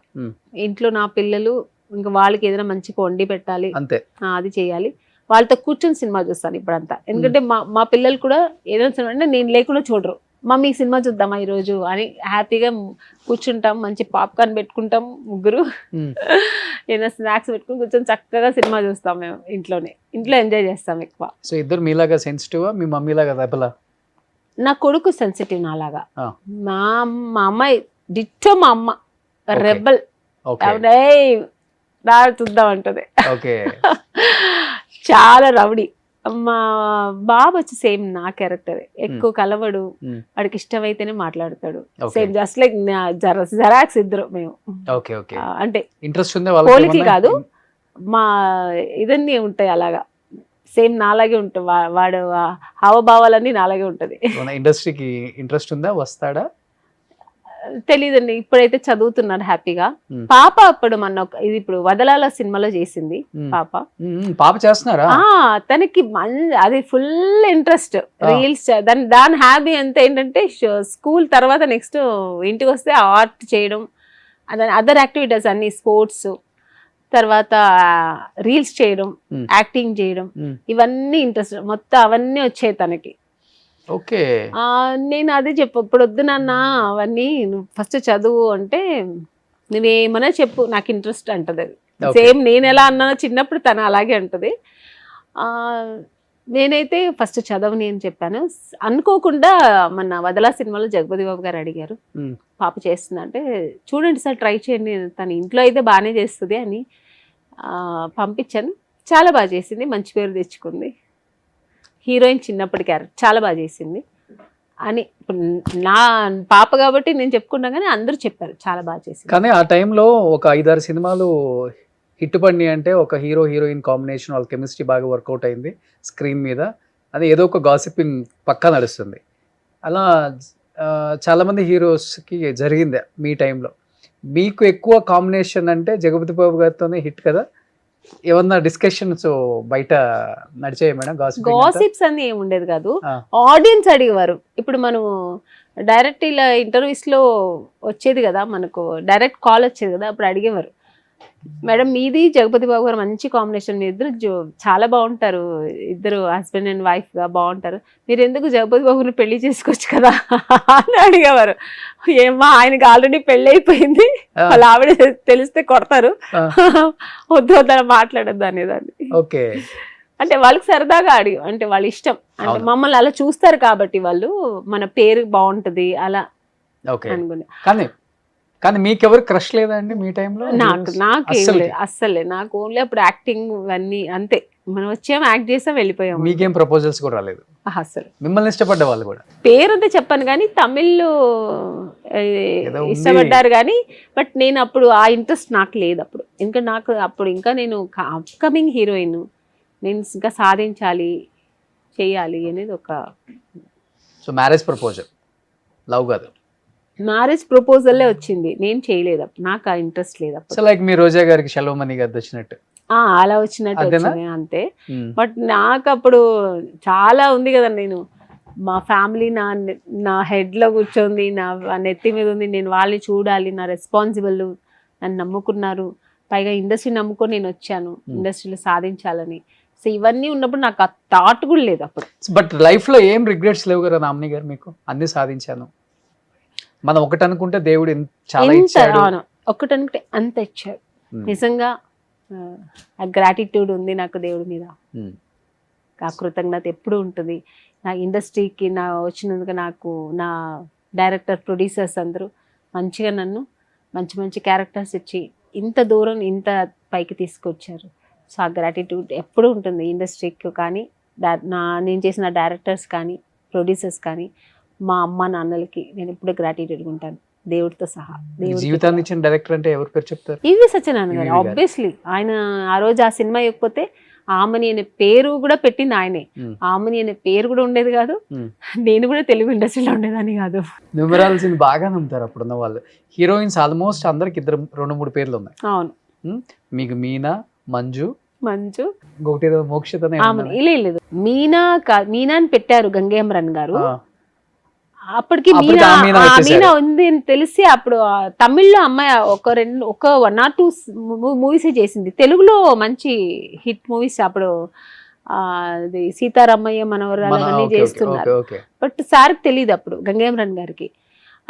ఇంట్లో నా పిల్లలు ఇంకా వాళ్ళకి ఏదైనా మంచిగా వండి పెట్టాలి, అంతే, అది చేయాలి. వాళ్ళతో కూర్చొని సినిమా చూస్తాను ఇప్పుడంతా. ఎందుకంటే మా పిల్లలు కూడా ఏదైనా సినిమా అంటే నేను లేకుండా చూడరు. మమ్మీ సినిమా చూద్దామా ఈరోజు అని హ్యాపీగా కూర్చుంటాం. మంచి పాప్కార్న్ పెట్టుకుంటాం ముగ్గురు, ఏదైనా స్నాక్స్ పెట్టుకుని కూర్చొని చక్కగా సినిమా చూస్తాం. మేము ఇంట్లో ఎంజాయ్ చేస్తాం ఎక్కువ. సో ఇద్దరు మీలాగా సెన్సిటివ్, మీ మమ్మీ లాగా రెబలా? నా కొడుకు సెన్సిటివ్ నాలాగా. మా అమ్మాయి డిట్టో మా అమ్మ రెబల్. చూద్దాం అంటది, చాలా రౌడీ. మా బాబు వచ్చి సేమ్ నా క్యారెక్టర్, ఎక్కువ కలవడు, వాడికి ఇష్టమైతేనే మాట్లాడతాడు. సేమ్ జస్ట్ లైక్ జెరాక్స్ ఇద్దరు మేము. అంటే పోలికలు కాదు, మా ఇదన్నీ ఉంటాయి అలాగా, సేమ్ నాలాగే ఉంటాయి. వాడు హావభావాలన్నీ నాలాగే ఉంటది. ఇండస్ట్రీకి ఇంట్రెస్ట్ ఉందా? వస్తాడా? తెలీదండి, ఇప్పుడైతే చదువుతున్నారు హ్యాపీగా. పాప అప్పుడు మన ఇది ఇప్పుడు వదలాల సినిమాలో చేసింది పాప చేస్తున్నారా? తనకి అది ఫుల్ ఇంట్రెస్ట్ రీల్స్. దాని హ్యాబీ అంతా ఏంటంటే స్కూల్ తర్వాత నెక్స్ట్ ఇంటికి వస్తే ఆర్ట్ చేయడం, అదర్ యాక్టివిటీస్ అన్ని, స్పోర్ట్స్, తర్వాత రీల్స్ చేయడం, యాక్టింగ్ చేయడం, ఇవన్నీ ఇంట్రెస్ట్. మొత్తం అవన్నీ వచ్చాయి తనకి. ఓకే, నేను అదే ఇప్పుడు వద్దు నాన్న అవన్నీ, నువ్వు ఫస్ట్ చదువు అంటే నువ్వేమన్నా చెప్పు నాకు ఇంట్రెస్ట్ అంటది. అది సేమ్ నేను ఎలా అన్నానో చిన్నప్పుడు తను అలాగే అంటది. నేనైతే ఫస్ట్ చదవని అని చెప్పాను. అనుకోకుండా మన వదలా సినిమాలో జగపతి బాబు గారు అడిగారు పాప చేస్తుందా అంటే, చూడండి సార్ ట్రై చేయండి, తన ఇంట్లో అయితే బాగానే చేస్తుంది అని పంపించాను. చాలా బాగా చేసింది, మంచి పేరు తెచ్చుకుంది. హీరోయిన్ చిన్నప్పటి క్యారెక్టర్ చాలా బాగా చేసింది అని నా పాప కాబట్టి నేను చెప్పుకున్నా, కానీ అందరూ చెప్పారు చాలా బాగా చేసింది. కానీ ఆ టైంలో ఒక 5-6 సినిమాలు హిట్ పడినాయి అంటే ఒక హీరో హీరోయిన్ కాంబినేషన్, వాళ్ళ కెమిస్ట్రీ బాగా వర్కౌట్ అయింది స్క్రీన్ మీద. అది ఏదో ఒక గాసిపింగ్ పక్కా నడుస్తుంది. అలా చాలామంది హీరోస్కి జరిగింది మీ టైంలో. మీకు ఎక్కువ కాంబినేషన్ అంటే జగపతి బాబు గారితోనే హిట్ కదా, ఏమన్నా డిస్కషన్స్ బయట నడిచాయి మేడం? గాసిప్స్ అని ఏమి ఉండేది కాదు, ఆ. ఆడియన్స్ అడిగేవారు. ఇప్పుడు మనం డైరెక్ట్ ఇలా ఇంటర్వ్యూస్ లో వచ్చేది కదా, మనకు డైరెక్ట్ కాల్ వచ్చేది కదా, అప్పుడు అడిగేవారు, మేడం మీది జగపతి బాబు గారు మంచి కాంబినేషన్, మీ ఇద్దరు చాలా బాగుంటారు, ఇద్దరు హస్బెండ్ అండ్ వైఫ్ గా బాగుంటారు, మీరు ఎందుకు జగపతి బాబుని పెళ్లి చేసుకోవచ్చు కదా అని అడిగేవారు. ఏమ్మా ఆయనకి ఆల్రెడీ పెళ్లి అయిపోయింది, వాళ్ళ ఆవిడ తెలిస్తే కొడతారు, వద్దు వద్దని మాట్లాడద్దు అనేదాన్ని. ఓకే, అంటే వాళ్ళకి సరదాగా అంటే వాళ్ళ ఇష్టం, అంటే మమ్మల్ని అలా చూస్తారు కాబట్టి వాళ్ళు, మన పేరు బాగుంటది అలా అనుకునే. కానీ మీకెవరు క్రష్ లేదండి మీ టైంలో? అస్సలే నాకు ఓన్లీ అప్పుడు యాక్టింగ్ ఇవన్నీ అంతే, మనం వచ్చాము యాక్ట్ చేసాం వెళ్ళిపోయాము. మీకేం ప్రపోజల్స్ కూడా రాలేదు? అసలు మిమ్మల్ని ఇష్టపడ్డ వాళ్ళు కూడా? పేరంతా చెప్పాను కానీ తమిళ్లో ఇష్టపడ్డారు కానీ, బట్ నేను అప్పుడు ఆ ఇంట్రెస్ట్ నాకు లేదు అప్పుడు. ఇంకా నాకు అప్పుడు ఇంకా నేను అప్కమింగ్ హీరోయిన్, నేను ఇంకా సాధించాలి చేయాలి అనేది ఒక. సో మ్యారేజ్ ప్రపోజల్, లవ్ కాదు? మ్యారేజ్ ప్రపోజల్లే వచ్చింది, నేను చేయలేదు, నాకు ఆ ఇంట్రెస్ట్ లేదు. సో లైక్ మీ రోజా గారికి శెలవమణి గారి వచ్చినట్టు అలా వచ్చినట్టు వచ్చింది అంతే. బట్ నాకు అప్పుడు చాలా ఉంది కదా, నేను మా ఫ్యామిలీ నా హెడ్ లో కూర్చొంది, నా నెత్తి మీద ఉంది, నేను వాళ్ళని చూడాలి, నా రెస్పాన్సిబుల్, నన్ను నమ్ముకున్నారు, పైగా ఇండస్ట్రీ నమ్ముకొని నేను వచ్చాను, ఇండస్ట్రీలో సాధించాలని. సో ఇవన్నీ ఉన్నప్పుడు నాకు ఆ థాట్ కూడా లేదు అప్పుడు. బట్ లైఫ్ లో ఏం రిగ్రెట్స్ లేవు కదా నామిని గారు మీకు? అన్ని సాధించాను, మనం ఒకటి అనుకుంటే దేవుడు చాలా ఇచ్చాడు. ఒకటి అనుకుంటే అంత ఇచ్చాడు. నిజంగా ఆ గ్రాటిట్యూడ్ ఉంది నాకు దేవుడి మీద, ఆ కృతజ్ఞత ఎప్పుడు ఉంటుంది. నా ఇండస్ట్రీకి నా వచ్చినందుకు నాకు నా డైరెక్టర్ ప్రొడ్యూసర్స్ అందరూ మంచిగా నన్ను మంచి మంచి క్యారెక్టర్స్ ఇచ్చి ఇంత దూరం ఇంత పైకి తీసుకొచ్చారు. సో ఆ గ్రాటిట్యూడ్ ఎప్పుడు ఉంటుంది ఇండస్ట్రీకి కానీ, నేను చేసిన డైరెక్టర్స్ కానీ ప్రొడ్యూసర్స్ కానీ, మా అమ్మ నాన్నలకి నేను ఎప్పుడు గ్రాటిట్యూడ్ ఉంటాను, దేవుడితో సహా. జీవితాన్ని ఇచ్చిన డైరెక్టర్ అంటే ఎవరి పేరు చెప్తారు? ఈవి సత్యనారాయణ గారు. ఆబ్వియస్లీ ఆయన ఆ రోజు ఆ సినిమా ఇవ్వకపోతే ఆమని అనే పేరు కూడా పెట్టింది ఆయనే. ఆమని అనే పేరు కూడా ఉండేది కాదు, నేను కూడా తెలుగు ఇండస్ట్రీలో ఉండేదాన్ని కాదు. న్యూమరాల్స్ బాగా నమ్ముతారు అప్పుడున్న వాళ్ళు. హీరోయిన్స్ ఆల్మోస్ట్ అందరికి 2-3 పేర్లు ఉన్నాయి. అవును, మీకు మీనా, మంజు, ఇంకొకటి మోక్షిత. లేదు, మీనా అని పెట్టారు గంగేమరన్ గారు. అప్పటికి మీనా ఉంది అని తెలిసి అప్పుడు తమిళ్లో అమ్మాయి ఒక 1 or 2 మూవీస్ చేసింది, తెలుగులో మంచి హిట్ మూవీస్ అప్పుడు. అది సీతారామయ్య మనవరాలు అన్నీ చేస్తున్నారు. బట్ సార్కి తెలియదు అప్పుడు గంగేమరన్ గారికి,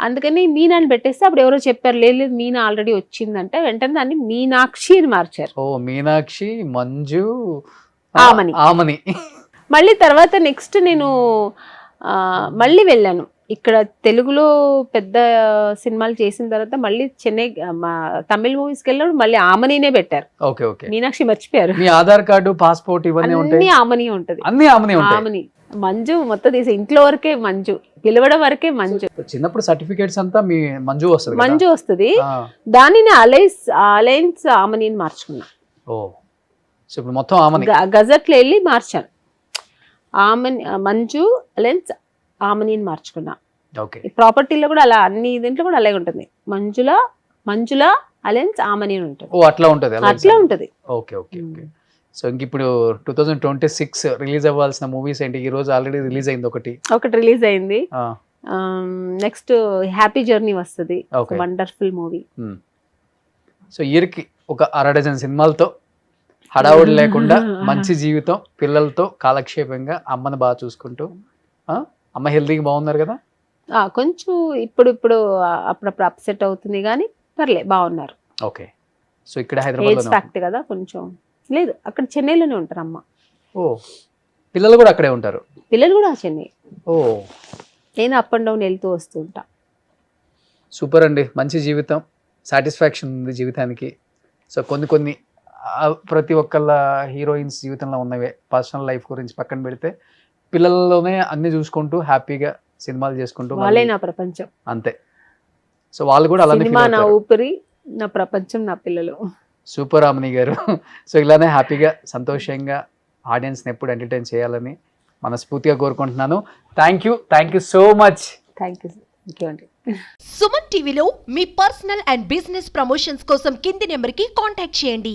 అందుకని మీనాని పెట్టేస్తే అప్పుడు ఎవరో చెప్పారు, లేదు మీనా ఆల్రెడీ వచ్చిందంటే వెంటనే దాన్ని మీనాక్షి అని మార్చారు. మీనాక్షి, మంజు, ఆమని. మళ్ళీ తర్వాత నెక్స్ట్ నేను మళ్ళీ వెళ్ళాను, ఇక్కడ తెలుగులో పెద్ద సినిమాలు చేసిన తర్వాత మళ్ళీ చెన్నై తమిళ మూవీస్కి వెళ్ళాడు, మళ్ళీ ఆమనినే పెట్టారు. మీనాక్షి మర్చిపోయారు. మీ ఆధార్ కార్డు, పాస్పోర్ట్ ఇవన్నీ ఆమని ఉంటది. ఆమని. మంజు మొత్తం తీసి ఇంట్లో వరకే మంజు, పిలవడం వరకే మంజు. చిన్నప్పుడు సర్టిఫికేట్స్ అంతా మీ మంజు వస్తుంది. దానిని అలయన్స్ ఆమని అని మార్చుకున్నా. మొత్తం ఆమని గజెట్లో వెళ్ళి మార్చాను, ఆమని మంజు అలయన్స్ ఆమని అని మార్చుకున్నా. ప్రాపర్టీలో కూడా అలా, అన్ని దీంట్లో కూడా అలాగే ఉంటుంది, మంజుల అలయన్స్ ఆమని అని ఉంటుంది. అట్లా ఉంటది. సో ఇంక ఇప్పుడు 2026 రిలీజ్ అవ్వాల్సిన మూవీస్ ఏంటి? ఈ రోజు ఆల్రెడీ రిలీజ్ అయింది, ఒకటి రిలీజ్ అయింది. నెక్స్ట్ హ్యాపీ జర్నీ వస్తుంది, వండర్ఫుల్ మూవీ. సో ఇయర్ కి ఒక 1/2 డజన్ సినిమాలతో హడావుడి లేకుండా మంచి జీవితం, పిల్లలతో కాలక్షేపంగా అమ్మని బాగా చూసుకుంటూ. అమ్మ హెల్తీగా బాగున్నారు కదా? కొంచెం ఇప్పుడు అప్పుడప్పుడు అప్సెట్ అవుతుంది కానీ పర్లే బాగున్నారు. ఓకే. సో ఇక్కడ హైదరాబాద్ ఫ్యాక్ట్ కదా, కొంచెం లేదు అక్కడ చెన్నైలోనే ఉంటారు అమ్మ. పిల్లలు కూడా అక్కడే ఉంటారు? పిల్లలు కూడా చెన్నై. నేను అప్ అండ్ డౌన్ వెళ్తూ వస్తూ ఉంటా. సూపర్ అండి, మంచి జీవితం, సాటిస్ఫాక్షన్ ఉంది జీవితానికి. సో కొన్ని ప్రతి ఒక్కళ్ళ హీరోయిన్స్ జీవితంలో ఉన్నవే. పర్సనల్ లైఫ్ గురించి పక్కన పెడితే పిల్లల్లోనే అన్ని చూసుకుంటూ హ్యాపీగా సినిమాలు చేసుకుంటూ, వాళ్ళే నా ప్రపంచం అంతే. సో వాళ్ళు కూడా అలానే సినిమా నా ఊపిరి, నా ప్రపంచం, నా పిల్లలు. సూపర్ ఆమని గారు. సో ఇలానే హ్యాపీగా సంతోషంగా ఆడియన్స్ని ఎప్పుడు ఎంటర్టైన్ చేయాలని మనస్ఫూర్తిగా కోరుకుంటున్నాను. Thank you so much. Thank you అండి. సుమన్ టీవీలో మీ పర్సనల్ అండ్ బిజినెస్ ప్రమోషన్స్ కోసం కింది నెంబర్కి కాంటాక్ట్ చేయండి.